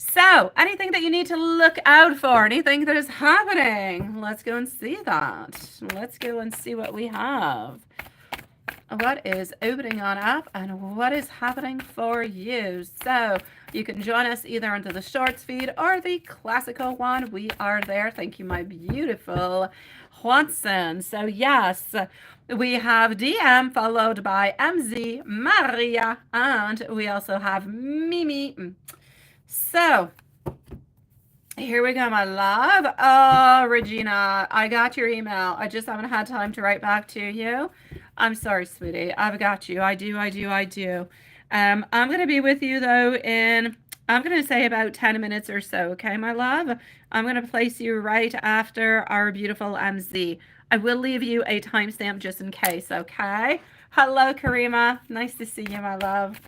So, anything that you need to look out for, anything that is happening, let's go and see that. Let's go and see what we have. What is opening on up and what is happening for you. So, you can join us either under the shorts feed or the classical one. We are there. Thank you, my beautiful Juanson. So, yes, we have DM followed by MZ, Maria, and we also have Mimi. So, here we go, my love. Oh, Regina, I got your email. I just haven't had time to write back to you. I'm sorry, sweetie. I've got you. I do. I'm going to be with you, though, in, I'm going to say about 10 minutes or so, okay, my love? I'm going to place you right after our beautiful MZ. I will leave you a timestamp just in case, okay? Hello, Karima. Nice to see you, my love.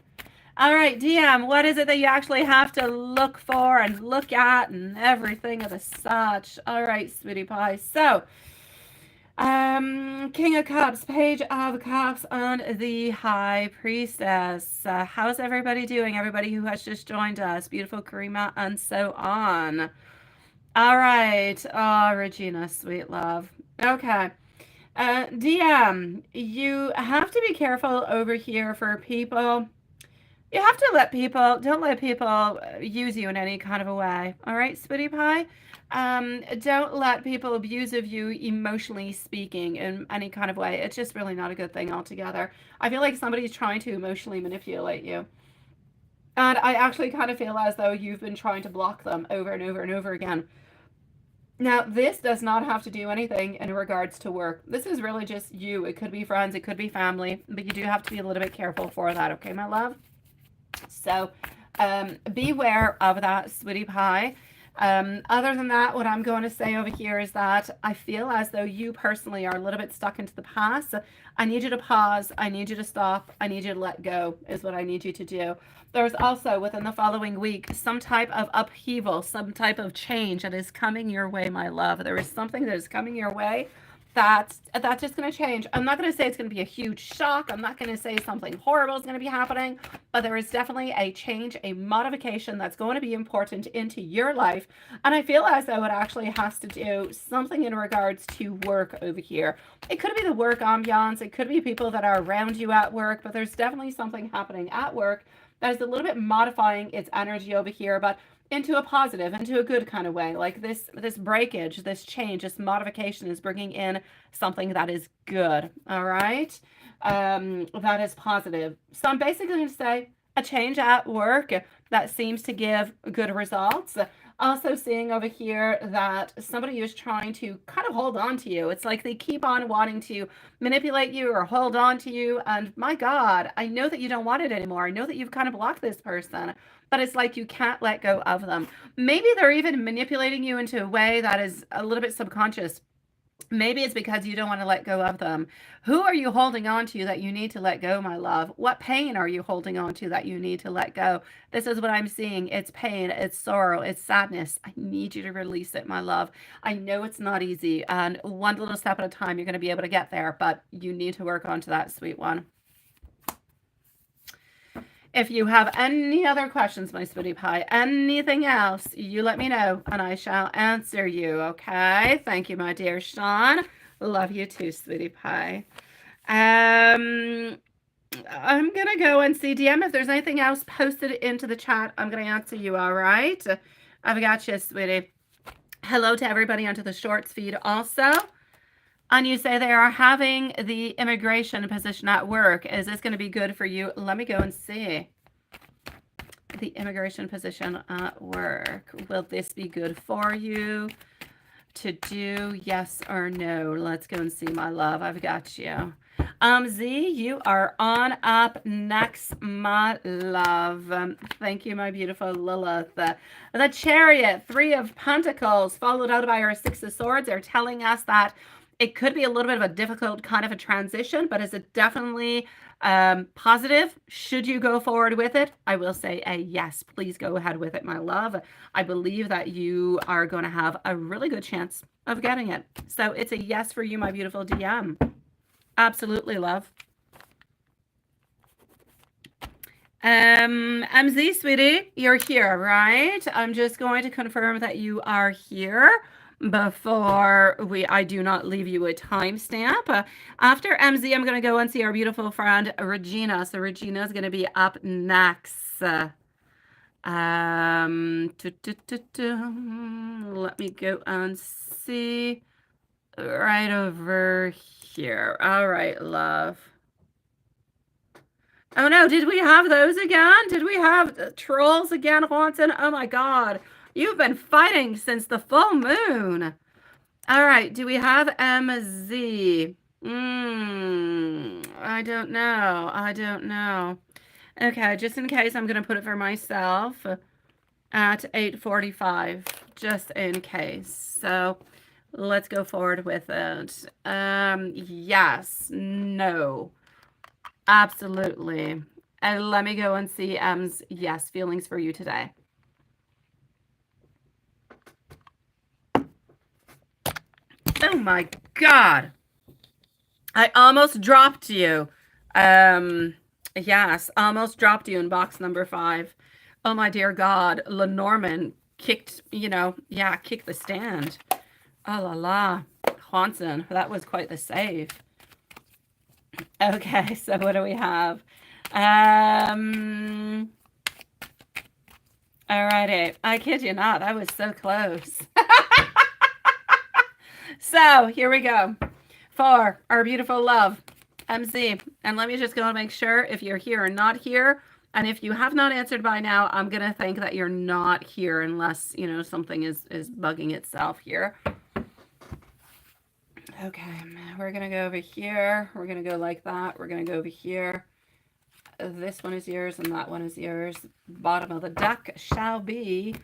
All right, DM, what is it that you actually have to look for and look at and everything of the such? All right, sweetie pie. So, King of Cups, Page of Cups on the High Priestess. How's everybody doing? Everybody who has just joined us. Beautiful Karima and so on. All right. Oh, Regina, sweet love. Okay. DM, you have to be careful over here for people. You have to don't let people use you in any kind of a way. All right, sweetie pie? Don't let people abuse of you emotionally speaking in any kind of way. It's just really not a good thing altogether. I feel like somebody's trying to emotionally manipulate you. And I actually kind of feel as though you've been trying to block them over and over and over again. Now, this does not have to do anything in regards to work. This is really just you. It could be friends, it could be family, but you do have to be a little bit careful for that, okay, my love? So beware of that, sweetie pie. Other than that, what I'm going to say over here is that I feel as though you personally are a little bit stuck into the past. I need you to pause. I need you to stop. I need you to let go is what I need you to do. There's also within the following week some type of upheaval, some type of change that is coming your way, my love. There is something that is coming your way that's just going to change. I'm not going to say it's going to be a huge shock. I'm not going to say something horrible is going to be happening, but there is definitely a change, a modification that's going to be important into your life. And I feel as though it actually has to do something in regards to work over here. It could be the work ambiance. It could be people that are around you at work, but there's definitely something happening at work that is a little bit modifying its energy over here, but into a positive, into a good kind of way. Like this breakage, this change, this modification is bringing in something that is good. All right, that is positive. So I'm basically going to say a change at work that seems to give good results. Also seeing over here that somebody is trying to kind of hold on to you. It's like they keep on wanting to manipulate you or hold on to you. And my God, I know that you don't want it anymore. I know that you've kind of blocked this person, but it's like you can't let go of them. Maybe they're even manipulating you into a way that is a little bit subconscious. Maybe it's because you don't want to let go of them. Who are you holding on to that you need to let go, my love? What pain are you holding on to that you need to let go? This is what I'm seeing. It's pain, it's sorrow, it's sadness. I need you to release it, my love. I know it's not easy, and one little step at a time, you're going to be able to get there, but you need to work onto that, sweet one. If you have any other questions, my sweetie pie, anything else, you let me know and I shall answer you, okay? Thank you, my dear Sean. Love you too, sweetie pie. I'm going to go and see DM if there's anything else posted into the chat. I'm going to answer you, all right? I've got you, sweetie. Hello to everybody onto the shorts feed also. And you say they are having the immigration position at work. Is this going to be good for you? Let me go and see. The immigration position at work. Will this be good for you to do? Yes or no? Let's go and see, my love. I've got you. Z, you are on up next, my love. Thank you, my beautiful Lilith. The Chariot, 3 of Pentacles, followed out by our 6 of Swords, are telling us that it could be a little bit of a difficult kind of a transition, but is it definitely positive? Should you go forward with it? I will say a yes. Please go ahead with it, my love. I believe that you are going to have a really good chance of getting it. So it's a yes for you, my beautiful DM. Absolutely, love. MZ, sweetie, you're here, right? I'm just going to confirm that you are here before I do not leave you a timestamp. After MZ, I'm going to go and see our beautiful friend Regina. So Regina is going to be up next. Let me go and see right over here. All right, love. Oh no, did we have those again? Did we have trolls again, Haunton? Oh my god. You've been fighting since the full moon. All right, do we have MZ? I don't know. I don't know. Okay, just in case, I'm going to put it for myself at 8:45, just in case. So let's go forward with it. Yes, no. Absolutely. And let me go and see M's yes feelings for you today. Oh my God. I almost dropped you. Yes, almost dropped you in box number 5. Oh my dear God. Lenormand kicked, kicked the stand. Oh la la. Haunson, that was quite the save. Okay, so what do we have? Alrighty. I kid you not, that was so close. So here we go for our beautiful love, MZ. And let me just go and make sure if you're here or not here. And if you have not answered by now, I'm going to think that you're not here unless, something is bugging itself here. Okay, we're going to go over here. We're going to go like that. We're going to go over here. This one is yours and that one is yours. Bottom of the deck shall be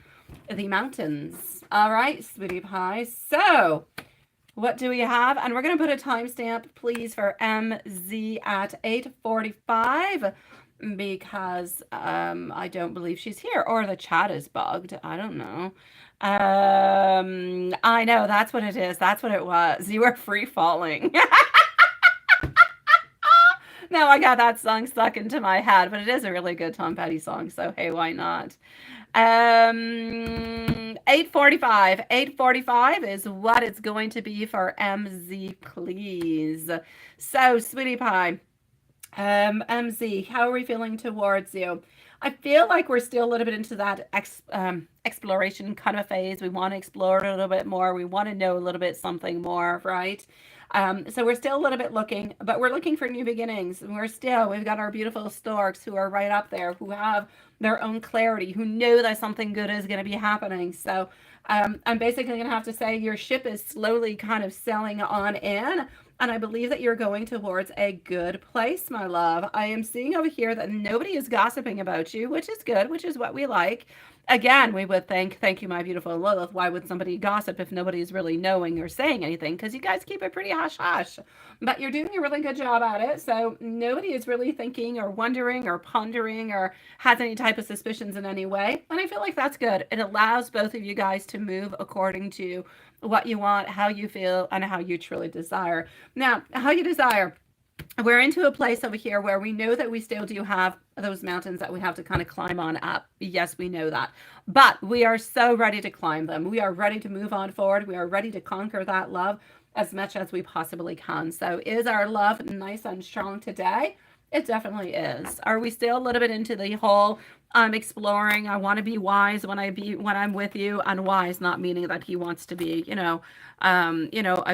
the mountains. All right, sweetie pie. So what do we have? And we're going to put a timestamp, please, for MZ at 8:45 because I don't believe she's here, or the chat is bugged. I don't know. I know, that's what it is. That's what it was. You were free falling. Now I got that song stuck into my head, but it is a really good Tom Petty song, so hey, why not? 8:45. 8:45 is what it's going to be for MZ, please. So, sweetie pie, MZ, how are we feeling towards you? I feel like we're still a little bit into that exploration kind of phase. We want to explore it a little bit more. We want to know a little bit something more, right? So we're still a little bit looking, but we're looking for new beginnings. We've got our beautiful storks who are right up there, who have their own clarity, who know that something good is going to be happening. So I'm basically going to have to say your ship is slowly kind of sailing on in. And I believe that you're going towards a good place, my love. I am seeing over here that nobody is gossiping about you, which is good, which is what we like. Again, we would think, thank you, my beautiful Lilith. Why would somebody gossip if nobody's really knowing or saying anything? Because you guys keep it pretty hush-hush. But you're doing a really good job at it. So nobody is really thinking or wondering or pondering or has any type of suspicions in any way. And I feel like that's good. It allows both of you guys to move according to what you want, how you feel, and how you truly desire. Now, how you desire. We're into a place over here where we know that we still do have those mountains that we have to kind of climb on up. Yes, we know that. But we are so ready to climb them. We are ready to move on forward. We are ready to conquer that love as much as we possibly can. So is our love nice and strong today? It definitely is. Are we still a little bit into the whole I'm exploring, I want to be wise when I'm with you, and wise not meaning that he wants to be, a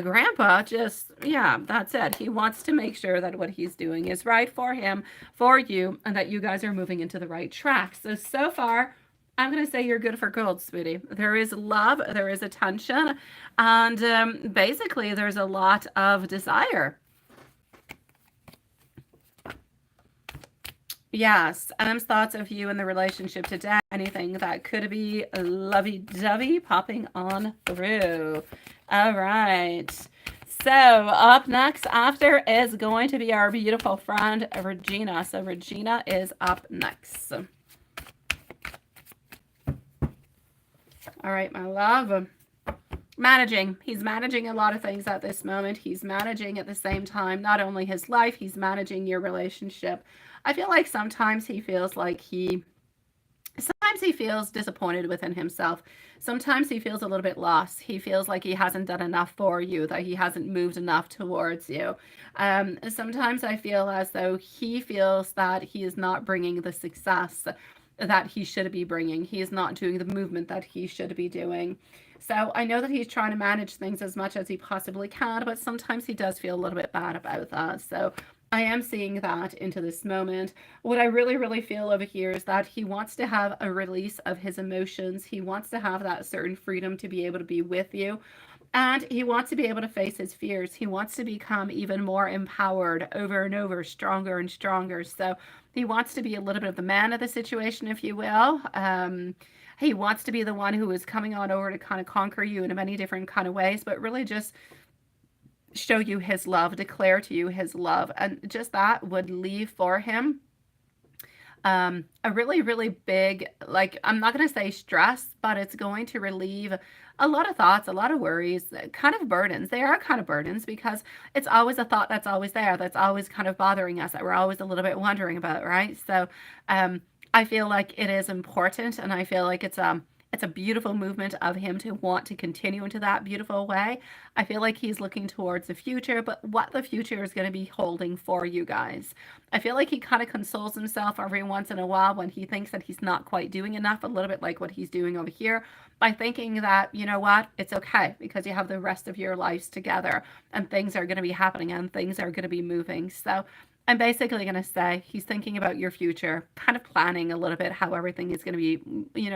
grandpa, just that's it. He wants to make sure that what he's doing is right for him, for you, and that you guys are moving into the right track. So far, I'm going to say you're good for gold, sweetie. There is love, there is attention, and basically there's a lot of desire. Yes, M's thoughts of you and the relationship today. Anything that could be lovey-dovey popping on through. All right. So up next after is going to be our beautiful friend, Regina. So Regina is up next. All right, my love. managing. He's managing a lot of things at this moment. He's managing at the same time, not only his life, he's managing your relationship. I feel like sometimes he feels like sometimes he feels disappointed within himself. Sometimes he feels a little bit lost. He feels like he hasn't done enough for you, that he hasn't moved enough towards you. Sometimes I feel as though he feels that he is not bringing the success that he should be bringing. He is not doing the movement that he should be doing. So I know that he's trying to manage things as much as he possibly can, but sometimes he does feel a little bit bad about that. So I am seeing that into this moment. What I really, really feel over here is that he wants to have a release of his emotions. He wants to have that certain freedom to be able to be with you. And he wants to be able to face his fears. He wants to become even more empowered over and over, stronger and stronger. So he wants to be a little bit of the man of the situation, if you will. He wants to be the one who is coming on over to kind of conquer you in many different kind of ways, but really just show you his love, declare to you his love. And just that would leave for him a really, really big, like, I'm not going to say stress, but it's going to relieve a lot of thoughts, a lot of worries, kind of burdens. They are kind of burdens because it's always a thought that's always there, that's always kind of bothering us, that we're always a little bit wondering about, right? So I feel like it is important, and I feel like it's a beautiful movement of him to want to continue into that beautiful way. I feel like he's looking towards the future, but what the future is going to be holding for you guys. I feel like he kind of consoles himself every once in a while when he thinks that he's not quite doing enough, a little bit like what he's doing over here, by thinking that, you know what, it's okay because you have the rest of your lives together and things are going to be happening and things are going to be moving. So I'm basically going to say he's thinking about your future, kind of planning a little bit how everything is going to be,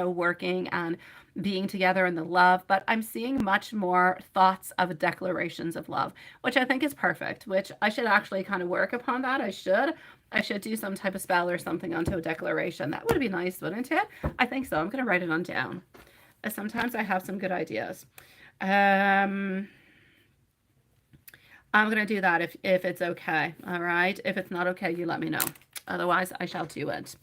working and being together in the love. But I'm seeing much more thoughts of declarations of love, which I think is perfect, which I should actually kind of work upon that. I should do some type of spell or something onto a declaration. That would be nice, wouldn't it? I think so. I'm going to write it on down. Sometimes I have some good ideas. I'm going to do that if it's okay. All right. If it's not okay, you let me know. Otherwise, I shall do it.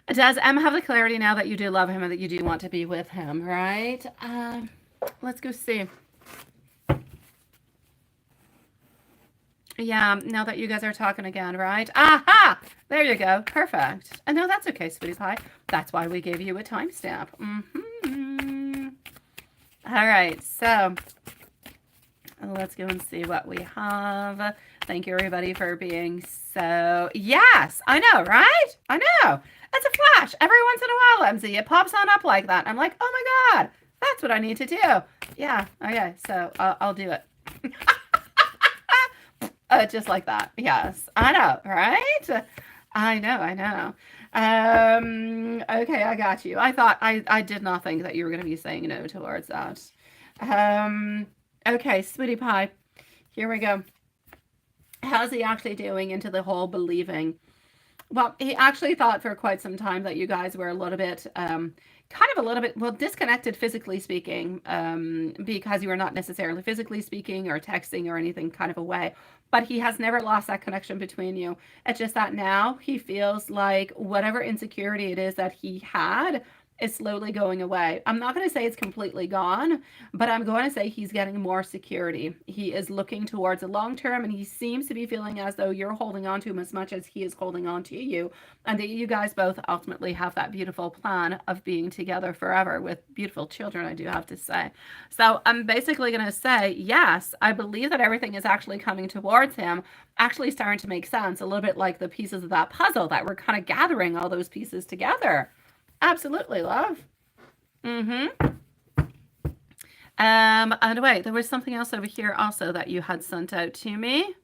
Does M have the clarity now that you do love him and that you do want to be with him, right? Let's go see. Yeah, now that you guys are talking again, right? Aha! There you go. Perfect. And no, that's okay, sweetie pie. That's why we gave you a timestamp. All right, so let's go and see what we have. Thank you, everybody, for being so... Yes, I know, right? I know. It's a flash. Every once in a while, MZ, it pops on up like that. I'm like, oh my God, that's what I need to do. Yeah, okay, so I'll do it. Just like that. Yes, I know, right? I know. Okay, I got you. I thought I did not think that you were going to be saying no towards that. Okay, sweetie pie, here we go. How's he actually doing into the whole believing? Well, he actually thought for quite some time that you guys were a little bit, well, disconnected physically speaking, because you were not necessarily physically speaking or texting or anything kind of a way. But he has never lost that connection between you. It's just that now he feels like whatever insecurity it is that he had is slowly going away. I'm not going to say it's completely gone, but I'm going to say he's getting more security. He is looking towards the long term, and he seems to be feeling as though you're holding on to him as much as he is holding on to you, and that you guys both ultimately have that beautiful plan of being together forever with beautiful children, I do have to say. So I'm basically going to say, yes, I believe that everything is actually coming towards him, actually starting to make sense, a little bit like the pieces of that puzzle that we're kind of gathering all those pieces together. Absolutely, love. And wait, there was something else over here also that you had sent out to me.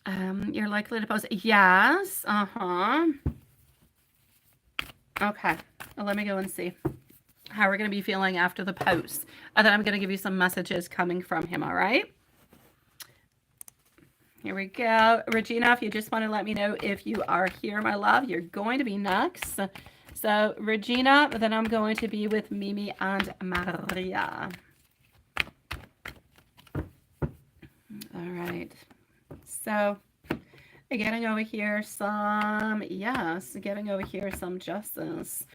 You're likely to post. Yes. Okay. Well, let me go and see how we're going to be feeling after the post. And then I'm going to give you some messages coming from him, all right? Here we go. Regina, if you just want to let me know if you are here, my love, you're going to be next. So, Regina, then I'm going to be with Mimi and Maria. All right. So, getting over here some, yes, getting over here some justice.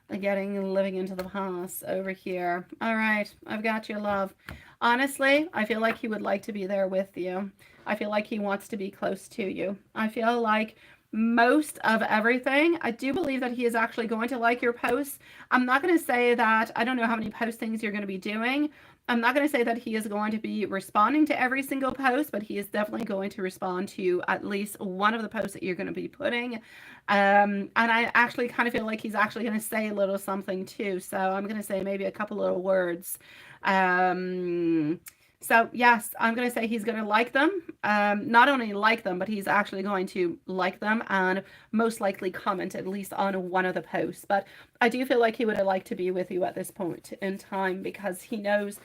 Living into the past over here. All right, I've got you, love. Honestly, I feel like he would like to be there with you. I feel like he wants to be close to you. I feel like most of everything, I do believe that he is actually going to like your posts. I'm not going to say that, I don't know how many postings you're going to be doing. I'm not going to say that he is going to be responding to every single post, but he is definitely going to respond to at least one of the posts that you're going to be putting. And I actually kind of feel like he's actually going to say a little something too. So I'm going to say maybe a couple little words. Um, so yes, I'm going to say he's going to like them. Not only like them, but he's actually going to like them and most likely comment at least on one of the posts. But I do feel like he would have liked to be with you at this point in time because he knows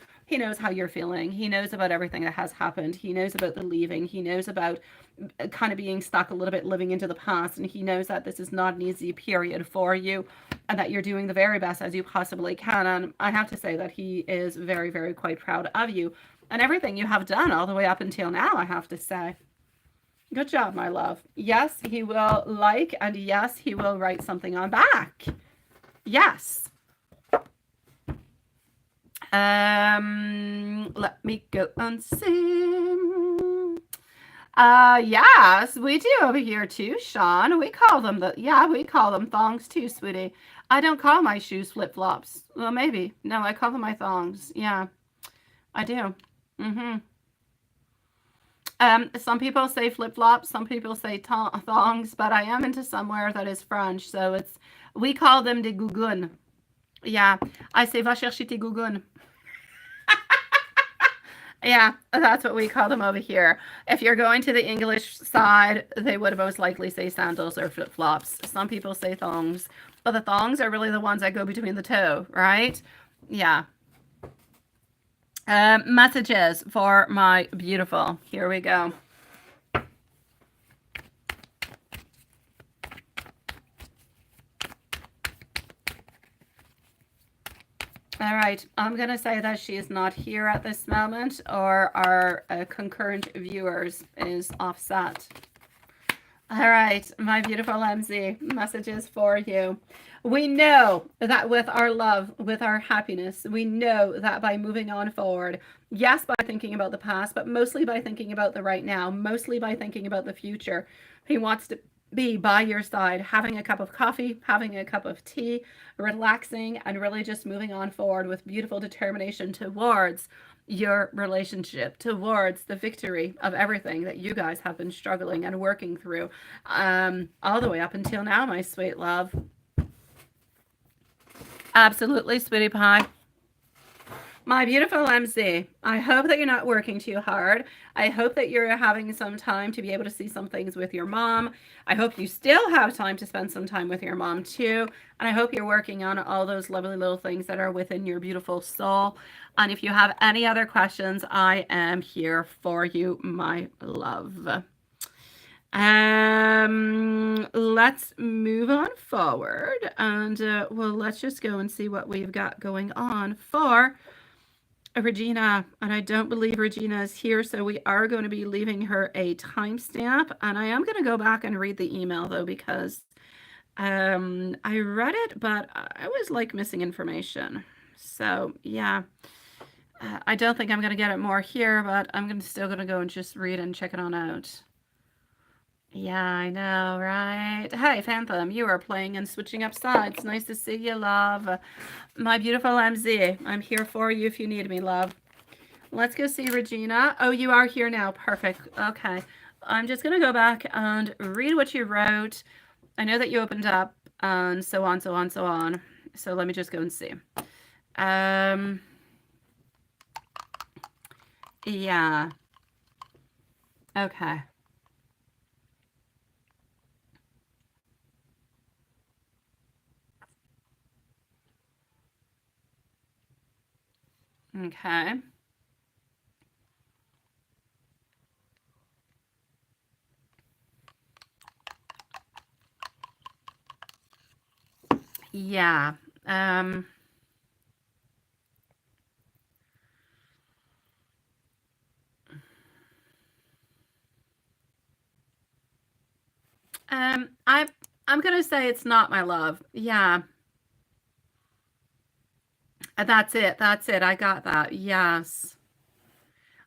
how you're feeling. He knows about everything that has happened. He knows about the leaving. He knows about kind of being stuck a little bit living into the past, and he knows that this is not an easy period for you and that you're doing the very best as you possibly can. And I have to say that he is very, very quite proud of you and everything you have done all the way up until now, I have to say. Good job, my love. Yes, he will like, and yes, he will write something on back. Yes. Let me go and see. Yes, we do over here too, Sean. We call them we call them thongs too, sweetie. I don't call my shoes flip-flops. Well, maybe. No, I call them my thongs. Yeah, I do. Mm-hmm. Some people say flip-flops, some people say thongs, but I am into somewhere that is French, so we call them des gougounes. Yeah, I say va chercher tes gougounes. Yeah, that's what we call them over here. If you're going to the English side, they would most likely say sandals or flip-flops. Some people say thongs, but the thongs are really the ones that go between the toe, right? Yeah. Messages for my beautiful. Here we go. All right, I'm going to say that she is not here at this moment, or our concurrent viewers is offset. All right, my beautiful MZ, messages for you. We know that with our love, with our happiness, we know that by moving on forward, yes, by thinking about the past, but mostly by thinking about the right now, mostly by thinking about the future. He wants to be by your side, having a cup of coffee, having a cup of tea, relaxing, and really just moving on forward with beautiful determination towards your relationship, towards the victory of everything that you guys have been struggling and working through all the way up until now, my sweet love. Absolutely, sweetie pie. My beautiful MC, I hope that you're not working too hard. I hope that you're having some time to be able to see some things with your mom. I hope you still have time to spend some time with your mom too. And I hope you're working on all those lovely little things that are within your beautiful soul. And if you have any other questions, I am here for you, my love. Let's move on forward, and well, let's just go and see what we've got going on for Regina. And I don't believe Regina is here, so we are going to be leaving her a timestamp. And I am going to go back and read the email though, because I read it, but I was like missing information. So yeah, I don't think I'm going to get it more here, but I'm still going to go and just read and check it on out. Yeah, I know, right? Hey, Phantom, you are playing and switching up sides. Nice to see you, love. My beautiful MZ, I'm here for you if you need me, love. Let's go see Regina. Oh, you are here now. Perfect. Okay. I'm just going to go back and read what you wrote. I know that you opened up and so on, so on, so on. So let me just go and see. Yeah. Okay. Okay. Yeah. I'm gonna say it's not my love. Yeah. That's it. That's it. I got that. Yes.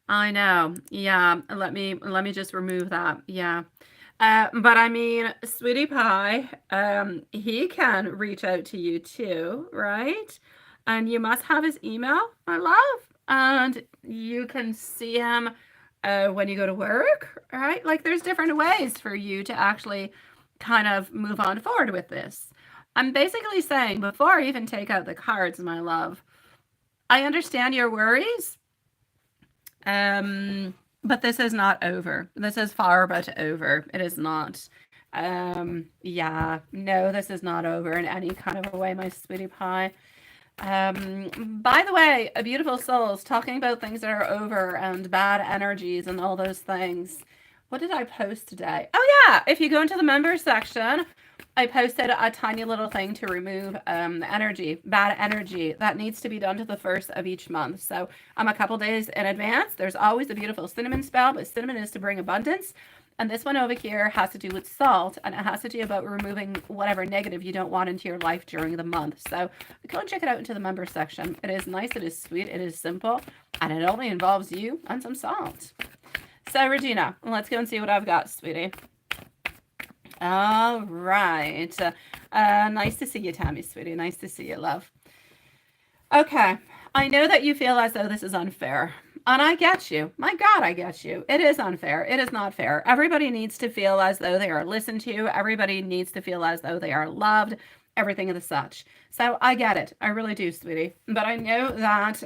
I know. Yeah. Let me just remove that. Yeah. But I mean, Sweetie Pie, he can reach out to you too, right? And you must have his email, my love. And you can see him when you go to work, right? Like there's different ways for you to actually kind of move on forward with this. I'm basically saying before I even take out the cards, my love, I understand your worries. But this is not over. This is far but over. It is not. Yeah, no, this is not over in any kind of a way, my sweetie pie. By the way, a beautiful souls talking about things that are over and bad energies and all those things. What did I post today? Oh yeah, if you go into the members section, I posted a tiny little thing to remove energy, bad energy that needs to be done to the first of each month. So I'm a couple days in advance. There's always a beautiful cinnamon spell, but cinnamon is to bring abundance. And this one over here has to do with salt, and it has to do about removing whatever negative you don't want into your life during the month. So go and check it out into the member section. It is nice, it is sweet, it is simple, and it only involves you and some salt. So Regina, let's go and see what I've got, sweetie. All right. Nice to see you, Tammy, sweetie. Nice to see you, love. Okay. I know that you feel as though this is unfair. And I get you. My God, I get you. It is unfair. It is not fair. Everybody needs to feel as though they are listened to. Everybody needs to feel as though they are loved. Everything of the such. So I get it. I really do, sweetie. But I know that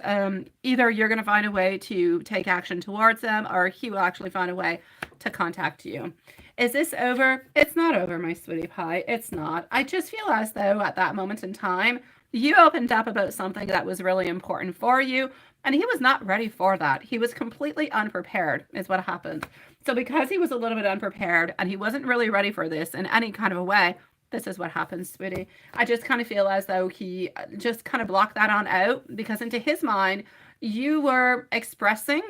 either you're going to find a way to take action towards them, or he will actually find a way to contact you. Is this over? It's not over, my sweetie pie. It's not. I just feel as though at that moment in time, you opened up about something that was really important for you, and he was not ready for that. He was completely unprepared, is what happened. So because he was a little bit unprepared and he wasn't really ready for this in any kind of a way, this is what happens, sweetie. I just kind of feel as though he just kind of blocked that on out, because into his mind, you were expressing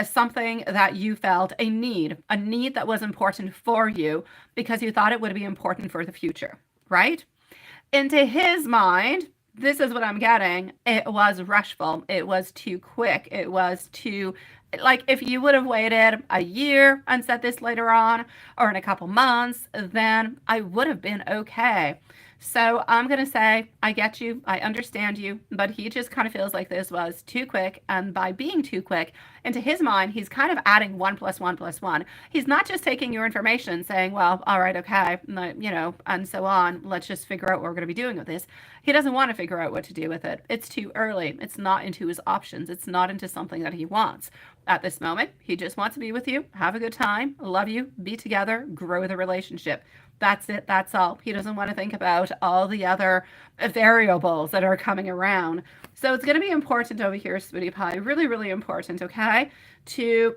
something that you felt, a need that was important for you because you thought it would be important for the future, right? Into his mind, this is what I'm getting. It was rushful. It was too quick. It was too, like, if you would have waited a year and said this later on, or in a couple months, then I would have been okay. So I'm going to say, I get you, I understand you, but he just kind of feels like this was too quick. And by being too quick, into his mind, he's kind of adding 1 + 1 + 1. He's not just taking your information saying, well, all right, okay, you know, and so on. Let's just figure out what we're going to be doing with this. He doesn't want to figure out what to do with it. It's too early. It's not into his options. It's not into something that he wants. At this moment, he just wants to be with you, have a good time, love you, be together, grow the relationship. That's it. That's all. He doesn't want to think about all the other variables that are coming around. So it's going to be important over here, sweetie pie. Really, really important, okay? To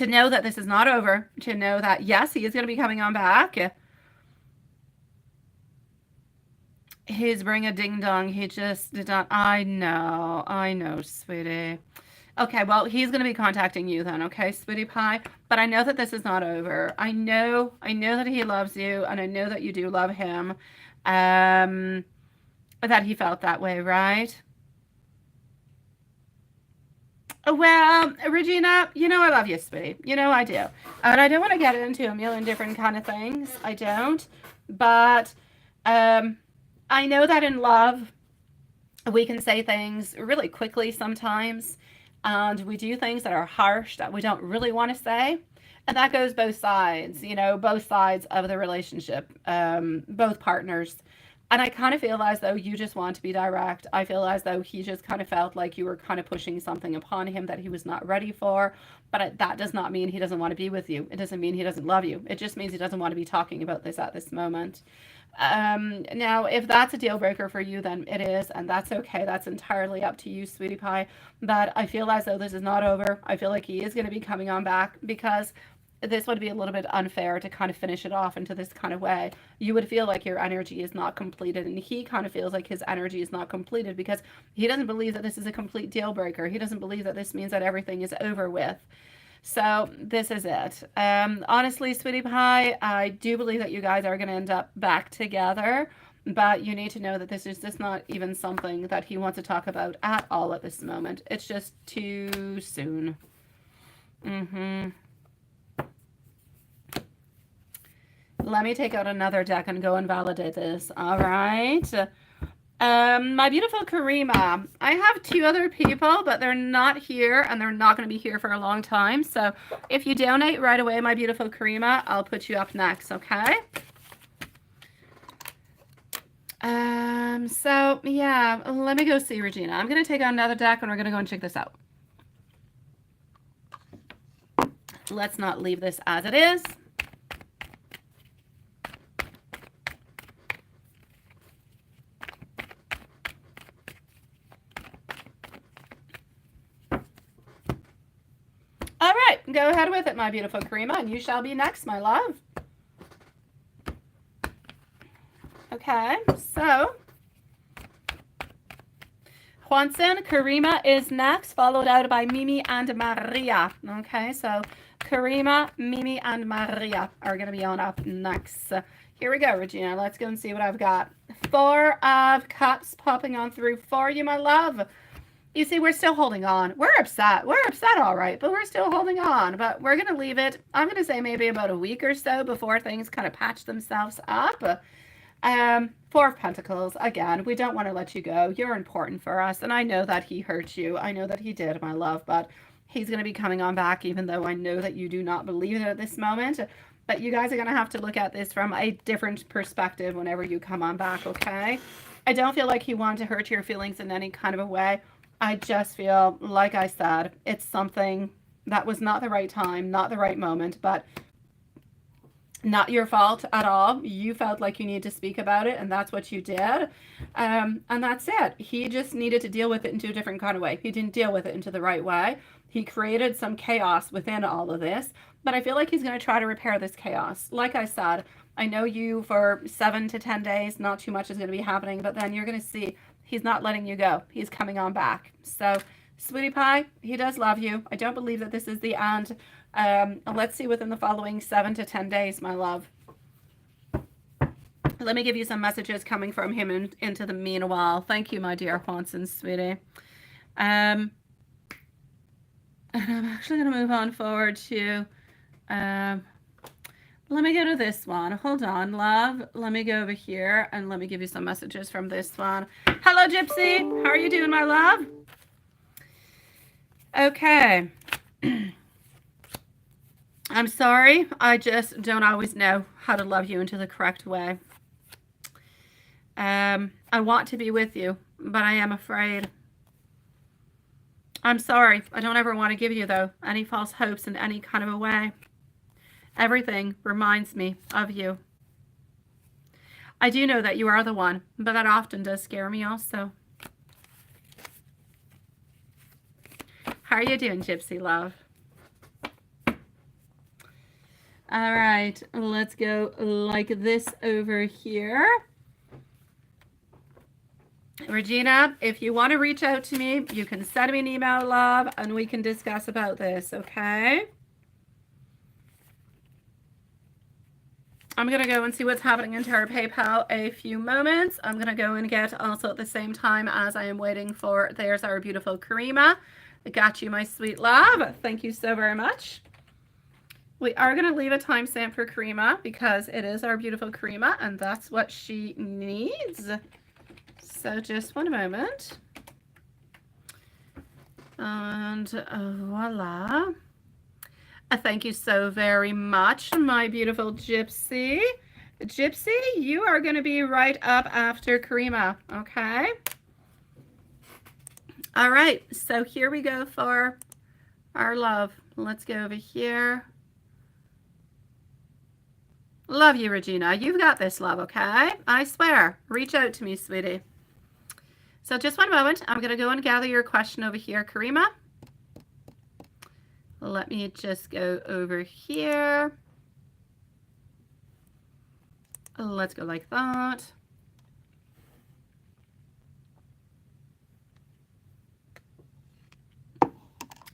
know that this is not over. To know that, yes, he is going to be coming on back. He's bring a ding dong. He just did not. I know, sweetie. Okay, well, he's going to be contacting you then, okay, sweetie pie? But I know that this is not over. I know that he loves you, and I know that you do love him. That he felt that way, right? Well, Regina, you know I love you, sweetie. You know I do. And I don't want to get into a million different kind of things. I don't. But I know that in love, we can say things really quickly sometimes. And we do things that are harsh that we don't really want to say. And that goes both sides, you know, both sides of the relationship, both partners. And I kind of feel as though you just want to be direct. I feel as though he just kind of felt like you were kind of pushing something upon him that he was not ready for. But that does not mean he doesn't want to be with you. It doesn't mean he doesn't love you. It just means he doesn't want to be talking about this at this moment. Now, if that's a deal breaker for you, then it is, and that's okay. That's entirely up to you, sweetie pie. But I feel as though this is not over. I feel like he is going to be coming on back, because this would be a little bit unfair to kind of finish it off into this kind of way. You would feel like your energy is not completed, and he kind of feels like his energy is not completed because he doesn't believe that this is a complete deal breaker. He doesn't believe that this means that everything is over with. So this is it. Honestly, sweetie pie, I do believe that you guys are going to end up back together. But you need to know that this is just not even something that he wants to talk about at all at this moment. It's just too soon. Let me take out another deck and go and validate this. All right. My beautiful Karima. I have two other people, but they're not here, and they're not going to be here for a long time. So if you donate right away, my beautiful Karima, I'll put you up next, okay? So yeah, let me go see Regina. I'm going to take out another deck, and we're going to go and check this out. Let's not leave this as it is. All right, go ahead with it, my beautiful Karima, and you shall be next, my love. Okay, so Juanson, Karima is next, followed out by Mimi and Maria. Okay, so Karima, Mimi, and Maria are going to be on up next. Here we go, Regina. Let's go and see what I've got. 4 of Cups popping on through for you, my love. You see, we're still holding on. We're upset. We're upset, all right, but we're still holding on. But we're going to leave it, I'm going to say maybe about a week or so before things kind of patch themselves up. 4 of Pentacles, again, we don't want to let you go. You're important for us, and I know that he hurt you. I know that he did, my love, but he's going to be coming on back, even though I know that you do not believe it at this moment. But you guys are going to have to look at this from a different perspective whenever you come on back, okay? I don't feel like he wanted to hurt your feelings in any kind of a way. I just feel, like I said, it's something that was not the right time, not the right moment, but not your fault at all. You felt like you needed to speak about it, and that's what you did. And that's it. He just needed to deal with it into a different kind of way. He didn't deal with it into the right way. He created some chaos within all of this, but I feel like he's going to try to repair this chaos. Like I said, I know you for 7 to 10 days, not too much is going to be happening, but then you're going to see he's not letting you go. He's coming on back. So, sweetie pie, he does love you. I don't believe that this is the end. Let's see within the following 7 to 10 days, my love. Let me give you some messages coming from him into the meanwhile. Thank you, my dear Juanson, sweetie. And I'm actually going to move on forward to... let me go to this one. Hold on, love. Let me go over here and let me give you some messages from this one. Hello, Gypsy. How are you doing, my love? Okay. I'm sorry. I just don't always know how to love you into the correct way. I want to be with you, but I am afraid. I'm sorry. I don't ever want to give you, though, any false hopes in any kind of a way. Everything reminds me of you. I do know that you are the one, but that often does scare me also. How are you doing, Gypsy love? All right, let's go like this over here. Regina, if you want to reach out to me, you can send me an email, love, and we can discuss about this, okay? I'm going to go and see what's happening into her PayPal a few moments. I'm going to go and get also at the same time as I am waiting for, there's our beautiful Karima. I got you, my sweet love. Thank you so very much. We are going to leave a timestamp for Karima because it is our beautiful Karima and that's what she needs. So just one moment. And voila. Thank you so very much, my beautiful Gypsy. Gypsy, you are going to be right up after Karima, okay? All right, so here we go for our love. Let's go over here. Love you, Regina. You've got this, love, okay? I swear. Reach out to me, sweetie. So just one moment. I'm going to go and gather your question over here, Karima. Let me just go over here. Let's go like that.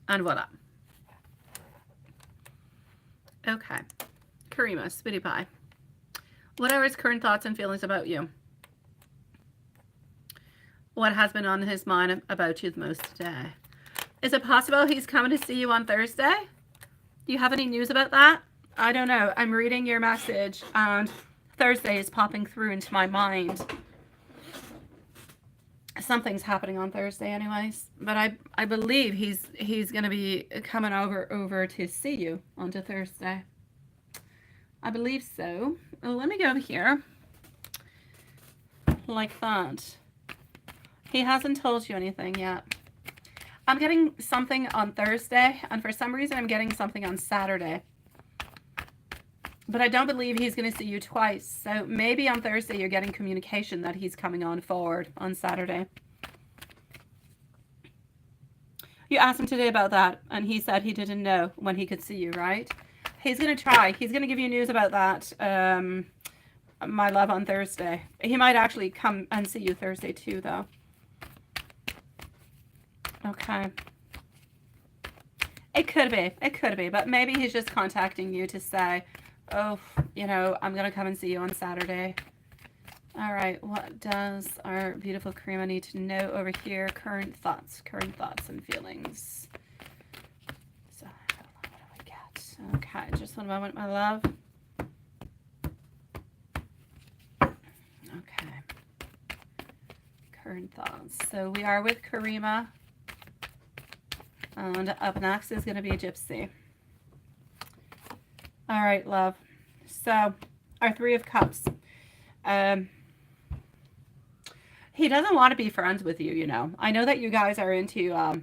And voila. Okay. Karima, sweetie pie. What are his current thoughts and feelings about you? What has been on his mind about you the most today? Is it possible he's coming to see you on Thursday? Do you have any news about that? I don't know. I'm reading your message and Thursday is popping through into my mind. Something's happening on Thursday anyways. But I believe he's going to be coming over to see you on Thursday. I believe so. Well, let me go here. Like that. He hasn't told you anything yet. I'm getting something on Thursday, and for some reason I'm getting something on Saturday. But I don't believe he's going to see you twice. So maybe on Thursday you're getting communication that he's coming on forward on Saturday. You asked him today about that, and he said he didn't know when he could see you, right? He's going to try. He's going to give you news about that, my love, on Thursday. He might actually come and see you Thursday too, though. Okay. It could be, but maybe he's just contacting you to say, oh, you know, I'm going to come and see you on Saturday. All right, what does our beautiful Karima need to know over here? Current thoughts and feelings. So, what do I get? Okay, just one moment, my love. Okay. Current thoughts. So we are with Karima. And up next is going to be Gypsy. All right, love. So, our Three of Cups. He doesn't want to be friends with you, you know. I know that you guys are into a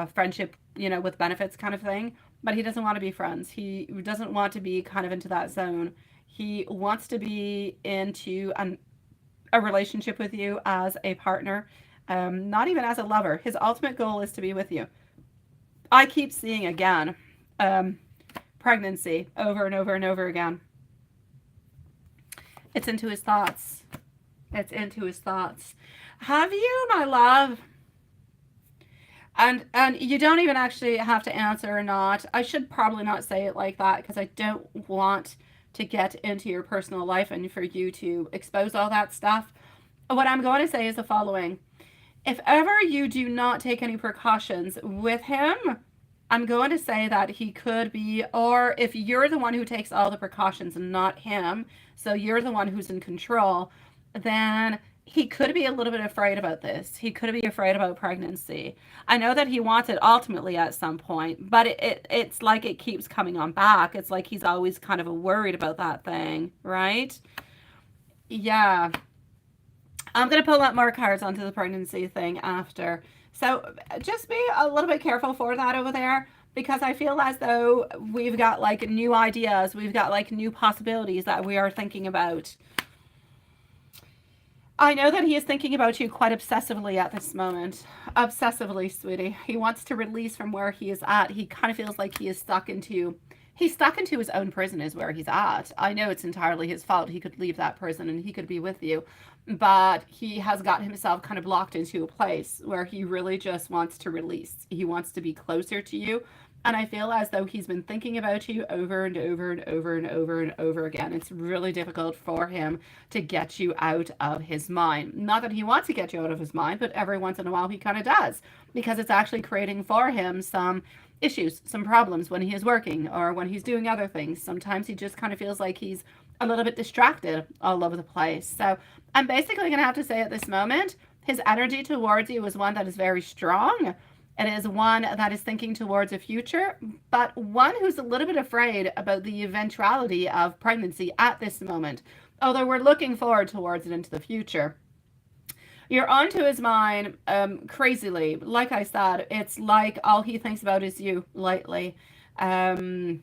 friendship, you know, with benefits kind of thing, but he doesn't want to be friends. He doesn't want to be kind of into that zone. He wants to be into a relationship with you as a partner, not even as a lover. His ultimate goal is to be with you. I keep seeing again pregnancy over and over and over again. It's into his thoughts. It's into his thoughts. Have you, my love? And you don't even actually have to answer or not. I should probably not say it like that because I don't want to get into your personal life and for you to expose all that stuff. What I'm going to say is the following. If ever you do not take any precautions with him, I'm going to say that he could be, or if you're the one who takes all the precautions and not him, so you're the one who's in control, then he could be a little bit afraid about this. He could be afraid about pregnancy. I know that he wants it ultimately at some point, but it's like it keeps coming on back. It's like he's always kind of worried about that thing, right? Yeah. I'm going to pull up more cards onto the pregnancy thing after. So just be a little bit careful for that over there, because I feel as though we've got like new ideas. We've got like new possibilities that we are thinking about. I know that he is thinking about you quite obsessively at this moment. Obsessively, sweetie. He wants to release from where he is at. He kind of feels like he is stuck into... He's stuck into his own prison is where he's at. I know it's entirely his fault. He could leave that prison and he could be with you. But he has got himself kind of locked into a place where he really just wants to release. He wants to be closer to you. And I feel as though he's been thinking about you over and over and over and over and over again. It's really difficult for him to get you out of his mind. Not that he wants to get you out of his mind, but every once in a while he kind of does. Because it's actually creating for him some issues, some problems when he is working or when he's doing other things. Sometimes he just kind of feels like he's a little bit distracted all over the place. So I'm basically going to have to say at this moment, his energy towards you is one that is very strong. It is one that is thinking towards a future, but one who's a little bit afraid about the eventuality of pregnancy at this moment, although we're looking forward towards it into the future. You're onto his mind crazily. Like I said, it's like all he thinks about is you lately. And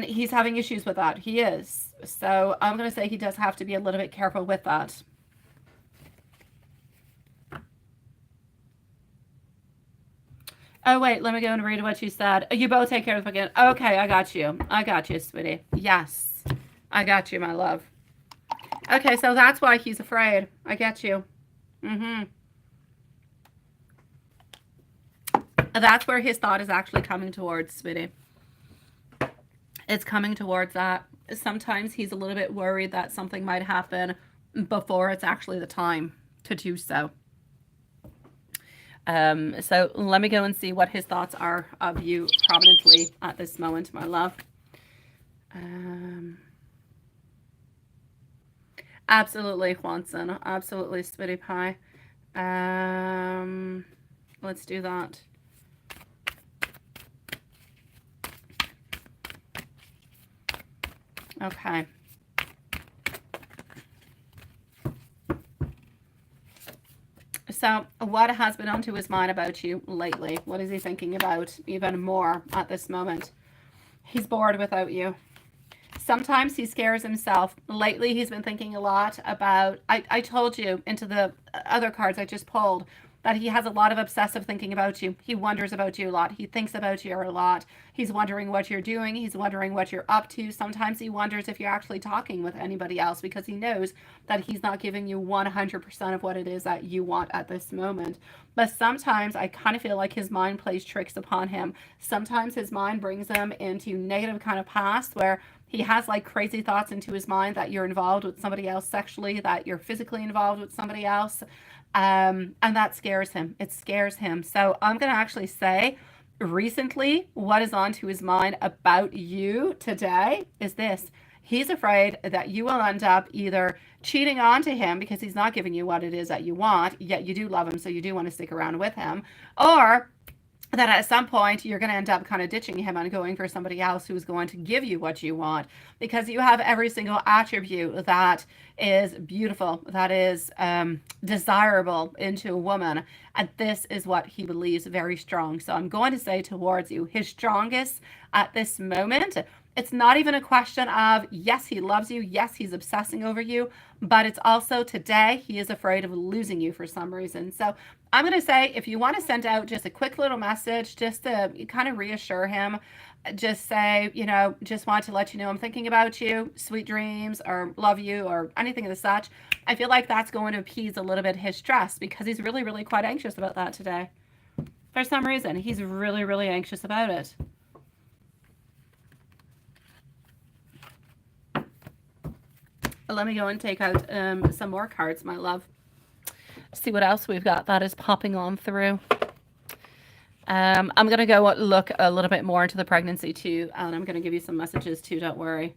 he's having issues with that. He is. So I'm going to say he does have to be a little bit careful with that. Oh, wait, let me go and read what you said. You both take care of the again. Okay, I got you. I got you, sweetie. Yes. I got you, my love. Okay, so that's why he's afraid. I get you. That's where his thought is actually coming towards, sweetie. It's coming towards that. Sometimes he's a little bit worried that something might happen before it's actually the time to do so. So let me go and see what his thoughts are of you prominently at this moment, my love. Absolutely, Juanson. Absolutely, Sweetie Pie. Let's do that. Okay. So what has been onto his mind about you lately? What is he thinking about even more at this moment? He's bored without you. Sometimes he scares himself. Lately, he's been thinking a lot about, I told you into the other cards I just pulled, that he has a lot of obsessive thinking about you. He wonders about you a lot. He thinks about you a lot. He's wondering what you're doing. He's wondering what you're up to. Sometimes he wonders if you're actually talking with anybody else because he knows that he's not giving you 100% of what it is that you want at this moment. But sometimes I kind of feel like his mind plays tricks upon him. Sometimes his mind brings him into negative kind of past where he has like crazy thoughts into his mind that you're involved with somebody else sexually, that you're physically involved with somebody else. And that scares him. It scares him. So I'm going to actually say recently what is onto his mind about you today is this. He's afraid that you will end up either cheating onto him because he's not giving you what it is that you want, yet you do love him, so you do want to stick around with him, or that at some point you're going to end up kind of ditching him and going for somebody else who's going to give you what you want, because you have every single attribute that is beautiful, that is desirable into a woman, and this is what he believes very strong. So I'm going to say towards you, his strongest at this moment, it's not even a question of, yes, he loves you, yes, he's obsessing over you, but it's also today he is afraid of losing you for some reason. So I'm going to say, if you want to send out just a quick little message just to kind of reassure him, just say, you know, just want to let you know I'm thinking about you, sweet dreams, or love you, or anything of the such. I feel like that's going to appease a little bit his stress, because he's really, really quite anxious about that today. For some reason, he's really, really anxious about it. Let me go and take out some more cards, my love. See what else we've got that is popping on through. I'm going to go look a little bit more into the pregnancy too, and I'm going to give you some messages too, don't worry.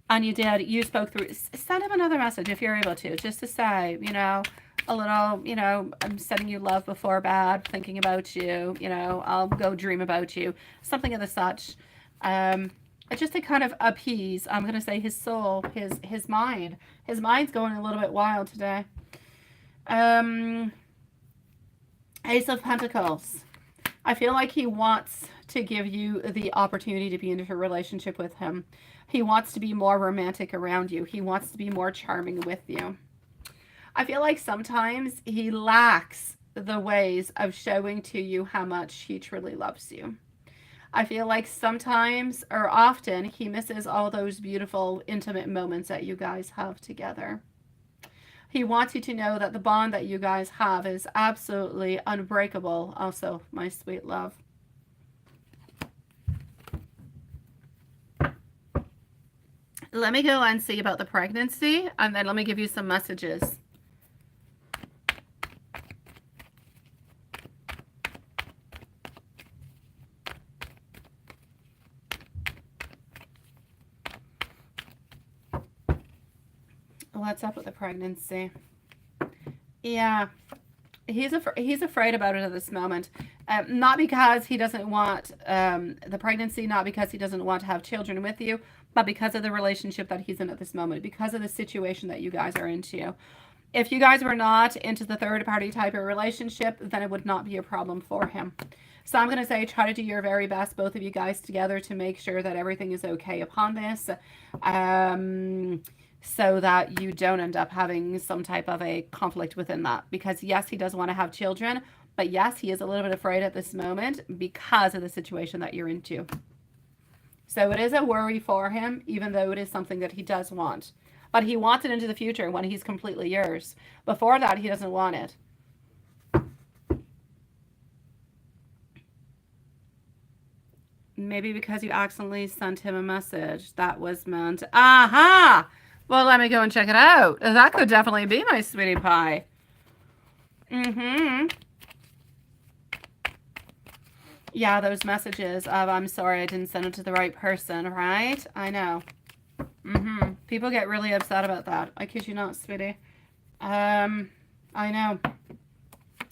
And you spoke through, send him another message if you're able to, just to say, you know, a little, you know, I'm sending you love before bed, thinking about you, you know, I'll go dream about you, something of the such. Just to kind of appease, I'm going to say his soul, his mind. His mind's going a little bit wild today. Ace of Pentacles. I feel like he wants to give you the opportunity to be in a relationship with him. He wants to be more romantic around you. He wants to be more charming with you. I feel like sometimes he lacks the ways of showing to you how much he truly loves you. I feel like sometimes, or often, he misses all those beautiful, intimate moments that you guys have together. He wants you to know that the bond that you guys have is absolutely unbreakable also, my sweet love. Let me go and see about the pregnancy, and then let me give you some messages. What's up with the pregnancy? Yeah, he's afraid about it at this moment. Not because he doesn't want the pregnancy, not because he doesn't want to have children with you, but because of the relationship that he's in at this moment, because of the situation that you guys are into. If you guys were not into the third party type of relationship, then it would not be a problem for him. So I'm going to say, try to do your very best, both of you guys together, to make sure that everything is okay upon this. So that you don't end up having some type of a conflict within that. Because yes, he does want to have children, but yes, he is a little bit afraid at this moment because of the situation that you're into. So it is a worry for him, even though it is something that he does want. But he wants it into the future when he's completely yours. Before that, he doesn't want it. Maybe because you accidentally sent him a message that was meant. Aha! Well, let me go and check it out. That could definitely be my sweetie pie. Mm-hmm. Yeah, those messages of, I'm sorry I didn't send it to the right person, right? I know. Mm-hmm. People get really upset about that. I kid you not, sweetie. I know.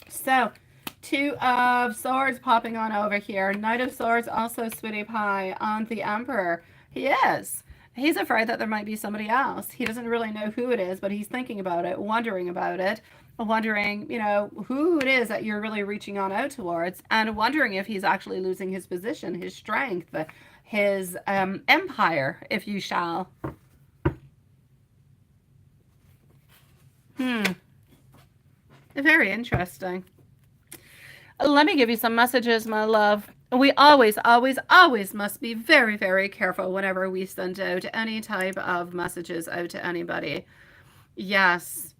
So, Two of Swords popping on over here. Knight of Swords also, sweetie pie, on the Emperor. He is. He's afraid that there might be somebody else. He doesn't really know who it is, but he's thinking about it, wondering about it, wondering, you know, who it is that you're really reaching on out towards, and wondering if he's actually losing his position, his strength, his empire, if you shall. Very interesting. Let me give you some messages, my love. We always, always, always must be very, very careful whenever we send out any type of messages out to anybody. Yes.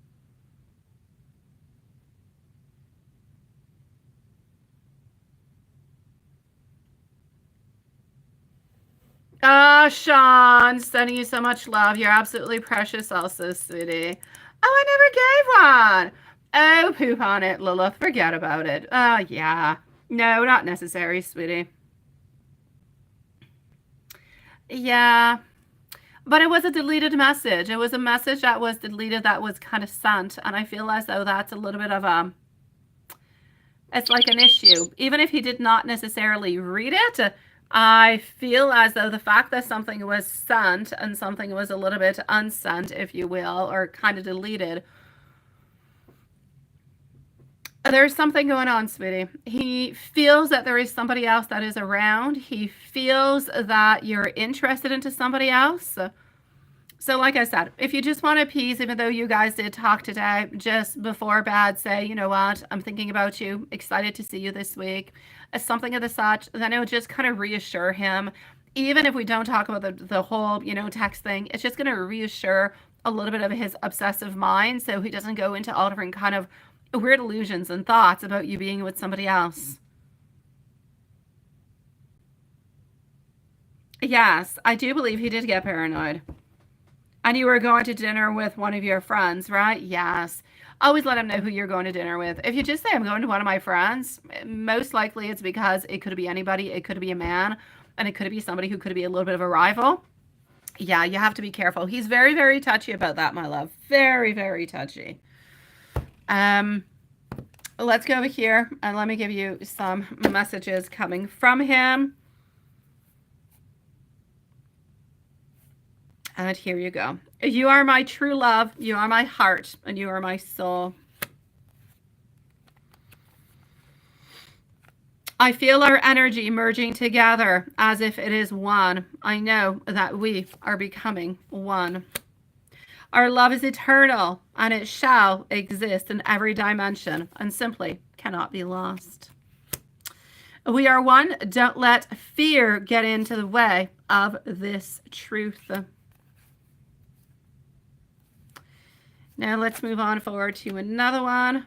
Ah, Sean, sending you so much love. You're absolutely precious also, sweetie. Oh, I never gave one. Oh, poop on it, Lilith. Forget about it. Oh, yeah. No, not necessary, sweetie. Yeah. But it was a deleted message. It was a message that was deleted that was kind of sent. And I feel as though that's a little bit of a... It's like an issue. Even if he did not necessarily read it, I feel as though the fact that something was sent and something was a little bit unsent, if you will, or kind of deleted, there's something going on, sweetie. He feels that there is somebody else that is around. He feels that you're interested into somebody else. So like I said, if you just want to appease, even though you guys did talk today, just before bed, say, you know what, I'm thinking about you, excited to see you this week, something of the such, then it would just kind of reassure him. Even if we don't talk about the whole, you know, text thing, it's just going to reassure a little bit of his obsessive mind so he doesn't go into all different kind of weird illusions and thoughts about you being with somebody else. Yes, I do believe he did get paranoid. And you were going to dinner with one of your friends, right? Yes. Always let him know who you're going to dinner with. If you just say, I'm going to one of my friends, most likely it's because it could be anybody. It could be a man, and it could be somebody who could be a little bit of a rival. Yeah, you have to be careful. He's very, very touchy about that, my love. Very, very touchy. Let's go over here, and let me give you some messages coming from him. And here you go. You are my true love. You are my heart. And you are my soul. I feel our energy merging together as if it is one. I know that we are becoming one. Our love is eternal, and it shall exist in every dimension and simply cannot be lost. We are one. Don't let fear get into the way of this truth. Now let's move on forward to another one.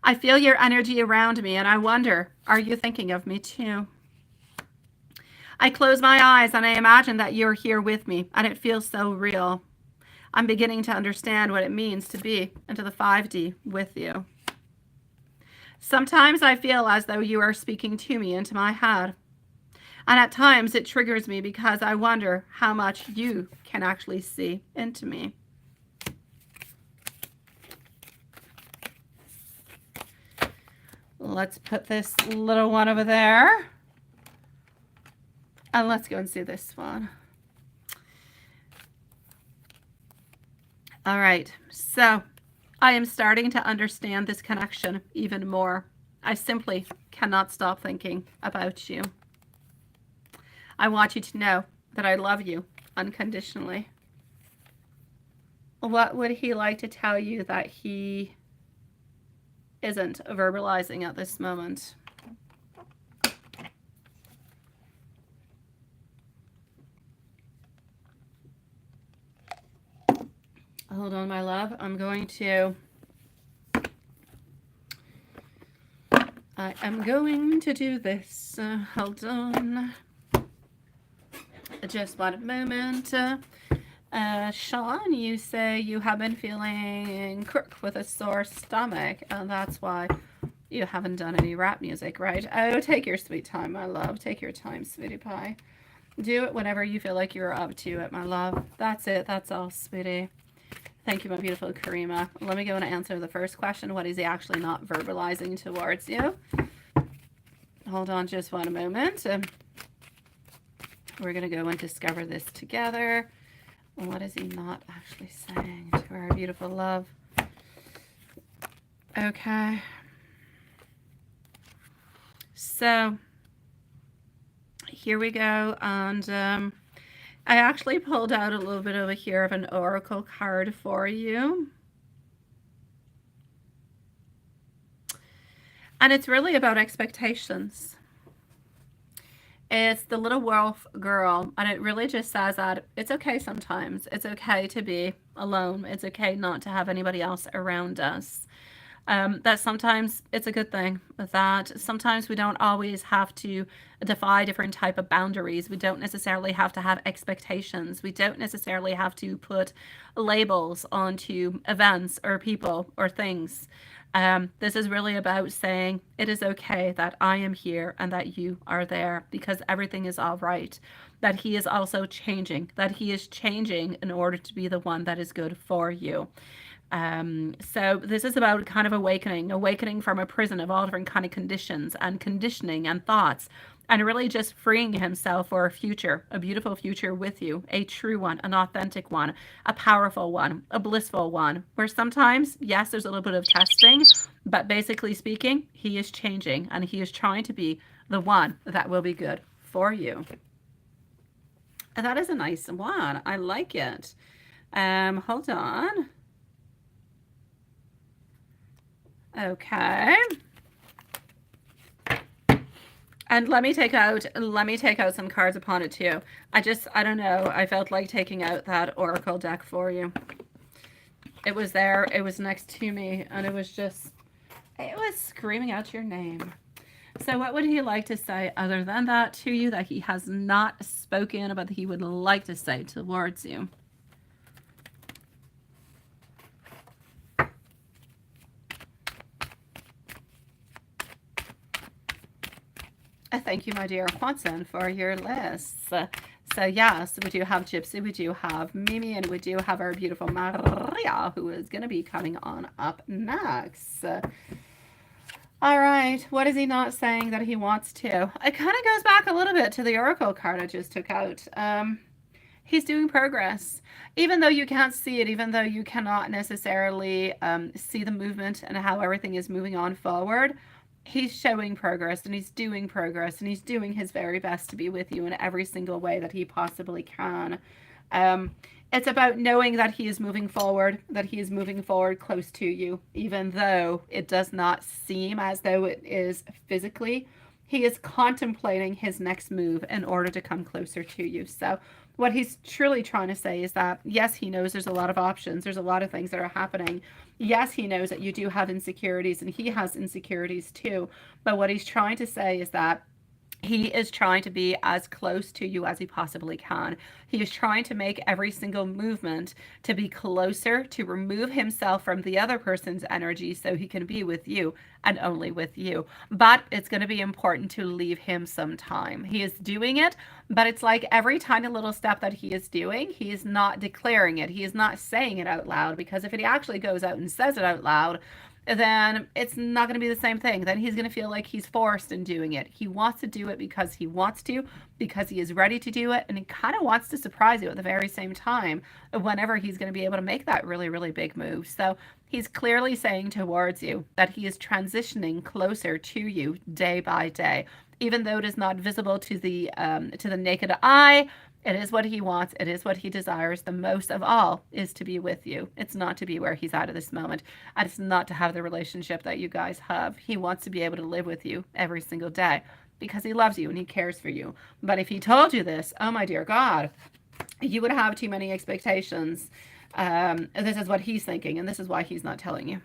I feel your energy around me, and I wonder, are you thinking of me too? I close my eyes and I imagine that you're here with me, and it feels so real. I'm beginning to understand what it means to be into the 5D with you. Sometimes I feel as though you are speaking to me into my head. And at times it triggers me because I wonder how much you can actually see into me. Let's put this little one over there. And let's go and see this one. All right. So I am starting to understand this connection even more. I simply cannot stop thinking about you. I want you to know that I love you unconditionally. What would he like to tell you that he isn't verbalizing at this moment? Hold on, my love. I am going to do this. Hold on. Just one moment. Sean, you say you have been feeling crook with a sore stomach, and that's why you haven't done any rap music, right? Oh, take your sweet time, my love. Take your time, sweetie pie. Do it whenever you feel like you're up to it, my love. That's it. That's all, sweetie. Thank you, my beautiful Karima. Let me go and answer the first question. What is he actually not verbalizing towards you? Hold on just one moment. We're going to go and discover this together. What is he not actually saying to our beautiful love? Okay. So here we go. And I actually pulled out a little bit over here of an oracle card for you. And it's really about expectations. It's the little wolf girl, and it really just says that it's okay sometimes. It's okay to be alone. It's okay not to have anybody else around us. That sometimes it's a good thing. That sometimes we don't always have to defy different type of boundaries. We don't necessarily have to have expectations. We don't necessarily have to put labels onto events or people or things. This is really about saying it is okay that I am here and that you are there, because everything is all right. That he is also changing, that he is changing in order to be the one that is good for you. So this is about kind of awakening from a prison of all different kind of conditions and conditioning and thoughts, and really just freeing himself for a future, a beautiful future with you, a true one, an authentic one, a powerful one, a blissful one, where sometimes, yes, there's a little bit of testing, but basically speaking, he is changing and he is trying to be the one that will be good for you. And that is a nice one. I like it. Hold on. Okay. And let me take out some cards upon it too. I don't know. I felt like taking out that oracle deck for you. It was there. It was next to me, and it was screaming out your name. So what would he like to say other than that to you that he has not spoken, but that he would like to say towards you? Thank you, my dear Watson, for your list. So yes, we do have Gypsy, we do have Mimi, and we do have our beautiful Maria, who is going to be coming on up next. All right, what is he not saying that he wants to? It kind of goes back a little bit to the Oracle card I just took out. He's doing progress. Even though you can't see it, even though you cannot necessarily see the movement and how everything is moving on forward, he's showing progress, and he's doing progress, and he's doing his very best to be with you in every single way that he possibly can. It's about knowing that he is moving forward, close to you, even though it does not seem as though it is physically. He is contemplating his next move in order to come closer to you. So what he's truly trying to say is that, yes, he knows there's a lot of options. There's a lot of things that are happening. Yes, he knows that you do have insecurities, and he has insecurities too. But what he's trying to say is that he is trying to be as close to you as he possibly can. He is trying to make every single movement to be closer, to remove himself from the other person's energy so he can be with you and only with you. But it's going to be important to leave him some time. He is doing it, but it's like every tiny little step that he is doing, he is not declaring it. He is not saying it out loud, because if he actually goes out and says it out loud, then it's not going to be the same thing. Then he's going to feel like he's forced in doing it. He wants to do it because he wants to, because he is ready to do it, and he kind of wants to surprise you at the very same time whenever he's going to be able to make that really, really big move. So he's clearly saying towards you that he is transitioning closer to you day by day, even though it is not visible to the naked eye. It is what he wants. It is what he desires the most of all, is to be with you. It's not to be where he's at this moment. And it's not to have the relationship that you guys have. He wants to be able to live with you every single day because he loves you and he cares for you. But if he told you this, oh my dear God, you would have too many expectations. This is what he's thinking, and this is why he's not telling you.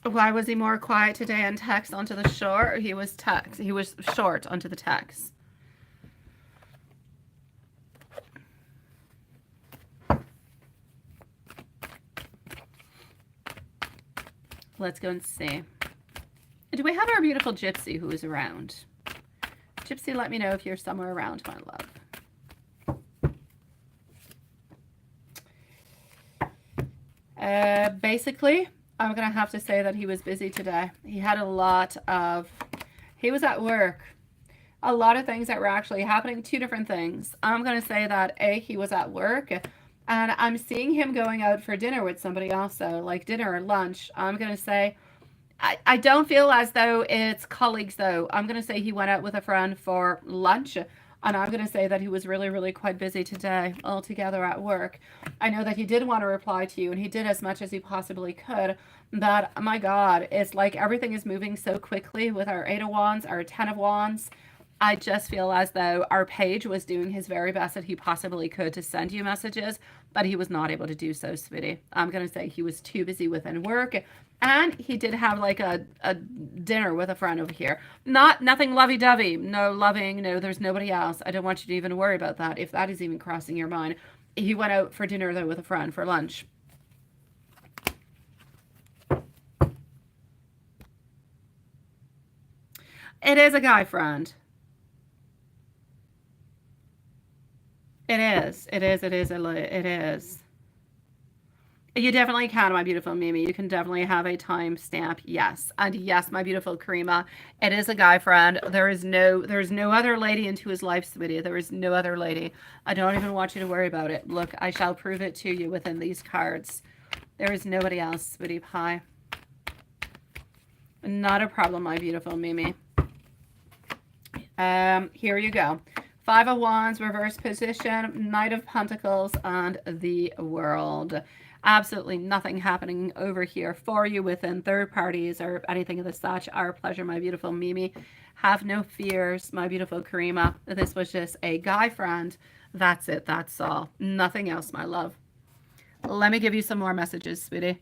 Why was he more quiet today and text onto the short? He was short onto the text. Let's go and see. Do we have our beautiful Gypsy who is around? Gypsy, let me know if you're somewhere around, my love. Basically, I'm going to have to say that he was busy today. He had a lot of... He was at work. A lot of things that were actually happening. Two different things. I'm going to say that, A, he was at work. And I'm seeing him going out for dinner with somebody else, though, like dinner or lunch. I'm going to say... I don't feel as though it's colleagues, though. I'm going to say he went out with a friend for lunch. And I'm going to say that he was really, really quite busy today altogether at work. I know that he did want to reply to you, and he did as much as he possibly could. But, my God, it's like everything is moving so quickly with our 8 of Wands, our 10 of Wands. I just feel as though our page was doing his very best that he possibly could to send you messages, but he was not able to do so, sweetie. I'm going to say he was too busy within work. And he did have like a dinner with a friend over here. Nothing lovey-dovey. No loving. No, there's nobody else. I don't want you to even worry about that, if that is even crossing your mind. He went out for dinner, though, with a friend for lunch. It is a guy friend. It is. It is. It is. It is. You definitely can, my beautiful Mimi. You can definitely have a time stamp, yes. And yes, my beautiful Karima, it is a guy friend. There's no other lady into his life, sweetie. There is no other lady. I don't even want you to worry about it. Look, I shall prove it to you within these cards. There is nobody else, sweetie pie. Not a problem, my beautiful Mimi. Here you go. 5 of Wands, reverse position, Knight of Pentacles, and the World. Absolutely nothing happening over here for you within third parties or anything of the such. Our pleasure, my beautiful Mimi. Have no fears, my beautiful Karima. This was just a guy friend. That's it. That's all. Nothing else, my love. Let me give you some more messages, sweetie.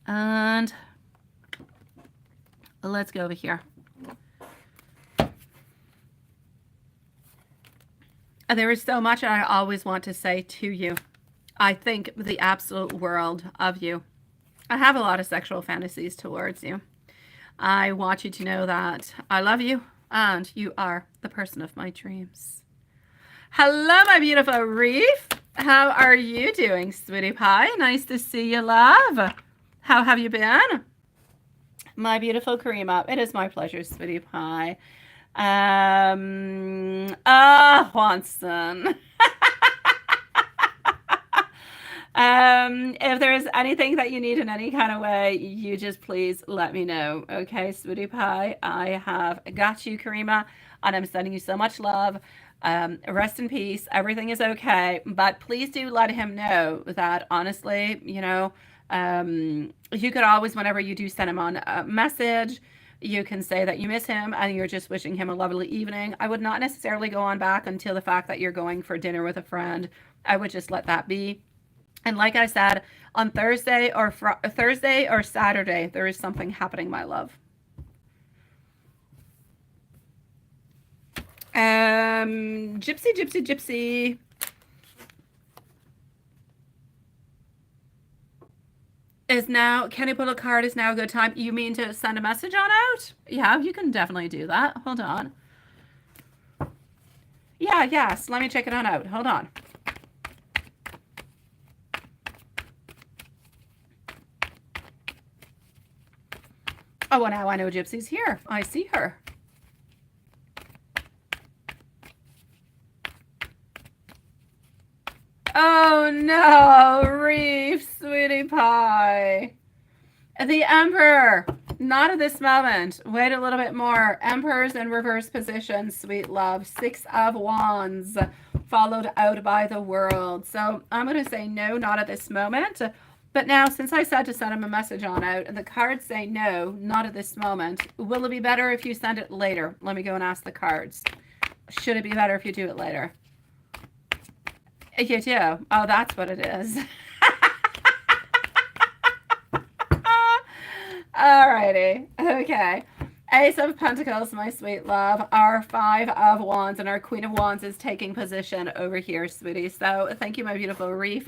And let's go over here. There is so much I always want to say to you. I think the absolute world of you. I have a lot of sexual fantasies towards you. I want you to know that I love you and you are the person of my dreams. Hello, my beautiful Reef. How are you doing, sweetie pie? Nice to see you, love. How have you been? My beautiful Karima. It is my pleasure, sweetie pie. Watson. If there is anything that you need in any kind of way, you just please let me know. Okay, sweetie pie. I have got you, Karima, and I'm sending you so much love. Rest in peace. Everything is okay. But please do let him know that, honestly, you know, you could always, whenever you do send him on a message, you can say that you miss him and you're just wishing him a lovely evening. I would not necessarily go on back until the fact that you're going for dinner with a friend. I would just let that be. And like I said, on Thursday or Saturday, there is something happening, my love. Gypsy. Is now, can you pull a card? Is now a good time? You mean to send a message on out? Yeah, you can definitely do that. Hold on. Yeah, yes. Let me check it on out. Hold on. Oh, well, now I know Gypsy's here. I see her. Oh no, Reef, sweetie pie. The Emperor, not at this moment. Wait a little bit more. Emperor's in reverse position, sweet love. 6 of Wands, followed out by the World. So I'm going to say no, not at this moment. But now, since I said to send him a message on out, and the cards say no, not at this moment, will it be better if you send it later? Let me go and ask the cards. Should it be better if you do it later? You do. Oh, that's what it is. Alrighty. Okay. Ace of Pentacles, my sweet love. Our Five of Wands and our Queen of Wands is taking position over here, sweetie. So thank you, my beautiful Reef.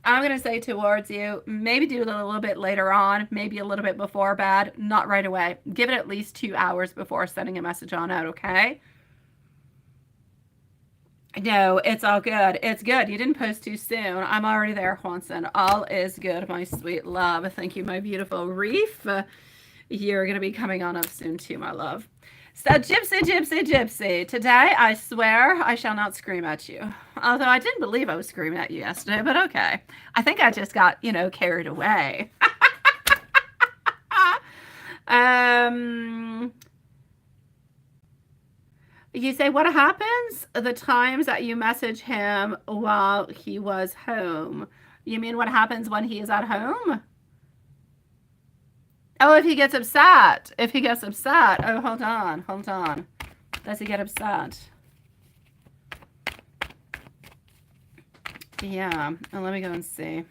I'm going to say towards you, maybe do it a little bit later on, maybe a little bit before bed, not right away. Give it at least 2 hours before sending a message on out, okay? No, it's all good. It's good. You didn't post too soon. I'm already there, Juanson. All is good, my sweet love. Thank you, my beautiful Reef. You're going to be coming on up soon too, my love. So, Gypsy, Gypsy, Gypsy. Today, I swear I shall not scream at you. Although I didn't believe I was screaming at you yesterday, but okay. I think I just got, carried away. You say, what happens the times that you message him while he was home? You mean what happens when he is at home? Oh, if he gets upset. If he gets upset. Oh, hold on. Hold on. Does he get upset? Yeah. Let me go and see.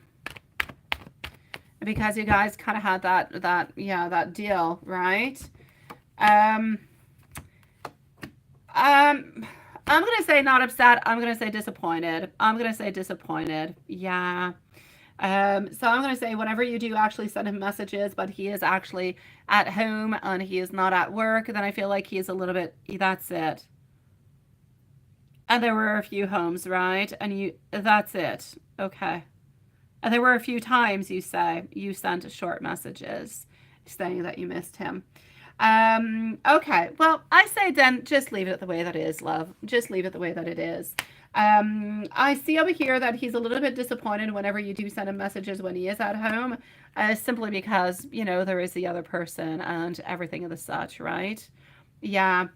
Because you guys kind of had that deal, right? I'm going to say not upset. I'm going to say disappointed. I'm going to say disappointed. Yeah. So I'm going to say whenever you do actually send him messages, but he is actually at home and he is not at work, then I feel like he's a little bit, that's it. And there were a few homes, right? And that's it. Okay. And there were a few times you sent short messages saying that you missed him. Okay. Well, I say then just leave it the way that it is, love. Just leave it the way that it is. I see over here that he's a little bit disappointed whenever you do send him messages when he is at home, simply because, there is the other person and everything of the such, right? Yeah.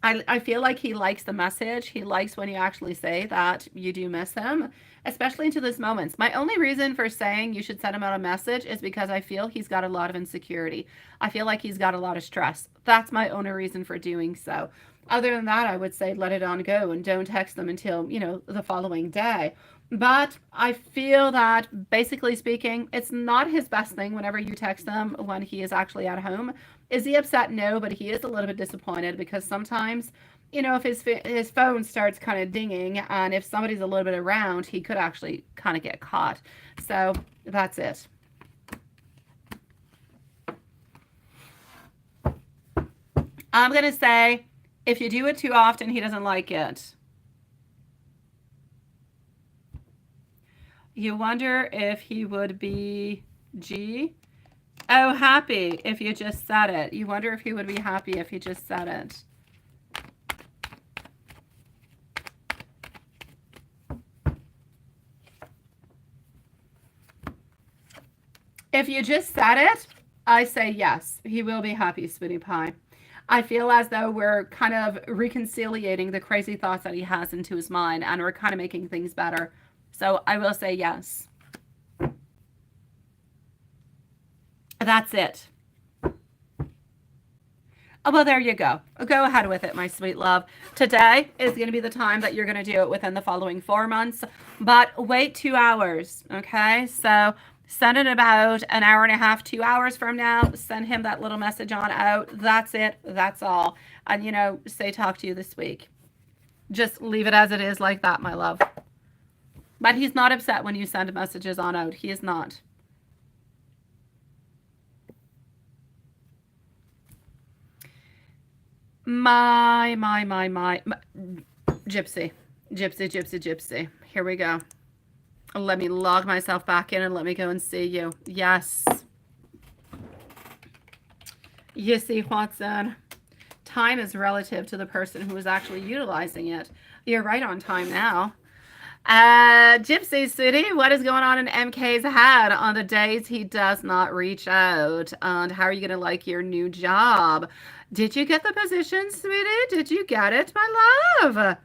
I feel like he likes the message. He likes when you actually say that you do miss him, especially into these moments. My only reason for saying you should send him out a message is because I feel he's got a lot of insecurity. I feel like he's got a lot of stress. That's my only reason for doing so. Other than that, I would say let it on go and don't text them until, the following day. But I feel that, basically speaking, it's not his best thing whenever you text them when he is actually at home. Is he upset? No, but he is a little bit disappointed because sometimes, if his phone starts kind of dinging and if somebody's a little bit around, he could actually kind of get caught. So that's it. I'm going to say, if you do it too often, he doesn't like it. You wonder if he would be happy if you just said it. You wonder if he would be happy if you just said it. If you just said it, I say yes, he will be happy, sweetie pie. I feel as though we're kind of reconciliating the crazy thoughts that he has into his mind and we're kind of making things better. So I will say yes. That's it. Oh, well, there you go. Go ahead with it, my sweet love. Today is going to be the time that you're going to do it within the following 4 months, but wait 2 hours, okay? So send it about an hour and a half, 2 hours from now. Send him that little message on out. That's it. That's all. And, say talk to you this week. Just leave it as it is like that, my love. But he's not upset when you send messages on out. He is not. My. Gypsy. Gypsy. Here we go. Let me log myself back in and let me go and see you. Yes. You see, Watson, time is relative to the person who is actually utilizing it. You're right on time now. Gypsy City, what is going on in MK's head on the days he does not reach out? And how are you going to like your new job? Did you get the position, sweetie? Did you get it, my love?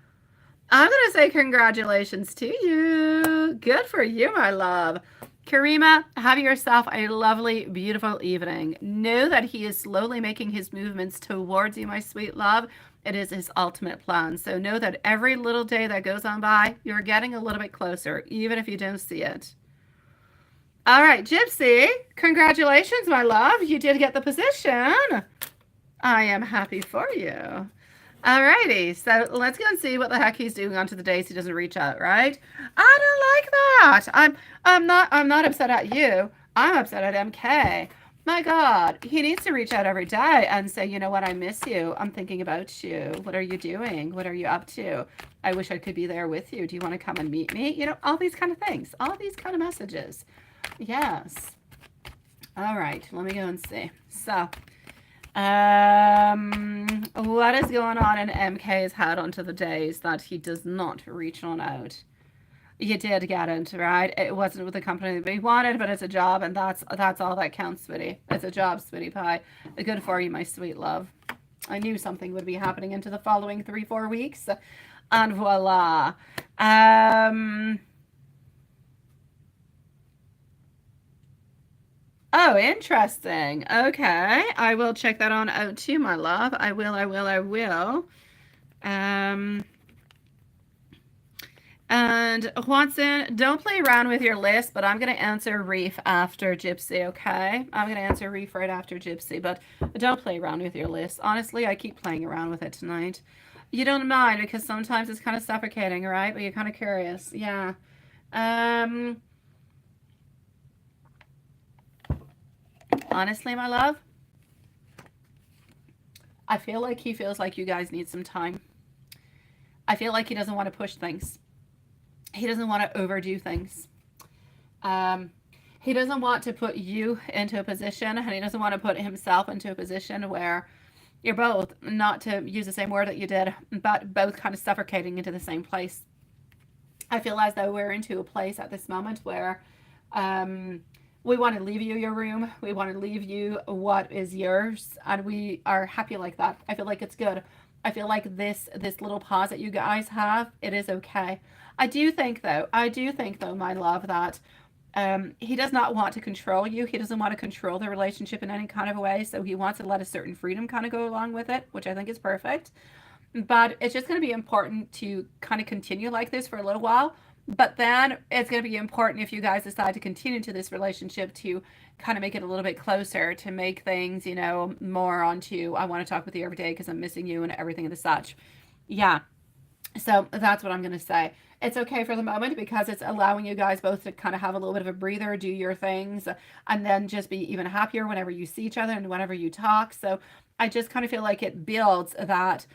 I'm going to say congratulations to you. Good for you, my love. Karima, have yourself a lovely, beautiful evening. Know that he is slowly making his movements towards you, my sweet love. It is his ultimate plan. So know that every little day that goes on by, you're getting a little bit closer, even if you don't see it. All right, Gypsy, congratulations, my love. You did get the position. I am happy for you. Alrighty, so let's go and see what the heck he's doing onto the days he doesn't reach out, right? I don't like that. I'm not upset at you. I'm upset at MK. My God, he needs to reach out every day and say, you know what, I miss you. I'm thinking about you. What are you doing? What are you up to? I wish I could be there with you. Do you want to come and meet me? You know, all these kind of things, all these kind of messages. Yes. All right, let me go and see. So, what is going on in MK's head onto the days that he does not reach on out? You did get it, right? It wasn't with the company that we wanted, but it's a job, and that's all that counts, sweetie. It's a job, sweetie pie. Good for you, my sweet love. I knew something would be happening into the following 3-4 weeks, and voila. Oh, interesting. Okay. I will check that on out too, my love. I will. And Watson, don't play around with your list, but I'm going to answer Reef after Gypsy, okay? I'm going to answer Reef right after Gypsy, but don't play around with your list. Honestly, I keep playing around with it tonight. You don't mind because sometimes it's kind of suffocating, right? But you're kind of curious. Yeah. Honestly, my love, I feel like he feels like you guys need some time. I feel like he doesn't want to push things. He doesn't want to overdo things. He doesn't want to put you into a position, and he doesn't want to put himself into a position where you're both, not to use the same word that you did, but both kind of suffocating into the same place. I feel as though we're into a place at this moment where we want to leave you your room. We want to leave you what is yours, and we are happy like that. I feel like it's good. I feel like this little pause that you guys have, it is okay. I do think though, my love, that he does not want to control you. He doesn't want to control the relationship in any kind of a way. So he wants to let a certain freedom kind of go along with it, which I think is perfect. But it's just going to be important to kind of continue like this for a little while. But then it's going to be important if you guys decide to continue to this relationship to kind of make it a little bit closer, to make things, you know, more onto, I want to talk with you every day because I'm missing you and everything and such. Yeah. So that's what I'm going to say. It's okay for the moment because it's allowing you guys both to kind of have a little bit of a breather, do your things, and then just be even happier whenever you see each other and whenever you talk. So I just kind of feel like it builds that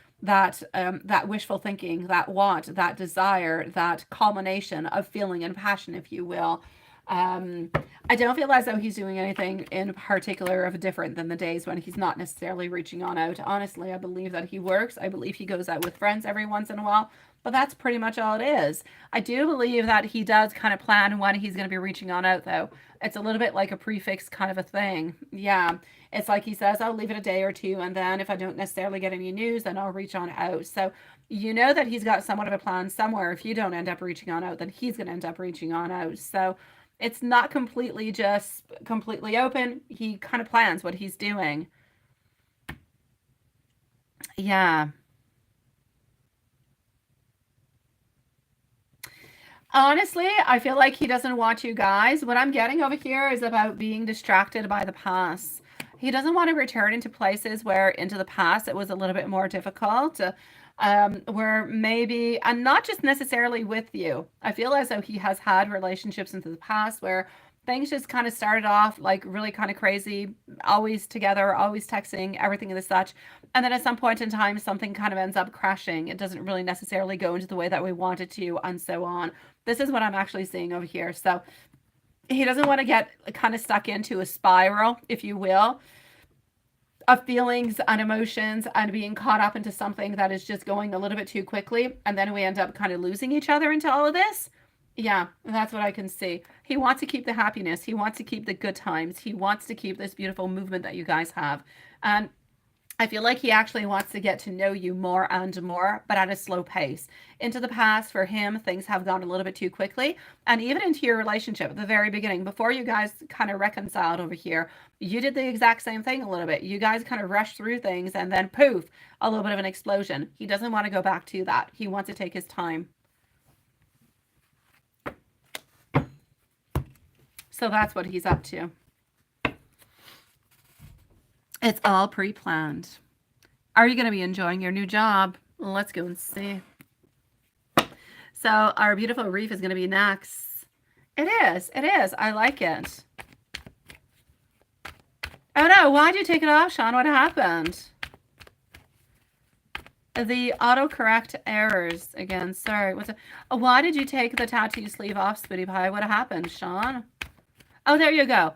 wishful thinking, that want, that desire, that culmination of feeling and passion, if you will. I don't feel as though he's doing anything in particular of different than the days when he's not necessarily reaching on out. Honestly, I believe that he works. I believe he goes out with friends every once in a while, but that's pretty much all it is. I do believe that he does kind of plan when he's going to be reaching on out, though. It's a little bit like a prefix kind of a thing. Yeah. It's like he says, I'll leave it a day or two, and then if I don't necessarily get any news, then I'll reach on out. So you know that he's got somewhat of a plan somewhere. If you don't end up reaching on out, then he's going to end up reaching on out. So it's not completely open. He kind of plans what he's doing. Yeah. Honestly, I feel like he doesn't want you guys. What I'm getting over here is about being distracted by the past. He doesn't want to return into places where into the past it was a little bit more difficult. Where maybe, and not just necessarily with you. I feel as though he has had relationships into the past where things just kind of started off like really kind of crazy, always together, always texting, everything and the such. And then at some point in time, something kind of ends up crashing. It doesn't really necessarily go into the way that we want it to, and so on. This is what I'm actually seeing over here. So he doesn't want to get kind of stuck into a spiral, if you will, of feelings and emotions and being caught up into something that is just going a little bit too quickly. And then we end up kind of losing each other into all of this. Yeah, that's what I can see. He wants to keep the happiness. He wants to keep the good times. He wants to keep this beautiful movement that you guys have. And I feel like he actually wants to get to know you more and more, but at a slow pace. Into the past, for him, things have gone a little bit too quickly. And even into your relationship at the very beginning, before you guys kind of reconciled over here, you did the exact same thing a little bit. You guys kind of rushed through things and then poof, a little bit of an explosion. He doesn't want to go back to that. He wants to take his time. So that's what he's up to. It's all pre-planned. Are you going to be enjoying your new job? Let's go and see. So our beautiful reef is going to be next. It is. It is. I like it. Oh no, why'd you take it off, Sean? What happened? The autocorrect errors again. Sorry. What's it? Oh, why did you take the tattoo sleeve off, Sweetie Pie? What happened, Sean? Oh, there you go.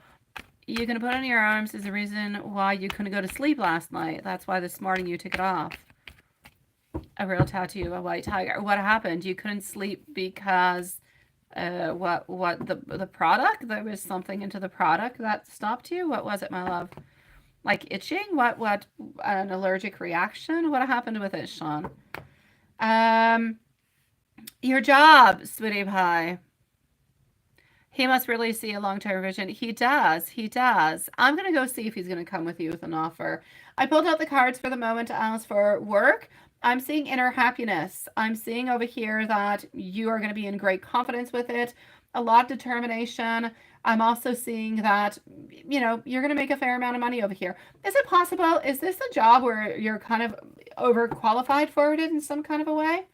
You can put it on your arms is the reason why you couldn't go to sleep last night. That's why this morning you took it off. A real tattoo, a white tiger. What happened? You couldn't sleep because what the product? There was something into the product that stopped you? What was it, my love? Like itching? What an allergic reaction? What happened with it, Sean? Your job, Sweetie Pie. He must really see a long-term vision. He does. He does. I'm going to go see if he's going to come with you with an offer. I pulled out the cards for the moment as for work. I'm seeing inner happiness. I'm seeing over here that you are going to be in great confidence with it. A lot of determination. I'm also seeing that, you know, you're going to make a fair amount of money over here. Is it possible? Is this a job where you're kind of overqualified for it in some kind of a way?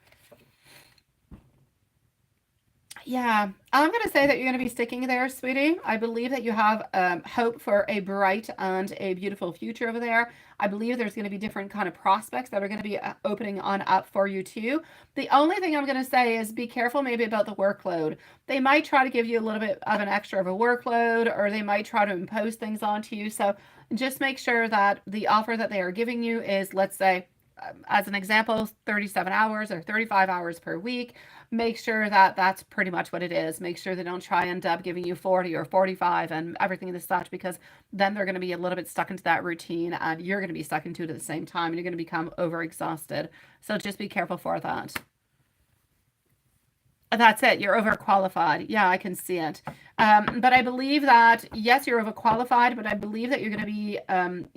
Yeah, I'm going to say that you're going to be sticking there, sweetie. I believe that you have hope for a bright and a beautiful future over there. I believe there's going to be different kind of prospects that are going to be opening on up for you too. The only thing I'm going to say is be careful maybe about the workload. They might try to give you a little bit of an extra of a workload, or they might try to impose things onto you. So just make sure that the offer that they are giving you is, let's say, as an example, 37 hours or 35 hours per week. Make sure that that's pretty much what it is. Make sure they don't try and end up giving you 40 or 45 and everything and such, because then they're going to be a little bit stuck into that routine and you're going to be stuck into it at the same time and you're going to become overexhausted. So just be careful for that. That's it. You're overqualified. Yeah, I can see it. But I believe that, yes, you're overqualified, but I believe that you're going to be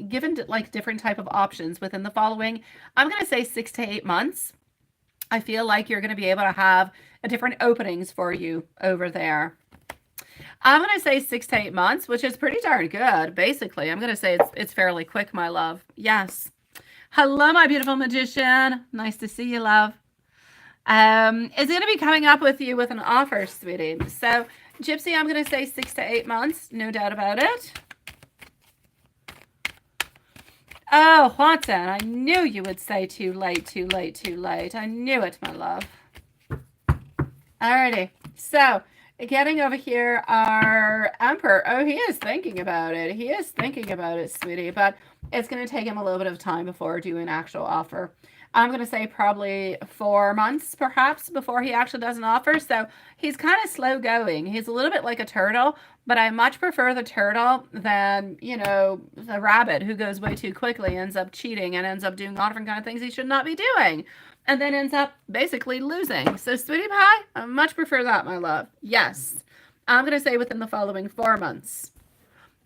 given like different type of options within the following, I'm going to say 6 to 8 months. I feel like you're going to be able to have different openings for you over there. I'm going to say 6 to 8 months, which is pretty darn good. Basically, I'm going to say it's fairly quick, my love. Yes. Hello, my beautiful magician. Nice to see you, love. Is going to be coming up with you with an offer, sweetie. So, Gypsy, I'm going to say 6 to 8 months. No doubt about it. Oh, Watson, I knew you would say too late, too late, too late. I knew it, my love. Alrighty. So, getting over here, our Emperor. Oh, he is thinking about it. He is thinking about it, sweetie. But it's going to take him a little bit of time before doing an actual offer. I'm going to say probably 4 months, perhaps, before he actually does an offer. So he's kind of slow going. He's a little bit like a turtle, but I much prefer the turtle than, you know, the rabbit who goes way too quickly, ends up cheating, and ends up doing all different kind of things he should not be doing, and then ends up basically losing. So, Sweetie Pie, I much prefer that, my love. Yes. I'm going to say within the following 4 months.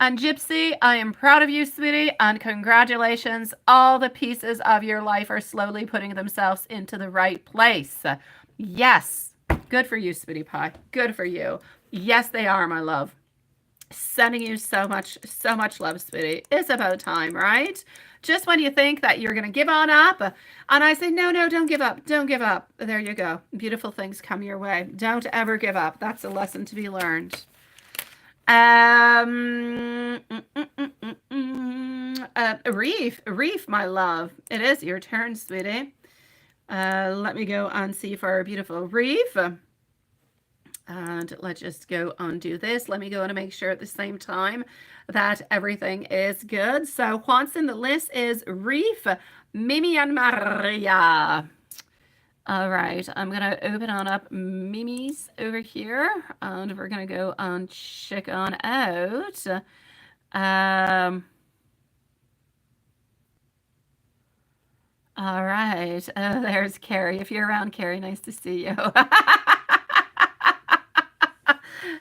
And Gypsy, I am proud of you, sweetie, and congratulations. All the pieces of your life are slowly putting themselves into the right place. Yes. Good for you, Sweetie Pie. Good for you. Yes, they are, my love. Sending you so much love, sweetie. It's about time, right? Just when you think that you're going to give on up, and I say, no, don't give up. Don't give up. There you go. Beautiful things come your way. Don't ever give up. That's a lesson to be learned. Reef, my love. It is your turn, sweetie. Let me go and see for our beautiful Reef. And let's just go undo this. Let me go and make sure at the same time that everything is good. So what's in the list is Reef, Mimi, and Maria. All right, I'm going to open on up Mimi's over here, and we're going to go and check on out. All right. Oh, there's Carrie. If you're around, Carrie, nice to see you.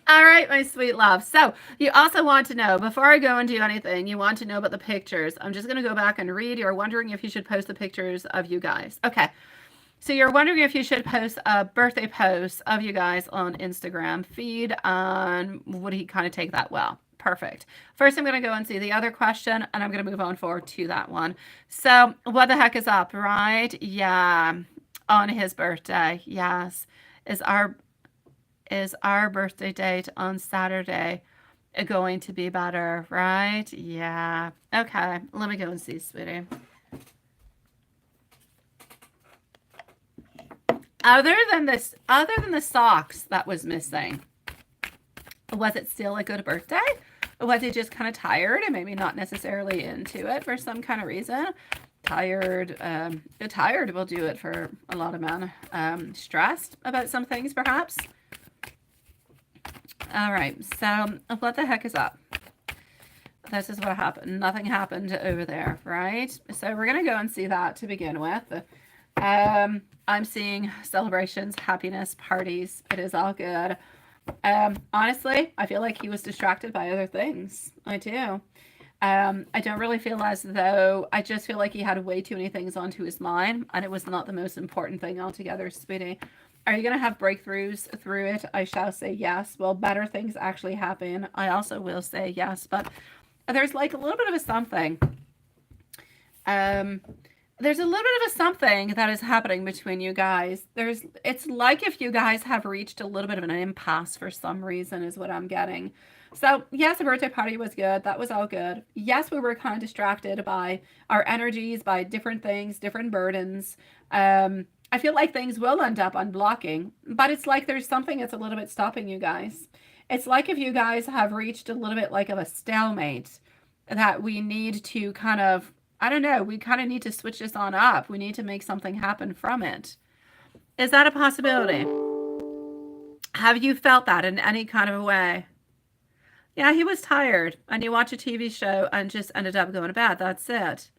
All right, my sweet love. So you also want to know, before I go and do anything, you want to know about the pictures. I'm just going to go back and read. You're wondering if you should post the pictures of you guys. Okay. So you're wondering if you should post a birthday post of you guys on Instagram feed. Would he kind of take that well? Perfect. First, I'm going to go and see the other question, and I'm going to move on forward to that one. So what the heck is up, right? Yeah, on his birthday. Yes. Is our birthday date on Saturday going to be better, right? Yeah. Okay. Let me go and see, sweetie. Other than the socks that was missing, was it still a good birthday? Was he just kind of tired and maybe not necessarily into it for some kind of reason? Tired will do it for a lot of men. Stressed about some things, perhaps. All right, so what the heck is up? This is what happened. Nothing happened over there, right? So we're going to go and see that to begin with. I'm seeing celebrations, happiness, parties. It is all good. Honestly, I feel like he was distracted by other things. I do. I don't really feel as though, I just feel like he had way too many things onto his mind, and it was not the most important thing altogether, sweetie. Are you going to have breakthroughs through it? I shall say yes. Will better things actually happen? I also will say yes, but there's like a little bit of a something. There's a little bit of a something that is happening between you guys. It's like if you guys have reached a little bit of an impasse for some reason is what I'm getting. So yes, the birthday party was good. That was all good. Yes, we were kind of distracted by our energies, by different things, different burdens. I feel like things will end up unblocking, but it's like there's something that's a little bit stopping you guys. It's like if you guys have reached a little bit like of a stalemate that we need to kind of, I don't know, we kind of need to switch this on up. We need to make something happen from it. Is that a possibility? Have you felt that in any kind of a way? Yeah, he was tired and he watched a TV show and just ended up going to bed. That's it.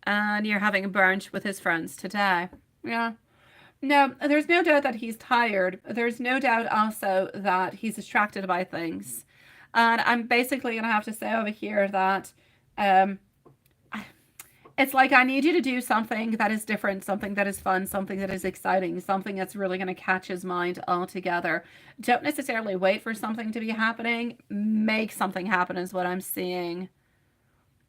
And you're having a brunch with his friends today. Yeah. No, there's no doubt that he's tired. There's no doubt also that he's distracted by things. And I'm basically going to have to say over here that it's like I need you to do something that is different, something that is fun, something that is exciting, something that's really going to catch his mind altogether. Don't necessarily wait for something to be happening. Make something happen is what I'm seeing.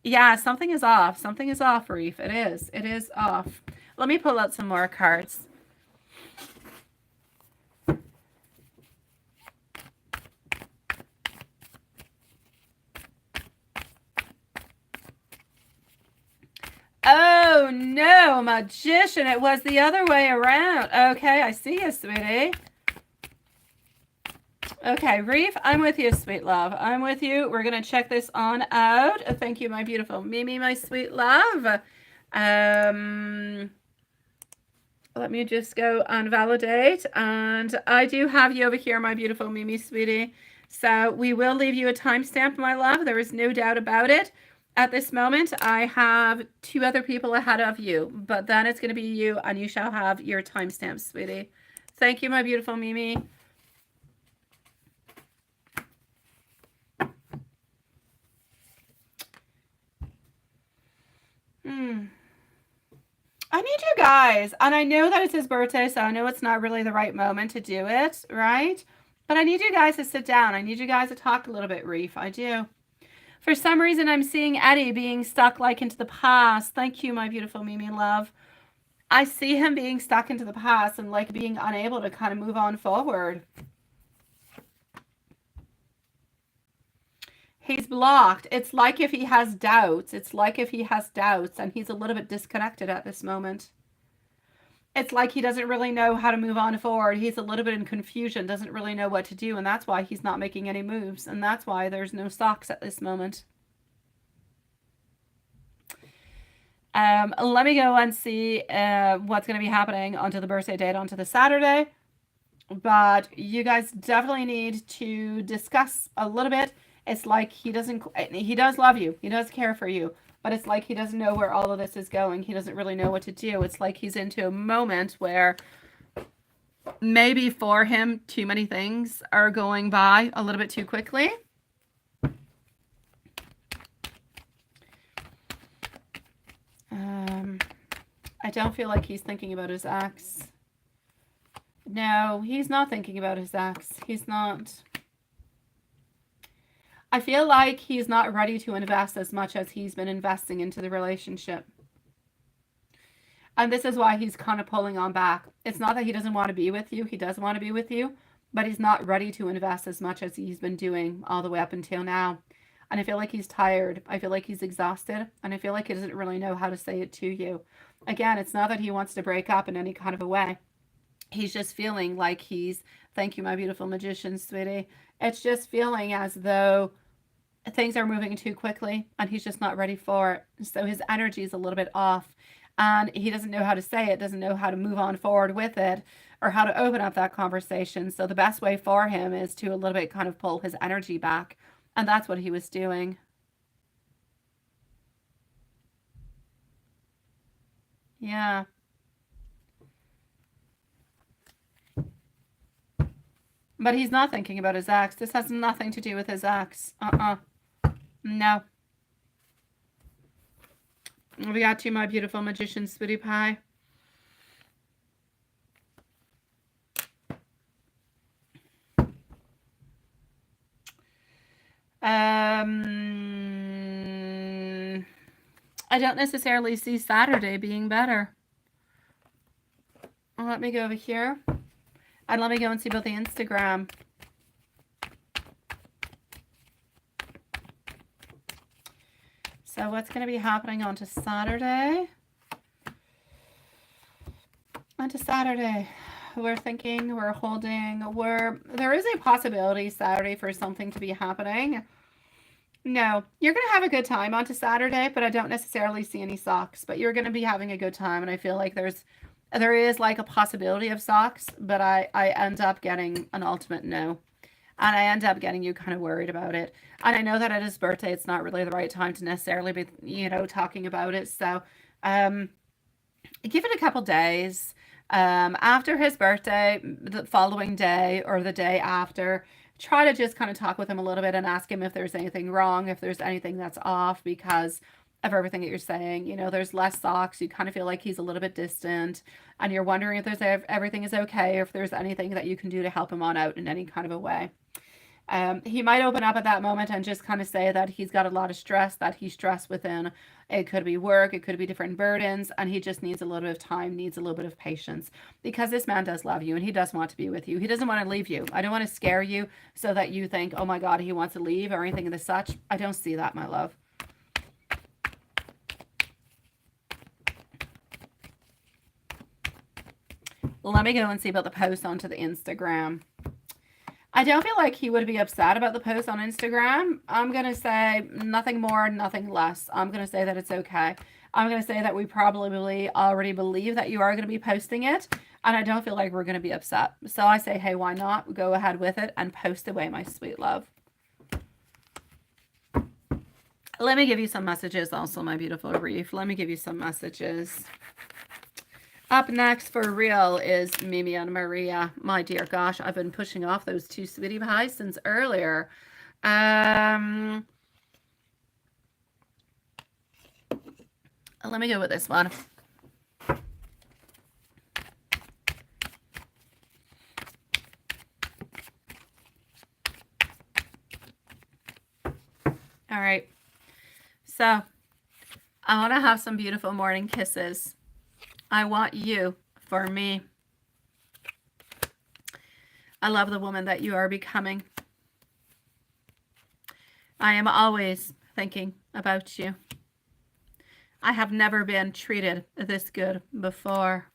Yeah, something is off. Something is off, Reef. It is. It is off. Let me pull out some more cards. Oh, no, Magician. It was the other way around. Okay, I see you, sweetie. Okay, Reef, I'm with you, sweet love. I'm with you. We're going to check this on out. Thank you, my beautiful Mimi, my sweet love. Let me just go and validate. And I do have you over here, my beautiful Mimi, sweetie. So we will leave you a timestamp, my love. There is no doubt about it. At this moment, I have 2 other people ahead of you. But then it's going to be you, and you shall have your timestamp, sweetie. Thank you, my beautiful Mimi. I need you guys, and I know that it's his birthday, so I know it's not really the right moment to do it, right? But I need you guys to sit down. I need you guys to talk a little bit, Reef. I do. For some reason, I'm seeing Eddie being stuck like into the past. Thank you, my beautiful Mimi love. I see him being stuck into the past and like being unable to kind of move on forward. He's blocked. It's like if he has doubts. It's like if he has doubts and he's a little bit disconnected at this moment. It's like he doesn't really know how to move on forward. He's a little bit in confusion, doesn't really know what to do, and that's why he's not making any moves, and that's why there's no socks at this moment. Let me go and see what's going to be happening onto the birthday date, onto the Saturday. But you guys definitely need to discuss a little bit. It's like he does love you. He does care for you. but it's like he doesn't know where all of this is going. He doesn't really know what to do. It's like he's into a moment where maybe for him, too many things are going by a little bit too quickly. I don't feel like he's thinking about his ex. No, he's not thinking about his ex. He's not. I feel like he's not ready to invest as much as he's been investing into the relationship. And this is why he's kind of pulling on back. It's not that he doesn't want to be with you. He does want to be with you, but he's not ready to invest as much as he's been doing all the way up until now. And I feel like he's tired. I feel like he's exhausted. And I feel like he doesn't really know how to say it to you. Again, it's not that he wants to break up in any kind of a way. He's just feeling like he's, thank you, my beautiful magician, sweetie. It's just feeling as though things are moving too quickly and he's just not ready for it. So his energy is a little bit off and he doesn't know how to say it, doesn't know how to move on forward with it or how to open up that conversation. So the best way for him is to a little bit kind of pull his energy back. And that's what he was doing. Yeah. But he's not thinking about his ex. This has nothing to do with his ex. No. We got to my beautiful magician, sweetie pie. I don't necessarily see Saturday being better. Let me go over here. And let me go and see about the Instagram. So what's going to be happening on to Saturday? On to Saturday. We're thinking, we're holding, there is a possibility Saturday for something to be happening. No, you're going to have a good time on to Saturday, but I don't necessarily see any socks. But you're going to be having a good time, and I feel like there is like a possibility of socks, but I end up getting an ultimate no. And I end up getting you kind of worried about it. And I know that at his birthday, it's not really the right time to necessarily be, talking about it. So give it a couple days. After his birthday, the following day or the day after, try to just kind of talk with him a little bit and ask him if there's anything wrong, if there's anything that's off because of everything that you're saying. There's less socks. You kind of feel like he's a little bit distant and you're wondering if everything is okay, or if there's anything that you can do to help him on out in any kind of a way. He might open up at that moment and just kind of say that he's got a lot of stress, that he's stressed within. It could be work, it could be different burdens, and he just needs a little bit of time, needs a little bit of patience, because this man does love you and he does want to be with you. He doesn't want to leave you. I don't want to scare you so that you think, oh my God, he wants to leave or anything of the such. I don't see that, my love. Let me go and see about the post onto the Instagram. I don't feel like he would be upset about the post on Instagram. I'm going to say nothing more, nothing less. I'm going to say that it's okay. I'm going to say that we probably already believe that you are going to be posting it, and I don't feel like we're going to be upset. So I say, hey, why not? Go ahead with it and post away, my sweet love. Let me give you some messages also, my beautiful reef. Let me give you some messages. Up next for real is Mimi and Maria. My dear gosh, I've been pushing off those two sweetie pies since earlier. Let me go with this one. All right. So I want to have some beautiful morning kisses. I want you for me. I love the woman that you are becoming. I am always thinking about you. I have never been treated this good before.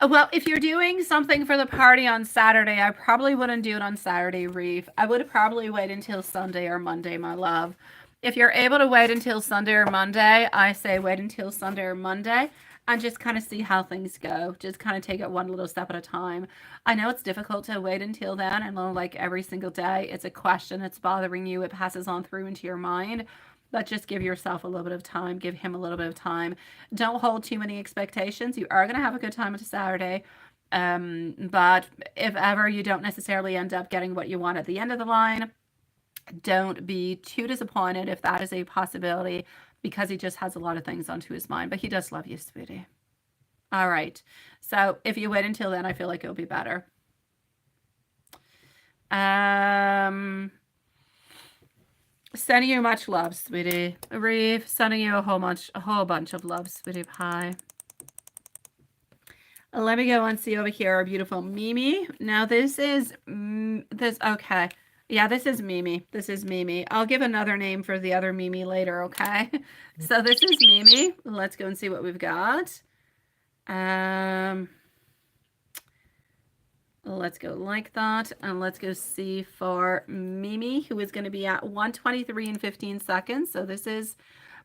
Well, if you're doing something for the party on Saturday, I probably wouldn't do it on Saturday, Reef. I would probably wait until Sunday or Monday, my love. If you're able to wait until Sunday or Monday, I say wait until Sunday or Monday. and just kind of see how things go. Just kind of take it one little step at a time. I know it's difficult to wait until then, and like every single day, it's a question that's bothering you. It passes on through into your mind. But just give yourself a little bit of time. Give him a little bit of time. Don't hold too many expectations. You are going to have a good time on Saturday. But if ever you don't necessarily end up getting what you want at the end of the line, don't be too disappointed if that is a possibility, because he just has a lot of things onto his mind. But he does love you, sweetie. All right. So if you wait until then, I feel like it'll be better. Sending you much love, sweetie. Reeve, sending you a whole bunch of love, sweetie pie. Let me go and see over here our beautiful Mimi. Now this is okay. Yeah, this is Mimi. This is Mimi. I'll give another name for the other Mimi later, okay? So this is Mimi. Let's go and see what we've got. Let's go like that, and let's go see for Mimi, who is going to be at 1:23 and 15 seconds. So this is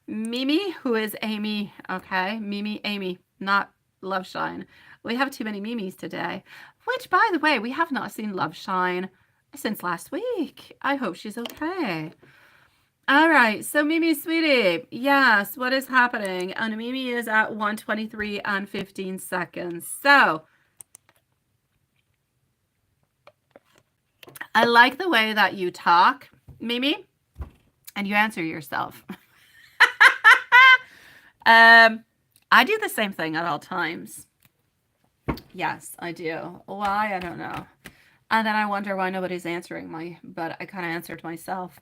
Mimi, who is Amy. Okay, Mimi, Amy, not Love Shine. We have too many Mimis today, which, by the way, we have not seen Love Shine since last week. I hope she's okay. All right, so Mimi, sweetie, yes, what is happening? And Mimi is at 1:23 and 15 seconds. So I like the way that you talk, Mimi, and you answer yourself. I do the same thing at all times. Yes, I do. Why? I don't know. And then I wonder why nobody's answering but I kind of answered myself.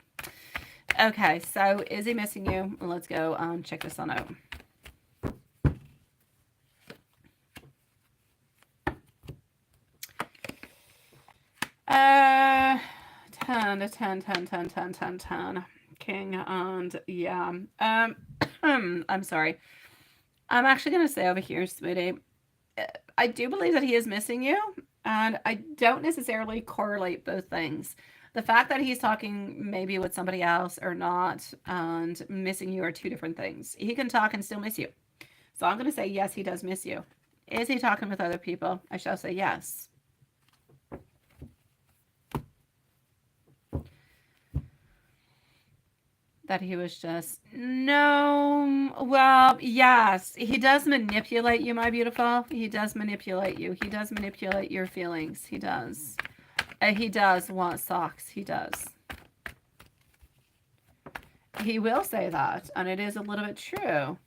Okay, so is he missing you? Let's go check this one out. Uh, 10 to 10, 10, 10, 10, 10, 10. King and yeah. I'm sorry. I'm actually going to say over here, sweetie, I do believe that he is missing you, and I don't necessarily correlate both things. The fact that he's talking maybe with somebody else or not and missing you are two different things. He can talk and still miss you. So I'm going to say yes, he does miss you. Is he talking with other people? I shall say yes. That he was just, no, well, yes, he does manipulate you, my beautiful. He does manipulate you. He does manipulate your feelings. He does. He does want socks. He does. He will say that, and it is a little bit true.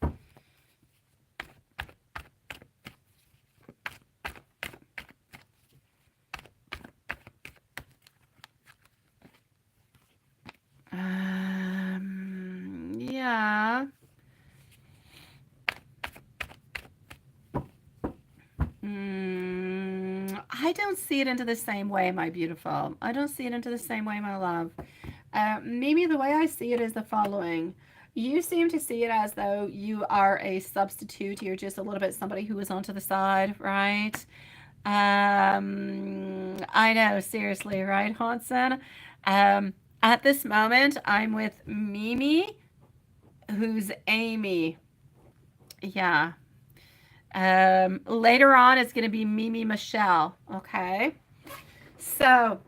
Yeah. I don't see it into the same way, my beautiful. I don't see it into the same way, my love. Maybe the way I see it is the following. You seem to see it as though you are a substitute. You're just a little bit somebody who is onto the side, right? I know, seriously, right, Hodson? At this moment, I'm with Mimi, who's Amy. Yeah. Later on, it's going to be Mimi Michelle. Okay. So,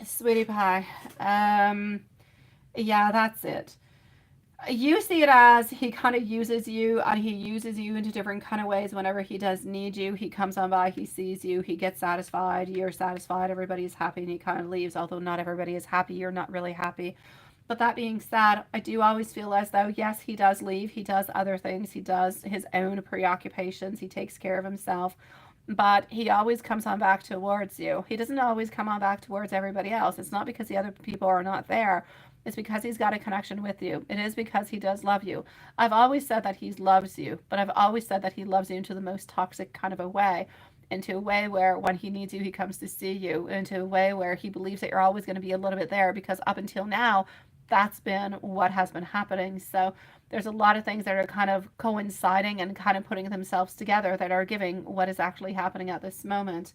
sweetie pie. Yeah, that's it. You see it as he kind of uses you, and he uses you into different kind of ways. Whenever he does need you, he comes on by, he sees you, he gets satisfied, you're satisfied, everybody's happy, and he kind of leaves. Although not everybody is happy, you're not really happy. But that being said, I do always feel as though, yes, he does leave, he does other things, he does his own preoccupations, he takes care of himself, but he always comes on back towards you. He doesn't always come on back towards everybody else. It's not because the other people are not there. It's because he's got a connection with you. It is because he does love you. I've always said that he loves you, but I've always said that he loves you into the most toxic kind of a way. Into a way where when he needs you, he comes to see you. Into a way where he believes that you're always going to be a little bit there, because up until now, that's been what has been happening. So there's a lot of things that are kind of coinciding and kind of putting themselves together that are giving what is actually happening at this moment.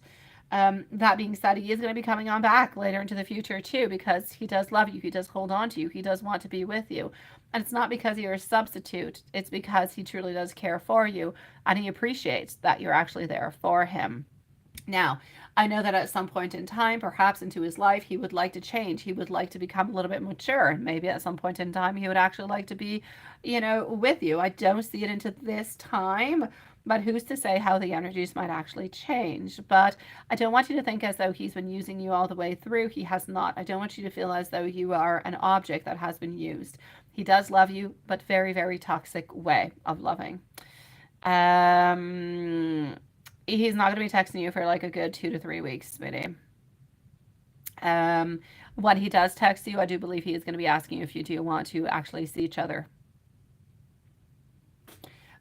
That being said, he is going to be coming on back later into the future too, because he does love you. He does hold on to you. He does want to be with you. And it's not because you're a substitute. It's because he truly does care for you, and he appreciates that you're actually there for him. Now, I know that at some point in time, perhaps into his life, he would like to change. He would like to become a little bit mature. And maybe at some point in time, he would actually like to be, with you. I don't see it into this time, but who's to say how the energies might actually change? But I don't want you to think as though he's been using you all the way through. He has not. I don't want you to feel as though you are an object that has been used. He does love you, but very, very toxic way of loving. He's not going to be texting you for like a good 2 to 3 weeks, sweetie. When he does text you, I do believe he is going to be asking you if you do want to actually see each other.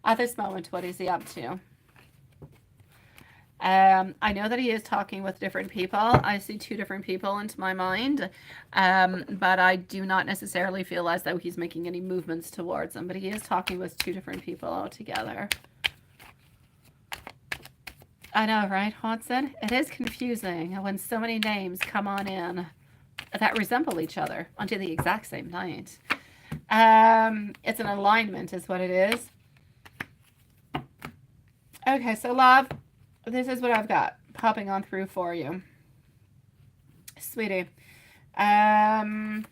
At this moment, what is he up to? I know that he is talking with different people. I see 2 different people into my mind, but I do not necessarily feel as though he's making any movements towards them, but he is talking with 2 different people altogether. I know, right, Watson? It is confusing when so many names come on in that resemble each other onto the exact same night. It's an alignment is what it is. Okay, so love, this is what I've got popping on through for you. Sweetie. Hold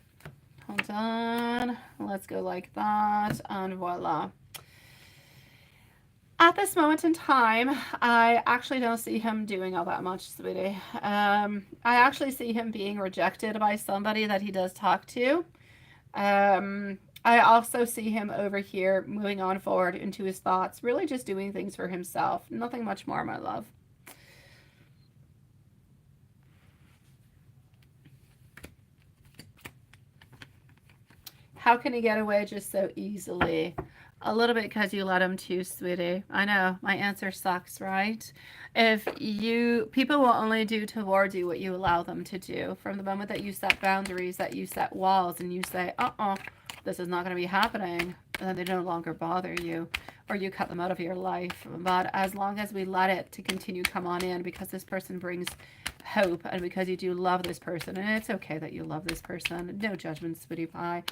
on. Let's go like that, and voila. At this moment in time, I actually don't see him doing all that much, sweetie. I actually see him being rejected by somebody that he does talk to. I also see him over here moving on forward into his thoughts, really just doing things for himself. Nothing much more, my love. How can he get away just so easily? A little bit because you let him too, sweetie. I know, my answer sucks, right? People will only do towards you what you allow them to do. From the moment that you set boundaries, that you set walls, and you say, this is not going to be happening, and then they no longer bother you, or you cut them out of your life. But as long as we let it to continue come on in, because this person brings hope, and because you do love this person, and it's okay that you love this person. No judgment, sweetie pie.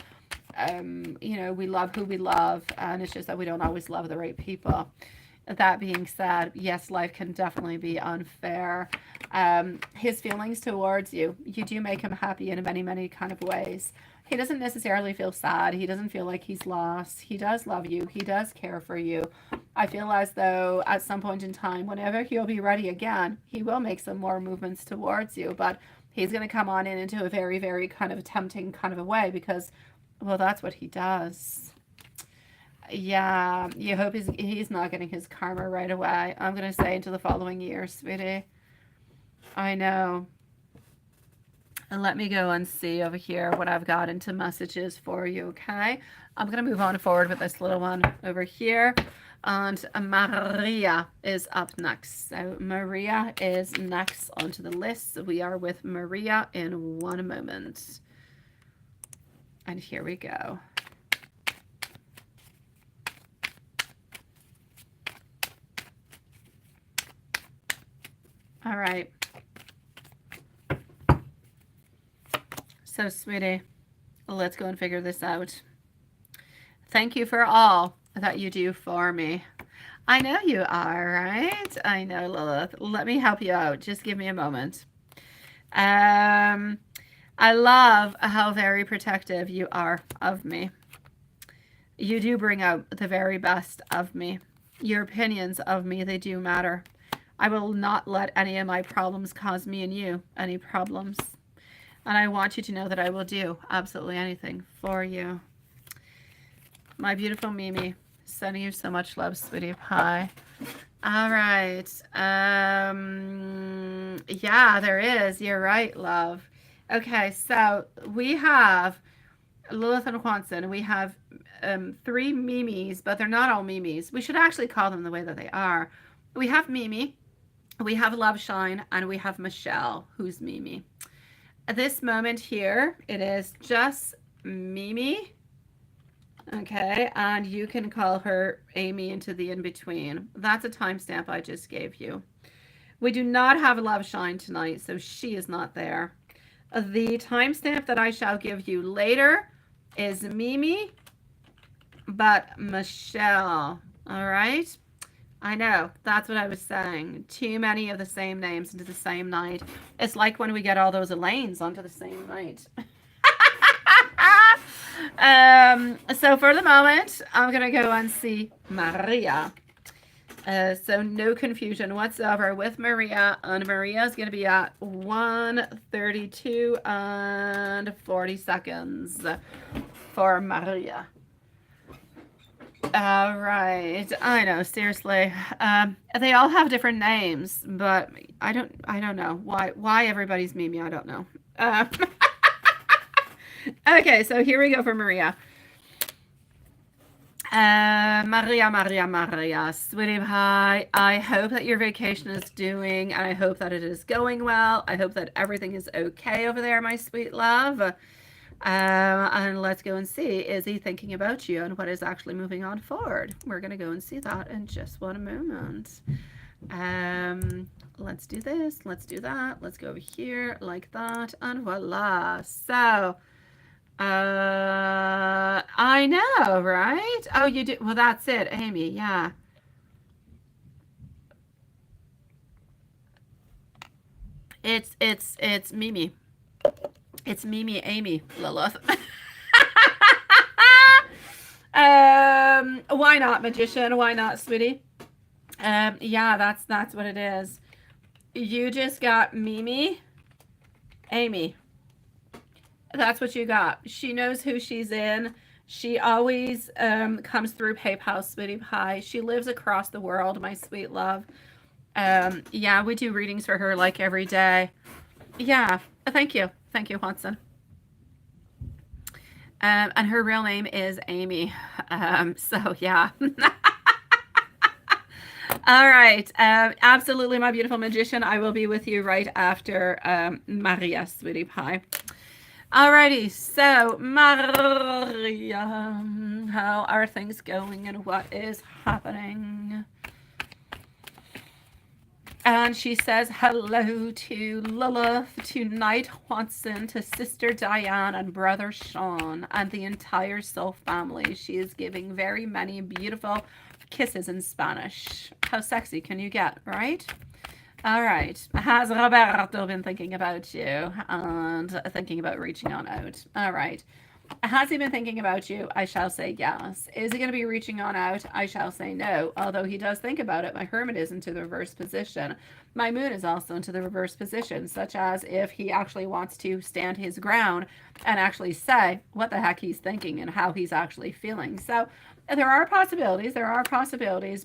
We love who we love, and it's just that we don't always love the right people. That being said, yes, life can definitely be unfair. His feelings towards you do make him happy in many, many kind of ways. He doesn't necessarily feel sad. He doesn't feel like he's lost. He does love you. He does care for you. I feel as though at some point in time, whenever he'll be ready again, he will make some more movements towards you, but he's going to come on into a very, very kind of tempting kind of a way, because well, that's what he does. Yeah, you hope he's not getting his karma right away. I'm going to say into the following year, sweetie. I know. And let me go and see over here what I've got into messages for you, okay? I'm going to move on forward with this little one over here. And Maria is up next. So Maria is next onto the list. We are with Maria in 1 moment. And here we go. All right. So, sweetie, let's go and figure this out. Thank you for all that you do for me. I know you are, right? I know, Lilith. Let me help you out. Just give me a moment. I love how very protective you are of me. You do bring out the very best of me. Your opinions of me, they do matter. I will not let any of my problems cause me and you any problems. And I want you to know that I will do absolutely anything for you. My beautiful Mimi, sending you so much love, sweetie pie. All right. Yeah, there is. You're right, love. Okay, so we have Lilith and Quanson. We have 3 Mimis, but they're not all Mimis. We should actually call them the way that they are. We have Mimi, we have Love Shine, and we have Michelle, who's Mimi. At this moment here, it is just Mimi. Okay, and you can call her Amy into the in-between. That's a timestamp I just gave you. We do not have Love Shine tonight, so she is not there. The timestamp that I shall give you later is Mimi, but Michelle. All right? I know. That's what I was saying. Too many of the same names into the same night. It's like when we get all those Elaines onto the same night. So for the moment, I'm going to go and see Maria. So no confusion whatsoever with Maria. And Maria is going to be at 1:32 and 40 seconds for Maria. All right. I know, seriously. They all have different names, but I don't know why everybody's Mimi. I don't know. Okay, so here we go for Maria. Maria, sweetie pie, I hope that your vacation is doing, and I hope that it is going well. I hope that everything is okay over there, my sweet love. And let's go and see, is he thinking about you and what is actually moving on forward? We're going to go and see that in just one moment. Let's do this. Let's do that. Let's go over here like that. And voila. So, I know, right? Oh, you do. Well, that's it, Amy. Yeah. It's Mimi. It's Mimi, Amy, Lilith. Why not, magician? Why not, sweetie? Yeah, that's what it is. You just got Mimi, Amy. That's what you got. She knows who she's in. She always comes through PayPal, sweetie pie. She lives across the world, my sweet love. Yeah, we do readings for her like every day. Yeah, thank you. Thank you, Watson. And her real name is Amy. So, yeah. All right. Absolutely, my beautiful magician. I will be with you right after Maria, sweetie pie. Alrighty, so Maria, how are things going and what is happening? And she says hello to Lilith, to Knight Watson, to Sister Diane and Brother Sean, and the entire Soul family. She is giving very many beautiful kisses in Spanish. How sexy can you get, right? All right. Has Roberto been thinking about you and thinking about reaching on out? All right. Has he been thinking about you? I shall say yes. Is he going to be reaching on out? I shall say no. Although he does think about it. My Hermit is into the reverse position. My Moon is also into the reverse position, such as if he actually wants to stand his ground and actually say what the heck he's thinking and how he's actually feeling. So there are possibilities,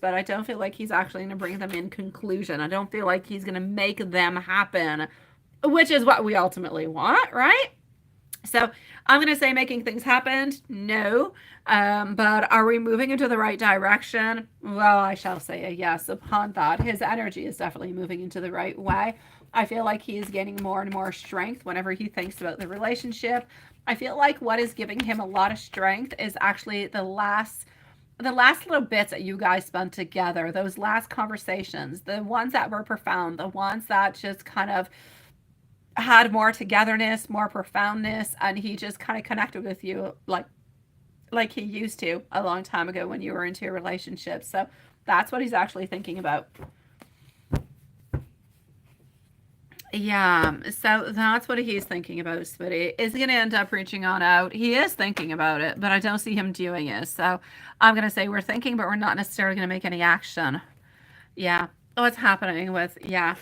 but I don't feel like he's actually going to bring them in conclusion. I don't feel like he's going to make them happen, which is what we ultimately want, right? So I'm going to say making things happen, no. But are we moving into the right direction? Well, I shall say a yes upon that. His energy is definitely moving into the right way. I feel like he is gaining more and more strength whenever he thinks about the relationship. I feel like what is giving him a lot of strength is actually the last little bits that you guys spent together, those last conversations, the ones that were profound, the ones that just kind of had more togetherness, more profoundness, and he just kind of connected with you like he used to a long time ago when you were into a relationship. So that's what he's actually thinking about. Yeah, so that's what he's thinking about, sweetie. Is he going to end up reaching on out? He is thinking about it, but I don't see him doing it. So I'm going to say we're thinking, but we're not necessarily going to make any action. Yeah. What's happening with, yeah.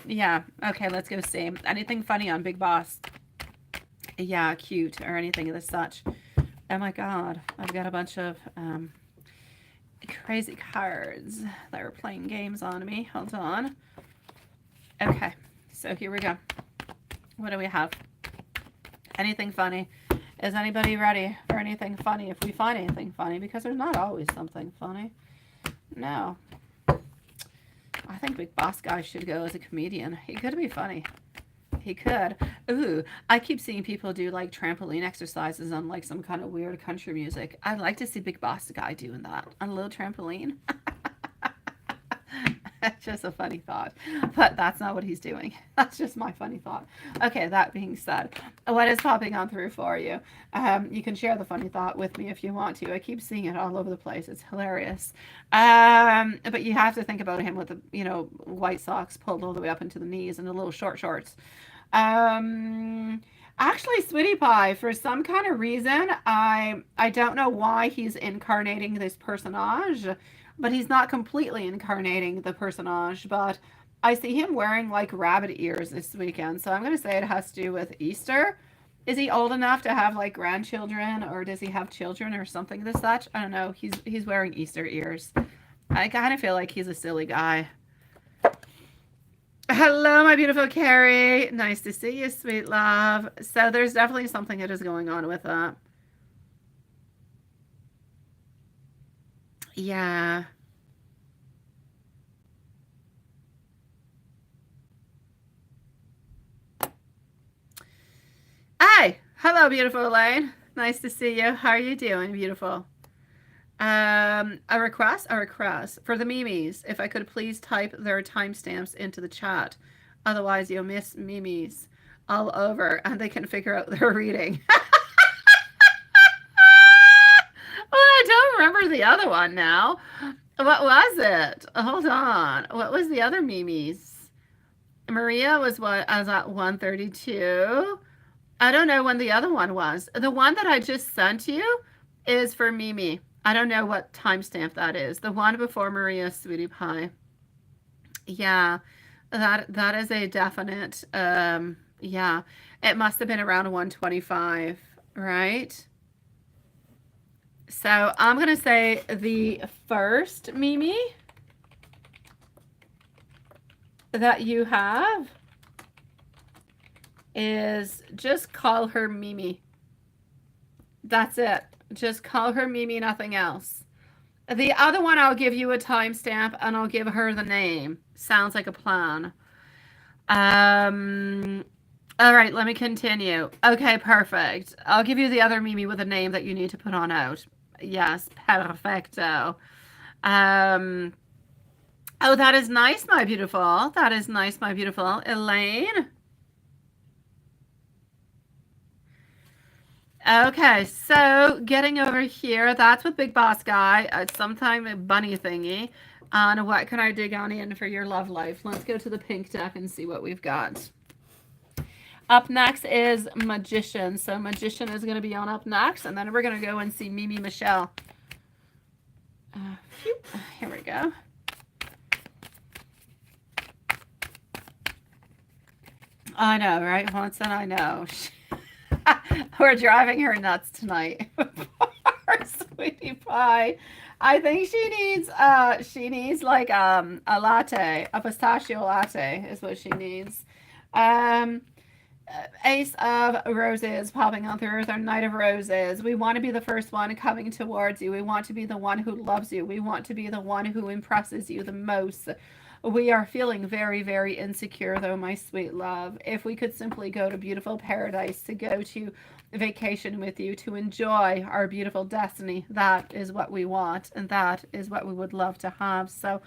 Yeah. Okay, let's go see. Anything funny on Big Boss? Yeah, cute or anything of the such. Oh my God. I've got a bunch of crazy cards that are playing games on me. Hold on. Okay, so here we go. What do we have? Anything funny? Is anybody ready for anything funny? If we find anything funny, because there's not always something funny. No. I think Big Boss Guy should go as a comedian. He could be funny. He could. Ooh, I keep seeing people do like trampoline exercises on like some kind of weird country music. I'd like to see Big Boss Guy doing that on a little trampoline. It's just a funny thought, but that's not what he's doing. That's just my funny thought. Okay, that being said, what is popping on through for you? You can share the funny thought with me if you want to. I keep seeing it all over the place. It's hilarious. But you have to think about him with the, white socks pulled all the way up into the knees and the little short shorts. Um, Actually, Sweetie Pie, for some kind of reason, I don't know why he's incarnating this personage, but he's not completely incarnating the personage. But I see him wearing like rabbit ears this weekend, so I'm gonna say it has to do with Easter. Is he old enough to have like grandchildren, or does he have children or something of such? I don't know. He's wearing Easter ears. I kind of feel like he's a silly guy. Hello, my beautiful Carrie. Nice to see you, sweet love. So there's definitely something that is going on with that. Yeah. Hi. Hello, beautiful Elaine. Nice to see you. How are you doing, beautiful? A request for the memes. If I could please type their timestamps into the chat. Otherwise, you'll miss memes all over and they can figure out their reading. Well, I don't remember the other one now. What was it? Hold on. What was the other memes? Maria was what? I was at 132. I don't know when the other one was. The one that I just sent you is for Mimi. I don't know what timestamp that is. The one before Maria Sweetie Pie. Yeah, that is a definite. Yeah, it must have been around 125, right? So I'm gonna say the first Mimi that you have is just call her Mimi. That's it. Just call her Mimi, nothing else. The other one, I'll give you a timestamp and I'll give her the name. Sounds like a plan. Um, all right, let me continue. Okay, perfect. I'll give you the other Mimi with a name that you need to put on out. Yes, perfecto. Um, oh, that is nice, my beautiful. That is nice, my beautiful. Elaine. Okay, so getting over here, that's with Big Boss Guy. Sometime a bunny thingy. And what can I dig on in for your love life? Let's go to the pink deck and see what we've got. Up next is Magician. So Magician is going to be on up next. And then we're going to go and see Mimi Michelle. Here we go. I know, right, Hanson? I know. We're driving her nuts tonight. Poor Sweetie Pie. I think she needs like a latte, a pistachio latte is what she needs. Um Ace of Roses popping on through with our Knight of Roses. We want to be the first one coming towards you. We want to be the one who loves you. We want to be the one who impresses you the most. We are feeling very, very insecure, though, my sweet love. If we could simply go to beautiful paradise, to go to vacation with you, to enjoy our beautiful destiny, that is what we want, and that is what we would love to have. So,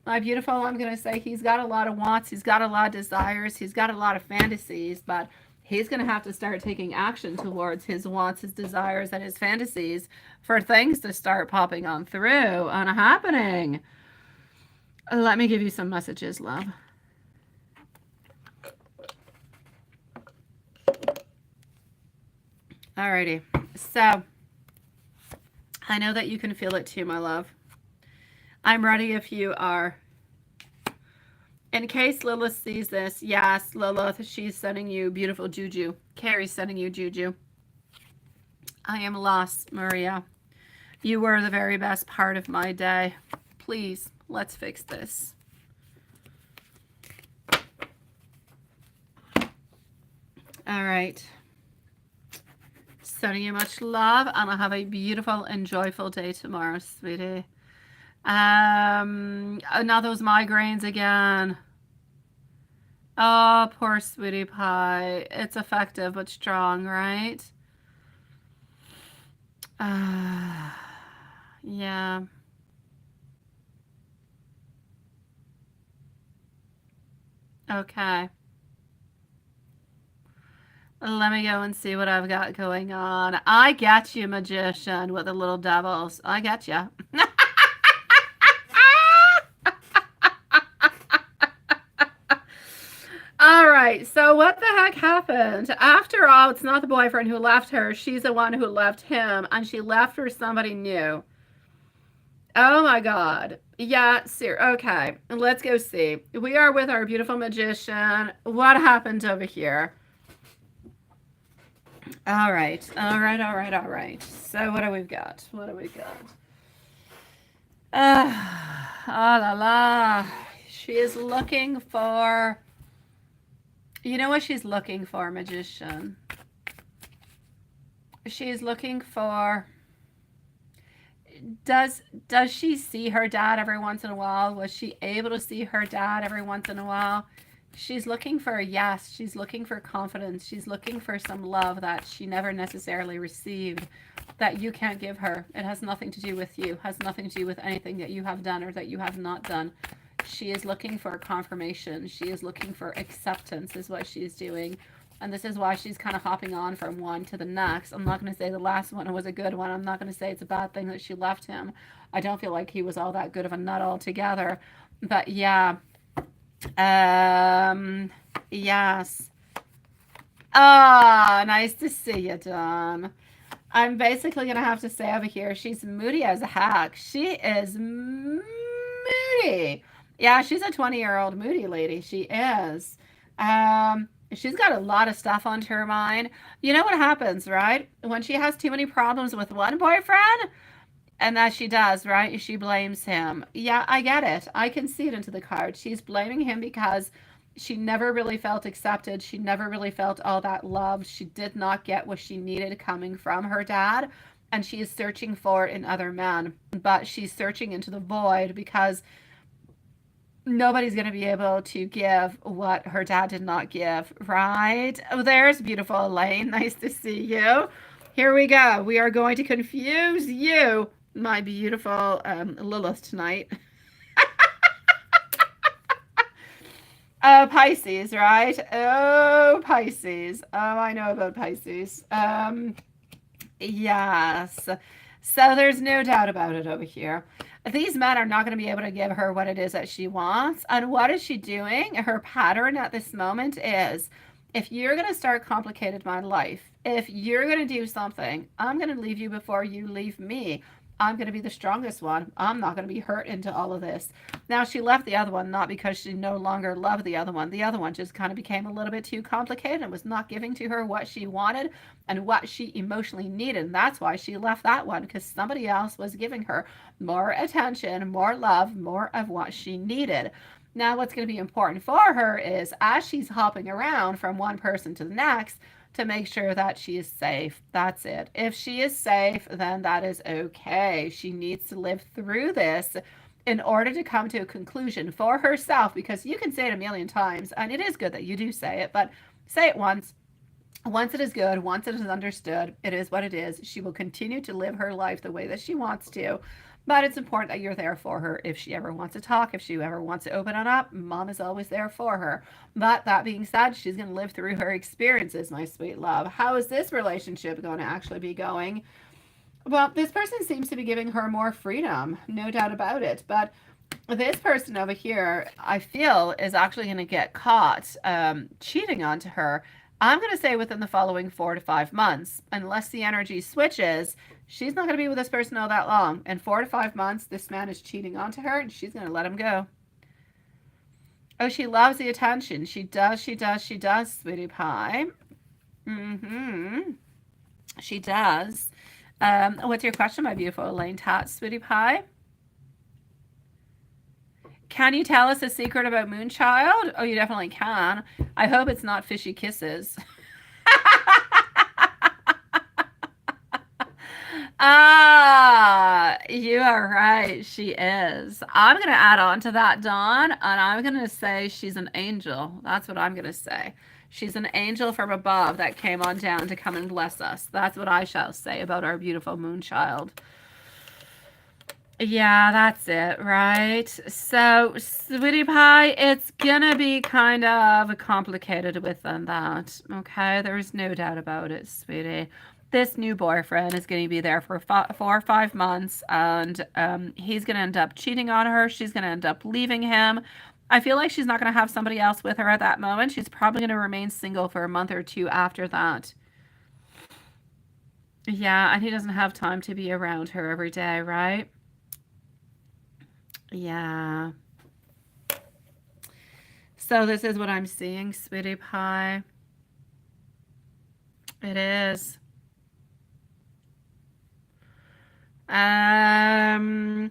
my beautiful, I'm going to say he's got a lot of wants, he's got a lot of desires, he's got a lot of fantasies, but he's going to have to start taking action towards his wants, his desires, and his fantasies for things to start popping on through and happening. Let me give you some messages, love. Alrighty. So, I know that you can feel it too, my love. I'm ready if you are. In case Lilith sees this, yes, Lilith, she's sending you beautiful juju. Carrie's sending you juju. I am lost, Maria. You were the very best part of my day. Please, let's fix this. All right. Sending you much love, and I'll have a beautiful and joyful day tomorrow, sweetie. Now those migraines again. Oh, poor Sweetie Pie. It's effective but strong, right? Yeah. Okay. Let me go and see what I've got going on. I get you, magician, with the little devils. I get you. All right, so what the heck happened? After all, it's not the boyfriend who left her. She's the one who left him, and she left for somebody new. Oh my God. Yeah, sir. Okay, let's go see. We are with our beautiful magician. What happened over here? All right, all right, all right, all right. So what do we got? What do we got? Ah la la. She is looking for. You know what she's looking for, magician? She's looking for. Does she see her dad every once in a while? Was she able to see her dad every once in a while? She's looking for a yes. She's looking for confidence. She's looking for some love that she never necessarily received, that you can't give her. It has nothing to do with you. It has nothing to do with anything that you have done or that you have not done. She is looking for confirmation. She is looking for acceptance is what she's doing. And this is why she's kind of hopping on from one to the next. I'm not going to say the last one was a good one. I'm not going to say it's a bad thing that she left him. I don't feel like he was all that good of a nut altogether. But yeah. Yes. Ah, nice to see you, Dawn. I'm basically going to have to say over here, she's moody as a heck. She is moody. Yeah, she's a 20-year-old moody lady. She is. She's got a lot of stuff onto her mind. You know what happens, right? When she has too many problems with one boyfriend, and that she does, right? She blames him. Yeah, I get it. I can see it into the card. She's blaming him because she never really felt accepted. She never really felt all that love. She did not get what she needed coming from her dad. And she is searching for it in other men. But she's searching into the void because nobody's going to be able to give what her dad did not give, right? Oh, there's beautiful Elaine. Nice to see you. Here we go. We are going to confuse you, my beautiful Lilith, tonight. Oh, Pisces, right? Oh, Pisces. Oh, I know about Pisces. Yes. So there's no doubt about it over here. These men are not going to be able to give her what it is that she wants. And what is she doing? Her pattern at this moment is, if you're going to start complicating my life, if you're going to do something, I'm going to leave you before you leave me. I'm going to be the strongest one. I'm not going to be hurt into all of this. Now, she left the other one not because she no longer loved the other one. The other one just kind of became a little bit too complicated and was not giving to her what she wanted and what she emotionally needed. And that's why she left that one, because somebody else was giving her more attention, more love, more of what she needed. Now, what's going to be important for her is, as she's hopping around from one person to the next, to make sure that she is safe. That's it. If she is safe, then that is okay. She needs to live through this in order to come to a conclusion for herself, because you can say it a million times, and it is good that you do say it, but say it once. Once it is good, once it is understood, it is what it is. She will continue to live her life the way that she wants to. But it's important that you're there for her. If she ever wants to talk, if she ever wants to open it up, mom is always there for her. But that being said, she's going to live through her experiences, my sweet love. How is this relationship going to actually be going? Well, this person seems to be giving her more freedom, no doubt about it. But this person over here, I feel, is actually going to get caught cheating onto her. I'm going to say within the following 4 to 5 months, unless the energy switches. She's not going to be with this person all that long. In 4 to 5 months, this man is cheating onto her, and she's going to let him go. Oh, she loves the attention. She does, sweetie pie. She does. What's your question, my beautiful Elaine Tat, sweetie pie? Can you tell us a secret about Moonchild? Oh, you definitely can. I hope it's not fishy kisses. Ah, you are right. She is. I'm going to add on to that, Dawn, and I'm going to say she's an angel. That's what I'm going to say. She's an angel from above that came on down to come and bless us. That's what I shall say about our beautiful Moonchild. Yeah, that's it, right? So, sweetie pie, it's gonna be kind of complicated within that, okay? There's no doubt about it, sweetie. This new boyfriend is going to be there for 4 or 5 months, and he's going to end up cheating on her. She's going to end up leaving him. I feel like she's not going to have somebody else with her at that moment. She's probably going to remain single for a month or two after that. Yeah, and he doesn't have time to be around her every day, right? Yeah. So this is what I'm seeing, sweetie pie. It is. I'm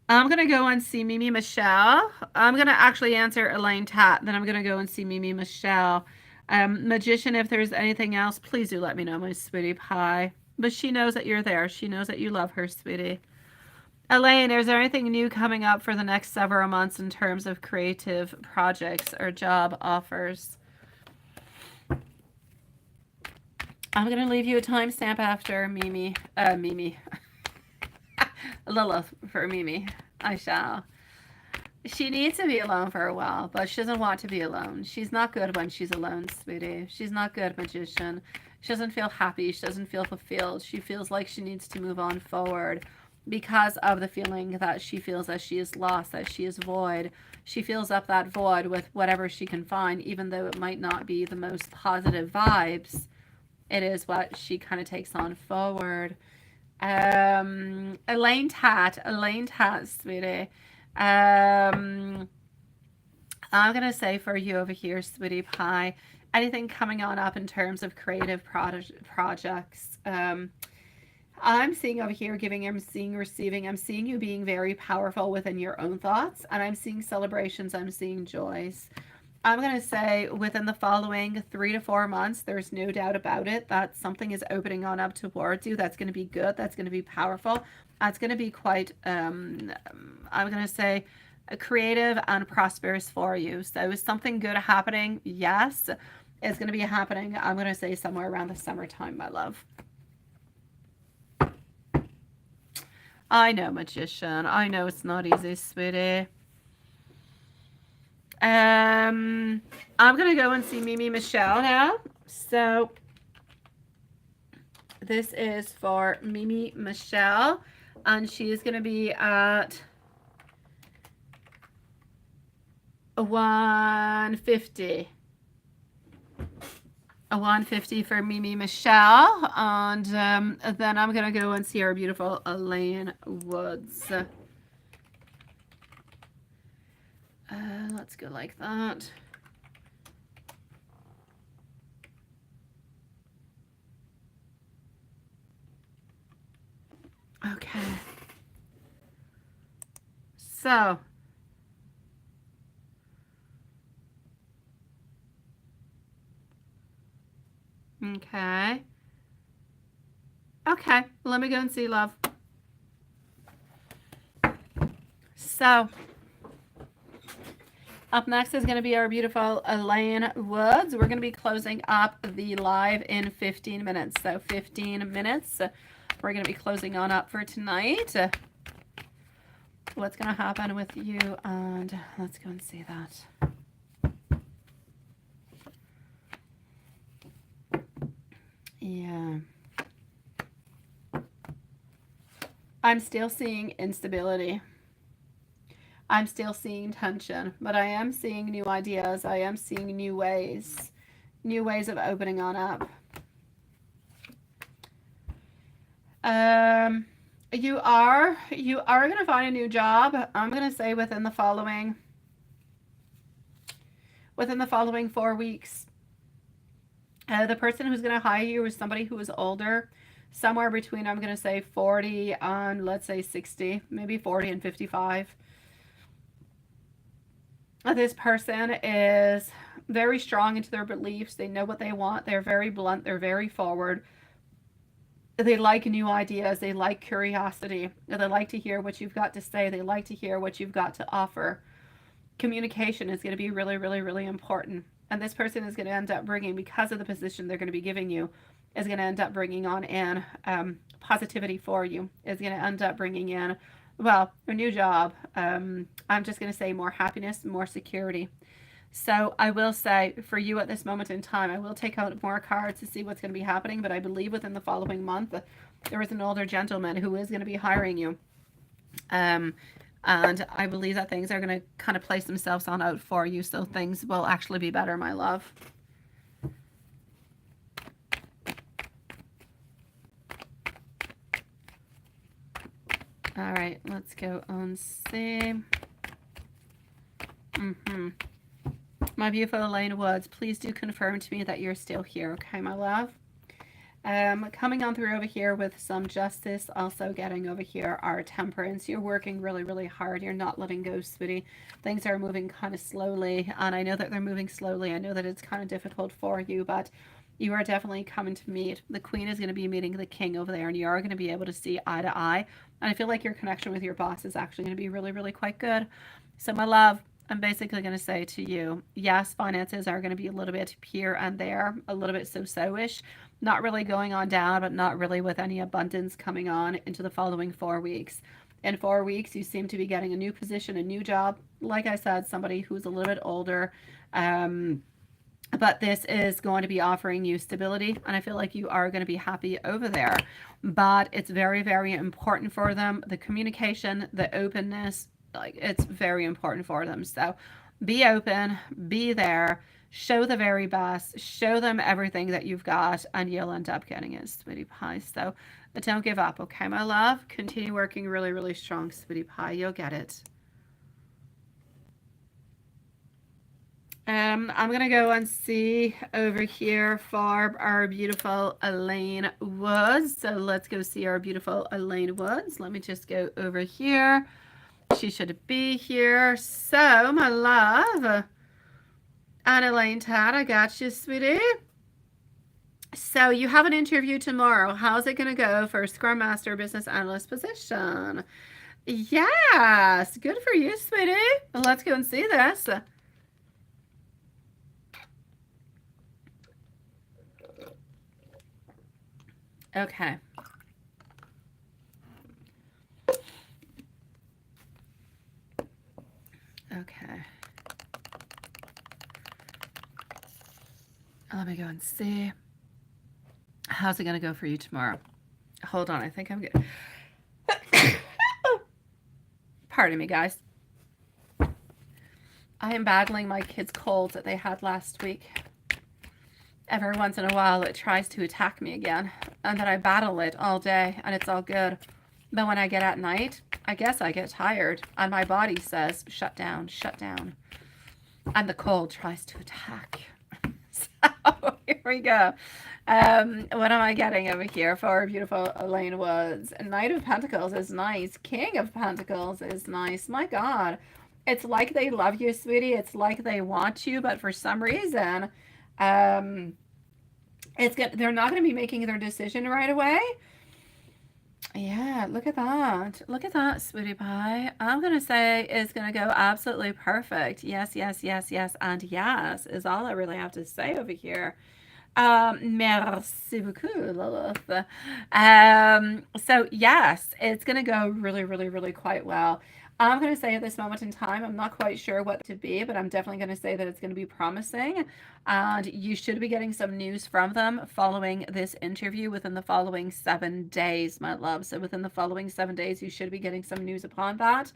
gonna go and see Mimi Michelle. I'm gonna actually answer Elaine Tat, then I'm gonna go and see Mimi Michelle. Magician, if there's anything else, please do let me know, my sweetie pie. But she knows that you're there. She knows that you love her, sweetie. Elaine, is there anything new coming up for the next several months in terms of creative projects or job offers? I'm going to leave you a timestamp after Mimi. Lilith for Mimi. I shall. She needs to be alone for a while, but she doesn't want to be alone. She's not good when she's alone, sweetie. She's not good, magician. She doesn't feel happy. She doesn't feel fulfilled. She feels like she needs to move on forward because of the feeling that she feels that she is lost, that she is void. She fills up that void with whatever she can find, even though it might not be the most positive vibes. It is what she kind of takes on forward. Elaine Tat, sweetie. Um, I'm gonna say for you over here, sweetie pie, anything coming on up in terms of creative projects. I'm seeing over here giving, I'm seeing receiving, I'm seeing you being very powerful within your own thoughts, and I'm seeing celebrations, I'm seeing joys. I'm going to say within the following 3 to 4 months, there's no doubt about it that something is opening on up towards you. That's going to be good. That's going to be powerful. That's going to be quite, I'm going to say, creative and prosperous for you. So is something good happening? Yes. It's going to be happening, I'm going to say, somewhere around the summertime, my love. I know, magician. I know it's not easy, sweetie. I'm gonna go and see Mimi Michelle now. So this is for Mimi Michelle, and she is gonna be at 150. A 150 for Mimi Michelle, and then I'm gonna go and see our beautiful Elaine Woods. Let's go like that. Okay. So. Okay. Okay, let me go and see, love. So. Up next is going to be our beautiful Elaine Woods. We're going to be closing up the live in 15 minutes. So 15 minutes. We're going to be closing on up for tonight. What's going to happen with you? And let's go and see that. Yeah. I'm still seeing instability. I'm still seeing tension, but I am seeing new ideas. I am seeing new ways of opening on up. You are going to find a new job. I'm going to say within the following 4 weeks. The person who's going to hire you is somebody who is older, somewhere between, I'm going to say 40 and let's say 60, maybe 40 and 55. This person is very strong into their beliefs. They know what they want. They're very blunt. They're very forward. They like new ideas. They like curiosity. They like to hear what you've got to say. They like to hear what you've got to offer. Communication is going to be really, really, really important. And this person is going to end up bringing, because of the position they're going to be giving you, is going to end up bringing on in positivity for you. Is going to end up bringing in well, a new job. I'm just going to say more happiness, more security. So I will say for you at this moment in time, I will take out more cards to see what's going to be happening. But I believe within the following month, there is an older gentleman who is going to be hiring you. Um, and I believe that things are going to kind of place themselves on out for you. So things will actually be better, my love. All right, let's go on see. My beautiful Elena Woods, please do confirm to me that you're still here, okay, my love? Coming on through over here with some justice, also getting over here our temperance. You're working really, really hard. You're not letting go, sweetie. Things are moving kind of slowly, and I know that they're moving slowly. I know that it's kind of difficult for you, but you are definitely coming to meet. The queen is going to be meeting the king over there, and you are going to be able to see eye to eye. And I feel like your connection with your boss is actually going to be really, really quite good. So, my love, I'm basically going to say to you, yes, finances are going to be a little bit here and there, a little bit so-so-ish. Not really going on down, but not really with any abundance coming on into the following 4 weeks. In 4 weeks, you seem to be getting a new position, a new job. Like I said, somebody who's a little bit older. But this is going to be offering you stability, and I feel like you are going to be happy over there. But it's very, very important for them. The communication, the openness, like it's very important for them. So be open, be there, show the very best, show them everything that you've got, and you'll end up getting it, sweetie pie. So don't give up, okay, my love? Continue working really, really strong, sweetie pie. You'll get it. I'm going to go and see over here for our beautiful Elaine Woods. So let's go see our beautiful Elaine Woods. Let me just go over here. She should be here. So, my love, and Elaine Tad, I got you, sweetie. So you have an interview tomorrow. How's it going to go for Scrum Master Business Analyst position? Yes, good for you, sweetie. Let's go and see this. Okay. Okay. Let me go and see. How's it going to go for you tomorrow? Hold on, I think I'm good. Pardon me, guys. I am battling my kids' colds that they had last week. Every once in a while, it tries to attack me again, and then I battle it all day, and it's all good. But when I get at night, I guess I get tired, and my body says, shut down, shut down. And the cold tries to attack. So here we go. What am I getting over here for beautiful Elaine Woods? Knight of Pentacles is nice. King of Pentacles is nice. My God. It's like they love you, sweetie. It's like they want you, but for some reason, they're not going to be making their decision right away. Yeah, look at that. Look at that, sweetie pie. I'm going to say it's going to go absolutely perfect. Yes, yes, yes, yes, and yes is all I really have to say over here. Merci beaucoup, Lilith. So yes, it's going to go really, really, really quite well. I'm going to say at this moment in time, I'm not quite sure what to be, but I'm definitely going to say that it's going to be promising. And you should be getting some news from them following this interview within the following 7 days, my love. So within the following 7 days, you should be getting some news upon that.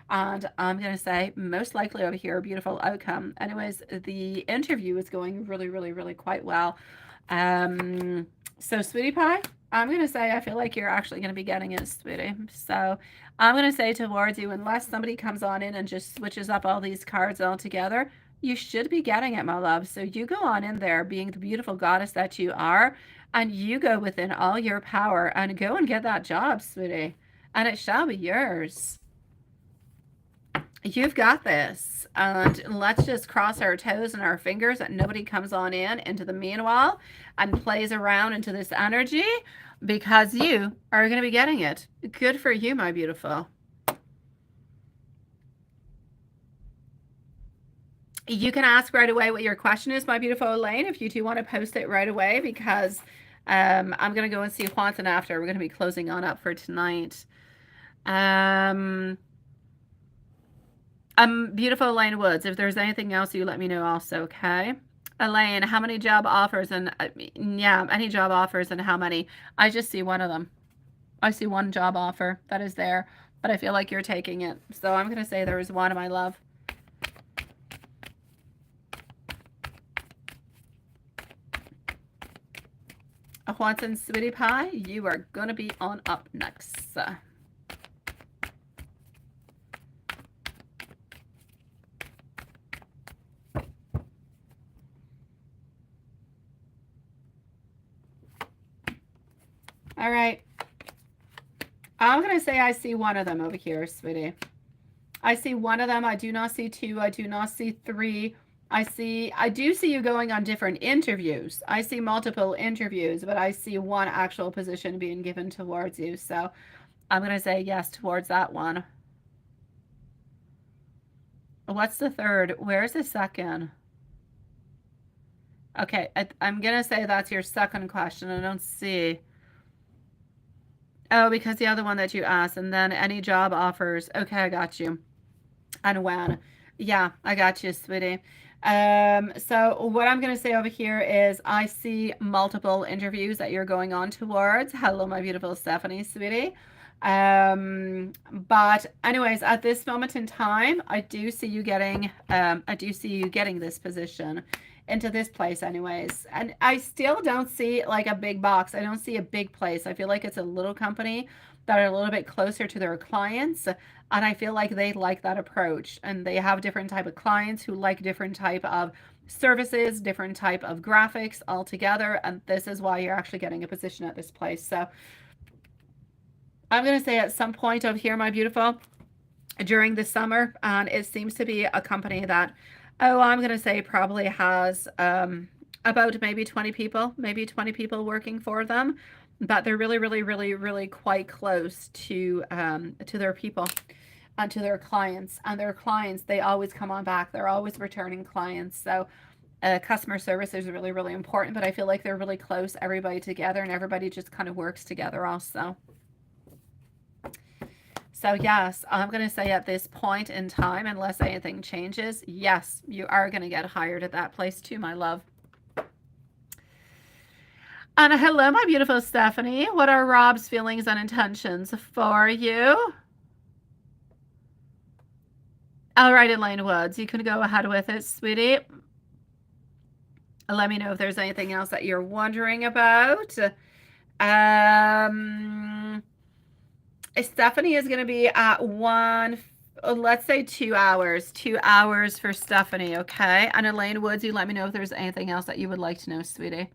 And I'm going to say most likely over here, a beautiful outcome. Anyways, the interview is going really, really, really quite well. So sweetie pie, I'm going to say I feel like you're actually going to be getting it, sweetie. So I'm going to say towards you, unless somebody comes on in and just switches up all these cards all together, you should be getting it, my love. So you go on in there being the beautiful goddess that you are, and you go within all your power and go and get that job, sweetie. And it shall be yours. You've got this. And let's just cross our toes and our fingers that nobody comes on in into the meanwhile and plays around into this energy, because you are going to be getting it. Good for you, my beautiful. You can ask right away what your question is, my beautiful Elaine, if you do want to post it right away, because I'm going to go and see Juanson after. We're going to be closing on up for tonight. Um, Beautiful Elaine Woods. If there's anything else, you let me know also, okay? Elaine, how many job offers and yeah, any job offers and how many? I just see one of them. I see one job offer that is there, but I feel like you're taking it. So I'm going to say there is one, my love. Watson, sweetie pie, you are going to be on up next. All right. I'm going to say I see one of them over here, sweetie. I see one of them. I do not see two. I do not see three. I do see you going on different interviews. I see multiple interviews, but I see one actual position being given towards you. So I'm going to say yes towards that one. What's the third? Where's the second? Okay, I'm going to say that's your second question. I don't see. Oh, because the other one that you asked, and then any job offers. Okay, I got you. And when? Yeah, I got you, sweetie. So what I'm going to say over here is I see multiple interviews that you're going on towards. Hello, my beautiful Stephanie, sweetie. But anyways, at this moment in time, I do see you getting this position into this place anyways. And I still don't see like a big box. I don't see a big place. I feel like it's a little company that are a little bit closer to their clients. And I feel like they like that approach, and they have different type of clients who like different type of services, different type of graphics altogether. And this is why you're actually getting a position at this place. So I'm going to say at some point over here, my beautiful, during the summer, and it seems to be a company that, oh, I'm going to say probably has about maybe 20 people working for them, but they're really, really, really, really quite close to their people and to their clients. And their clients, they always come on back. They're always returning clients. So customer service is really, really important, but I feel like they're really close, everybody together, and everybody just kind of works together also. So yes, I'm going to say at this point in time, unless anything changes, yes, you are going to get hired at that place too, my love. And hello, my beautiful Stephanie. What are Rob's feelings and intentions for you? All right, Elaine Woods, you can go ahead with it, sweetie. Let me know if there's anything else that you're wondering about. Stephanie is going to be at let's say 2 hours. 2 hours for Stephanie, okay? And Elaine Woods, you let me know if there's anything else that you would like to know, sweetie.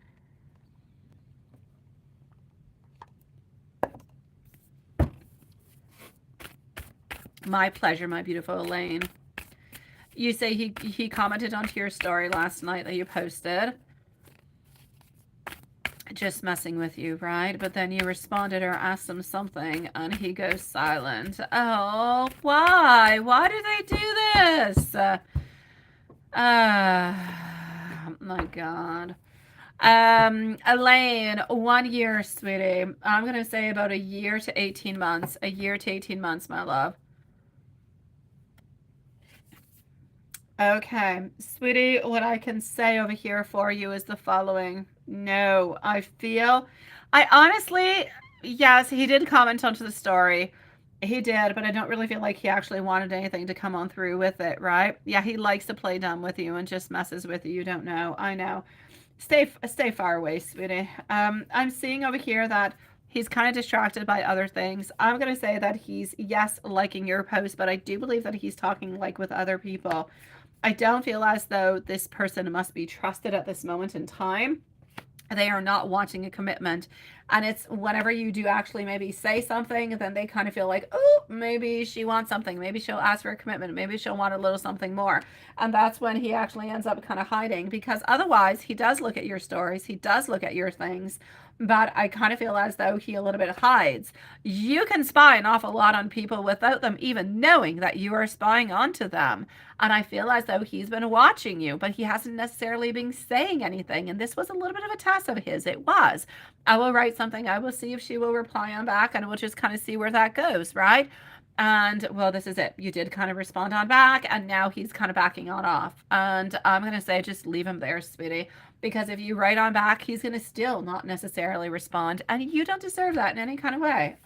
My pleasure, my beautiful Elaine. You say he commented onto your story last night that you posted. Just messing with you, right? But then you responded or asked him something and he goes silent. Oh, why? Why do they do this? My God. Elaine, 1 year, sweetie. I'm going to say about a year to 18 months. A year to 18 months, my love. Okay, sweetie, what I can say over here for you is the following. No, I honestly, yes, he did comment onto the story. He did, but I don't really feel like he actually wanted anything to come on through with it, right? Yeah, he likes to play dumb with you and just messes with you. You don't know. I know. Stay far away, sweetie. I'm seeing over here that he's kind of distracted by other things. I'm going to say that he's, yes, liking your post, but I do believe that he's talking like with other people. I don't feel as though this person must be trusted at this moment in time. They are not wanting a commitment. And it's whenever you do actually maybe say something, then they kind of feel like, oh, maybe she wants something. Maybe she'll ask for a commitment. Maybe she'll want a little something more. And that's when he actually ends up kind of hiding, because otherwise he does look at your stories. He does look at your things. but I kind of feel as though he a little bit hides. You can spy an awful lot on people without them even knowing that you are spying onto them. And I feel as though he's been watching you, but he hasn't necessarily been saying anything. And this was a little bit of a test of his. It was. I will write something. I will see if she will reply on back, and we'll just kind of see where that goes, right? And well, this is it. You did kind of respond on back, and now he's kind of backing on off. And I'm going to say just leave him there, sweetie. Because if you write on back, he's going to still not necessarily respond. And you don't deserve that in any kind of way.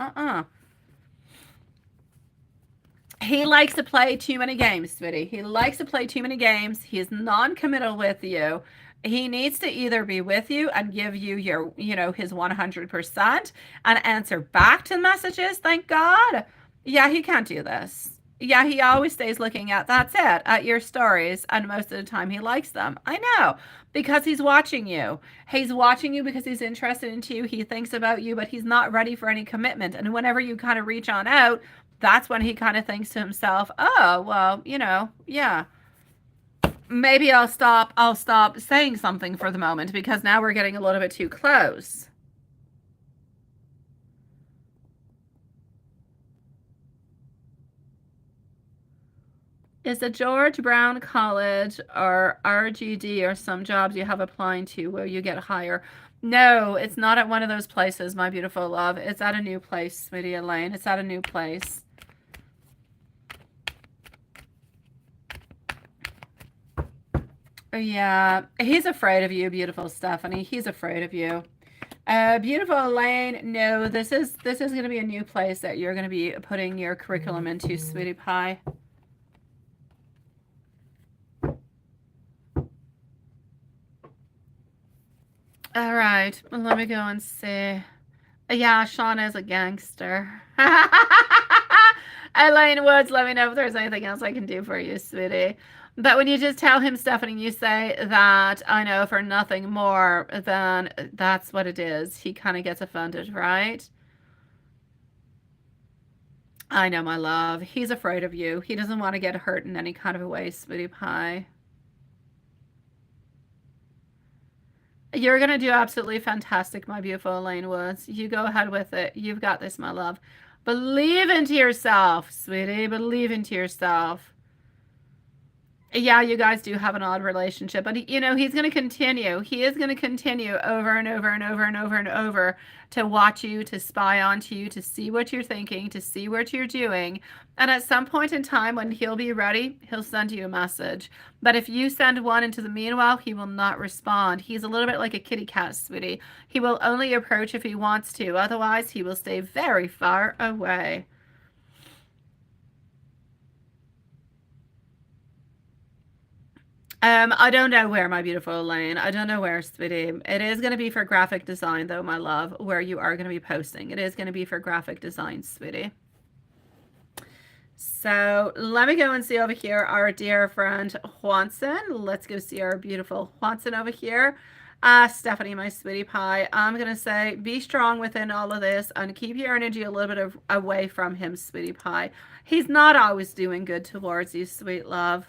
He likes to play too many games, sweetie. He likes to play too many games. He's non-committal with you. He needs to either be with you and give you your, his 100% and answer back to messages. Thank God. Yeah, he can't do this. Yeah, he always stays looking that's it, at your stories. And most of the time he likes them. I know, because he's watching you. He's watching you because he's interested in you. He thinks about you, but he's not ready for any commitment. And whenever you kind of reach on out, that's when he kind of thinks to himself, oh, well, yeah. Maybe I'll stop saying something for the moment because now we're getting a little bit too close. Is the George Brown College or RGD or some jobs you have applying to where you get higher? No, it's not at one of those places, my beautiful love. It's at a new place, sweetie Elaine. It's at a new place. Yeah, he's afraid of you, beautiful Stephanie. He's afraid of you. Beautiful Elaine, no, this is going to be a new place that you're going to be putting your curriculum into, sweetie pie. All right, let me go and see. Yeah, Sean is a gangster. Elaine Woods, let me know if there's anything else I can do for you, sweetie. But when you just tell him, Stephanie, you say that I know for nothing more, then that's what it is. He kind of gets offended, right? I know, my love. He's afraid of you. He doesn't want to get hurt in any kind of a way, sweetie pie. You're going to do absolutely fantastic, my beautiful Elaine Woods. You go ahead with it. You've got this, my love. Believe into yourself, sweetie. Believe into yourself. Yeah, you guys do have an odd relationship, but he's going to continue. He is going to continue over and over and over and over and over to watch you, to spy onto you, to see what you're thinking, to see what you're doing. And at some point in time when he'll be ready, he'll send you a message. But if you send one into the meanwhile, he will not respond. He's a little bit like a kitty cat, sweetie. He will only approach if he wants to. Otherwise, he will stay very far away. I don't know where, my beautiful Elaine. I don't know where, sweetie. It is going to be for graphic design, though, my love, where you are going to be posting. It is going to be for graphic design, sweetie. So let me go and see over here our dear friend Juanson. Let's go see our beautiful Juanson over here. Stephanie, my sweetie pie, I'm going to say be strong within all of this and keep your energy a little bit away from him, sweetie pie. He's not always doing good towards you, sweet love.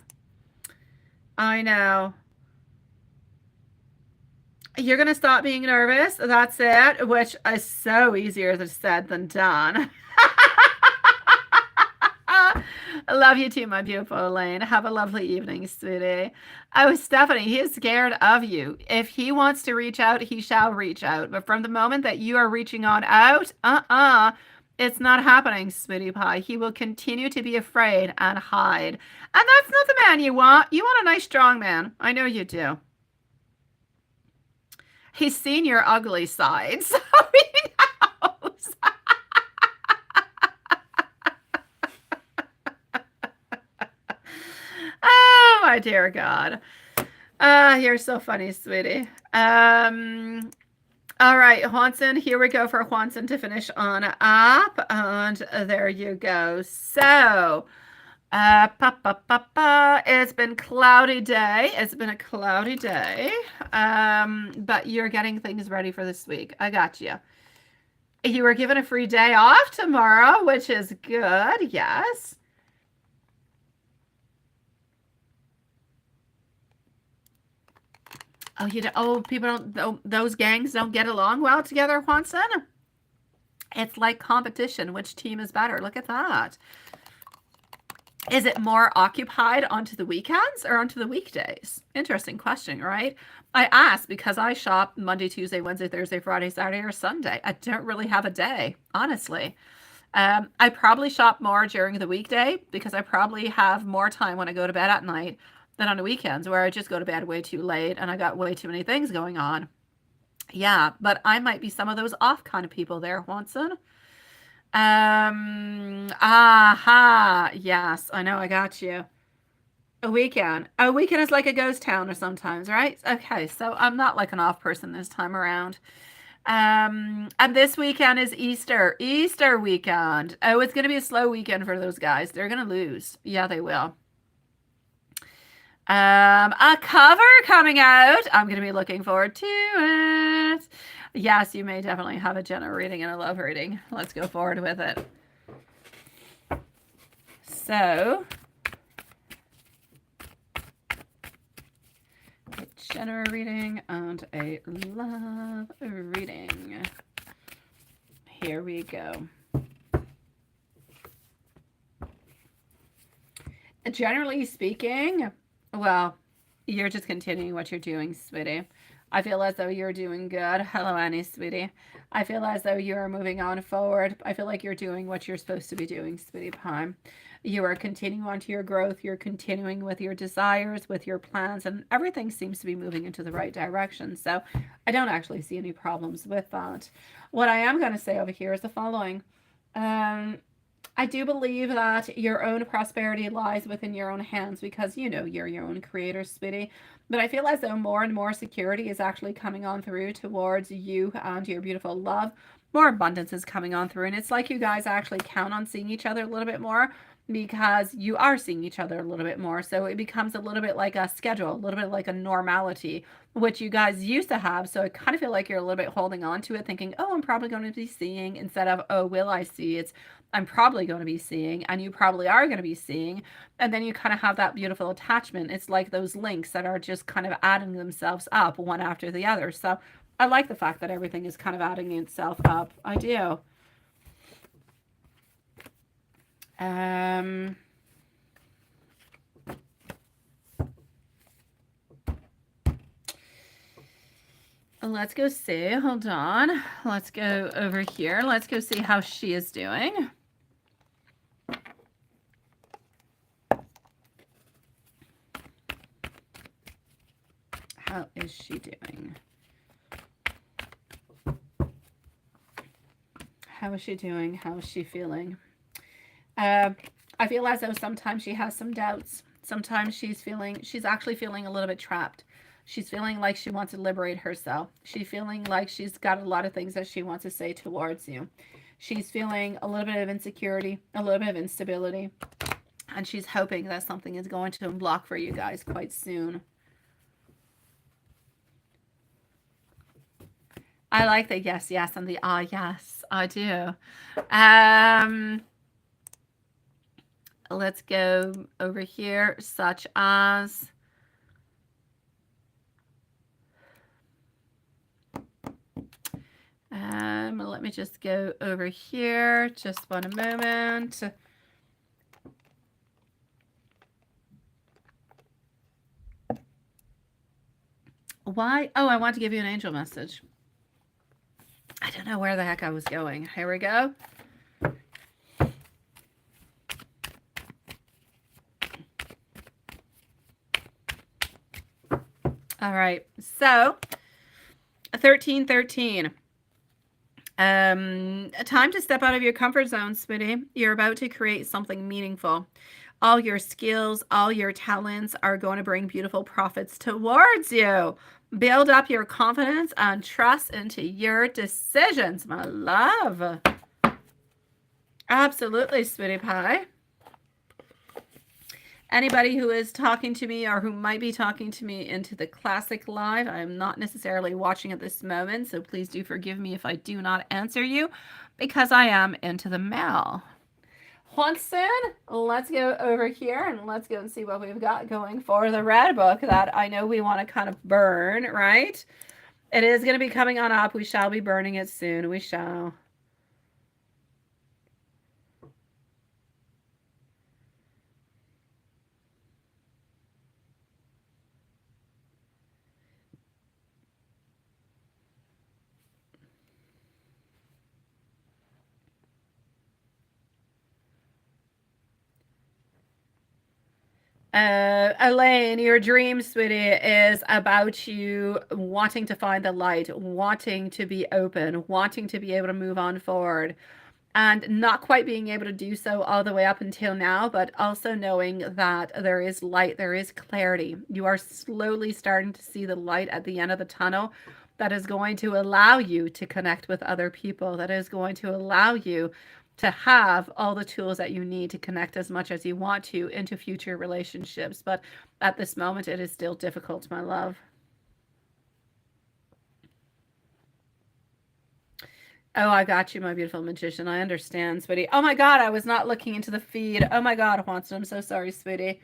I know. You're going to stop being nervous. That's it, which is so easier said than done. I love you too, my beautiful Elaine. Have a lovely evening, sweetie. Oh, Stephanie, he is scared of you. If he wants to reach out, he shall reach out. But from the moment that you are reaching on out, it's not happening, sweetie pie. He will continue to be afraid and hide. And that's not the man you want. You want a nice, strong man. I know you do. He's seen your ugly side, so he knows. Oh, my dear God. You're so funny, sweetie. All right, Juanson, here we go for Juanson to finish on up. And there you go. So, it's been cloudy day. It's been a cloudy day. But you're getting things ready for this week. I got you. You were given a free day off tomorrow, which is good. Yes. Oh, people those gangs don't get along well together, Juanson. It's like competition. Which team is better? Look at that. Is it more occupied onto the weekends or onto the weekdays? Interesting question, right? I ask because I shop Monday, Tuesday, Wednesday, Thursday, Friday, Saturday, or Sunday. I don't really have a day, honestly. I probably shop more during the weekday because I probably have more time when I go to bed at night than on the weekends where I just go to bed way too late and I got way too many things going on. Yeah, but I might be some of those off kind of people there, Watson. Aha. Yes, I know, I got you. A weekend. A weekend is like a ghost town or sometimes, right? Okay, so I'm not like an off person this time around. And this weekend is Easter. Easter weekend. Oh, it's gonna be a slow weekend for those guys. They're gonna lose. Yeah, they will. A cover coming out. I'm gonna be looking forward to it. Yes, you may definitely have a general reading and a love reading. Let's go forward with it. So, a general reading and a love reading. Here we go. Generally speaking, well, you're just continuing what you're doing, sweetie. I feel as though you're doing good. Hello, Annie, sweetie. I feel as though you're moving on forward. I feel like you're doing what you're supposed to be doing, sweetie pie. You are continuing on to your growth. You're continuing with your desires, with your plans, and everything seems to be moving into the right direction. So I don't actually see any problems with that. What I am going to say over here is the following. I do believe that your own prosperity lies within your own hands because you know you're your own creator, sweetie. But I feel as though more and more security is actually coming on through towards you and your beautiful love. More abundance is coming on through. And it's like you guys actually count on seeing each other a little bit more because you are seeing each other a little bit more. So it becomes a little bit like a schedule, a little bit like a normality, which you guys used to have. So I kind of feel like you're a little bit holding on to it, thinking, oh, I'm probably going to be seeing, instead of, oh, will I see? It's, I'm probably going to be seeing, and you probably are going to be seeing. And then you kind of have that beautiful attachment. It's like those links that are just kind of adding themselves up one after the other. So I like the fact that everything is kind of adding itself up. I do. Let's go see. Hold on. Let's go over here. Let's go see how she is doing. How is she doing? How is she doing? How is she feeling? I feel as though sometimes she has some doubts. Sometimes she's actually feeling a little bit trapped. She's feeling like she wants to liberate herself. She's feeling like she's got a lot of things that she wants to say towards you. She's feeling a little bit of insecurity, a little bit of instability. And she's hoping that something is going to unblock for you guys quite soon. I like the yes, yes, and the yes, I do. Let's go over here, such as let me just go over here, just one moment. Why? Oh, I want to give you an angel message. I don't know where the heck I was going. Here we go. All right, so 1313. Time to step out of your comfort zone, sweetie. You're about to create something meaningful. All your skills, all your talents are going to bring beautiful profits towards you. Build up your confidence and trust into your decisions, my love. Absolutely, sweetie pie. Anybody who is talking to me or who might be talking to me into the classic live, I am not necessarily watching at this moment, so please do forgive me if I do not answer you because I am into the mail. Watson, let's go over here and let's go and see what we've got going for the red book that I know we want to kind of burn, right? It is going to be coming on up. We shall be burning it soon. We shall. Elaine, your dream, sweetie, is about you wanting to find the light, wanting to be open, wanting to be able to move on forward, and not quite being able to do so all the way up until now, but also knowing that there is light, there is clarity. You are slowly starting to see the light at the end of the tunnel that is going to allow you to connect with other people, that is going to allow you to have all the tools that you need to connect as much as you want to into future relationships. But at this moment, it is still difficult, my love. Oh, I got you, my beautiful magician. I understand, sweetie. Oh my God, I was not looking into the feed. Oh my God, Juanson, I'm so sorry, sweetie.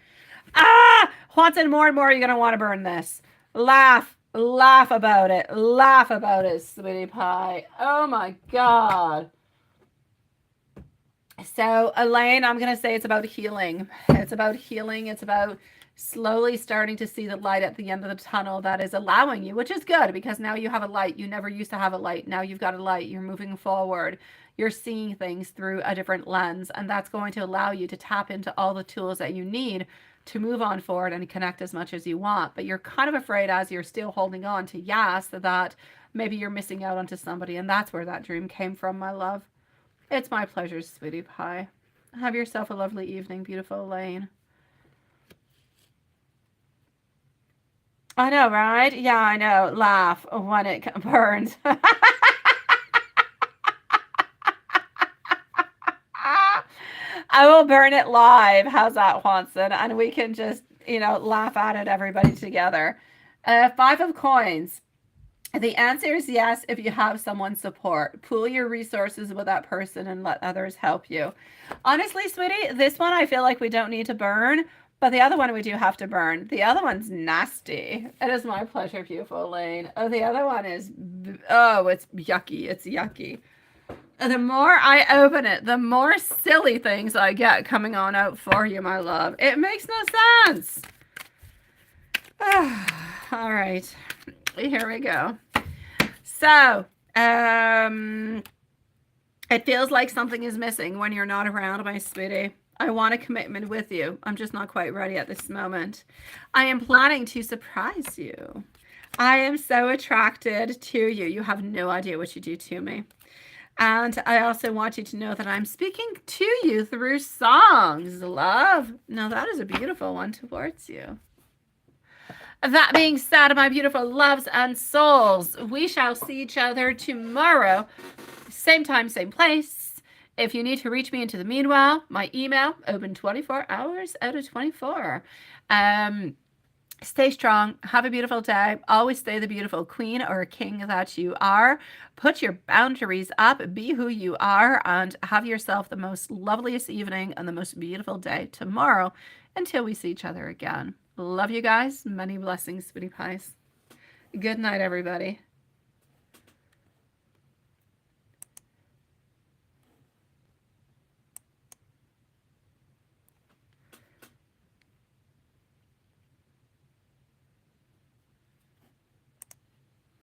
Ah! Juanson, more and more you're going to want to burn this. Laugh. Laugh about it. Laugh about it, sweetie pie. Oh my God. So, Elaine, I'm going to say it's about healing. It's about healing. It's about slowly starting to see the light at the end of the tunnel that is allowing you, which is good because now you have a light. You never used to have a light. Now you've got a light. You're moving forward. You're seeing things through a different lens, and that's going to allow you to tap into all the tools that you need to move on forward and connect as much as you want. But you're kind of afraid, as you're still holding on to yes, that maybe you're missing out onto somebody, and that's where that dream came from, my love. It's my pleasure, sweetie pie. Have yourself a lovely evening, beautiful Elaine. I know, right? Yeah, I know. Laugh when it burns. I will burn it live. How's that, Juanson? And we can just, laugh at it, everybody together. Five of coins. The answer is yes if you have someone's support. Pool your resources with that person and let others help you. Honestly, sweetie, this one I feel like we don't need to burn, but the other one we do have to burn. The other one's nasty. It is my pleasure, beautiful Elaine. Oh, the other one is, oh, it's yucky. It's yucky. The more I open it, the more silly things I get coming on out for you, my love. It makes no sense. All right. Here we go. So, it feels like something is missing when you're not around, my sweetie. I want a commitment with you. I'm just not quite ready at this moment. I am planning to surprise you. I am so attracted to you. You have no idea what you do to me. And I also want you to know that I'm speaking to you through songs, love. Now, that is a beautiful one towards you. That being said, my beautiful loves and souls, we shall see each other tomorrow. Same time, same place. If you need to reach me into the meanwhile, my email, open 24 hours out of 24. Stay strong. Have a beautiful day. Always stay the beautiful queen or king that you are. Put your boundaries up. Be who you are. And have yourself the most loveliest evening and the most beautiful day tomorrow until we see each other again. Love you guys. Many blessings, sweetie pies. Good night, everybody.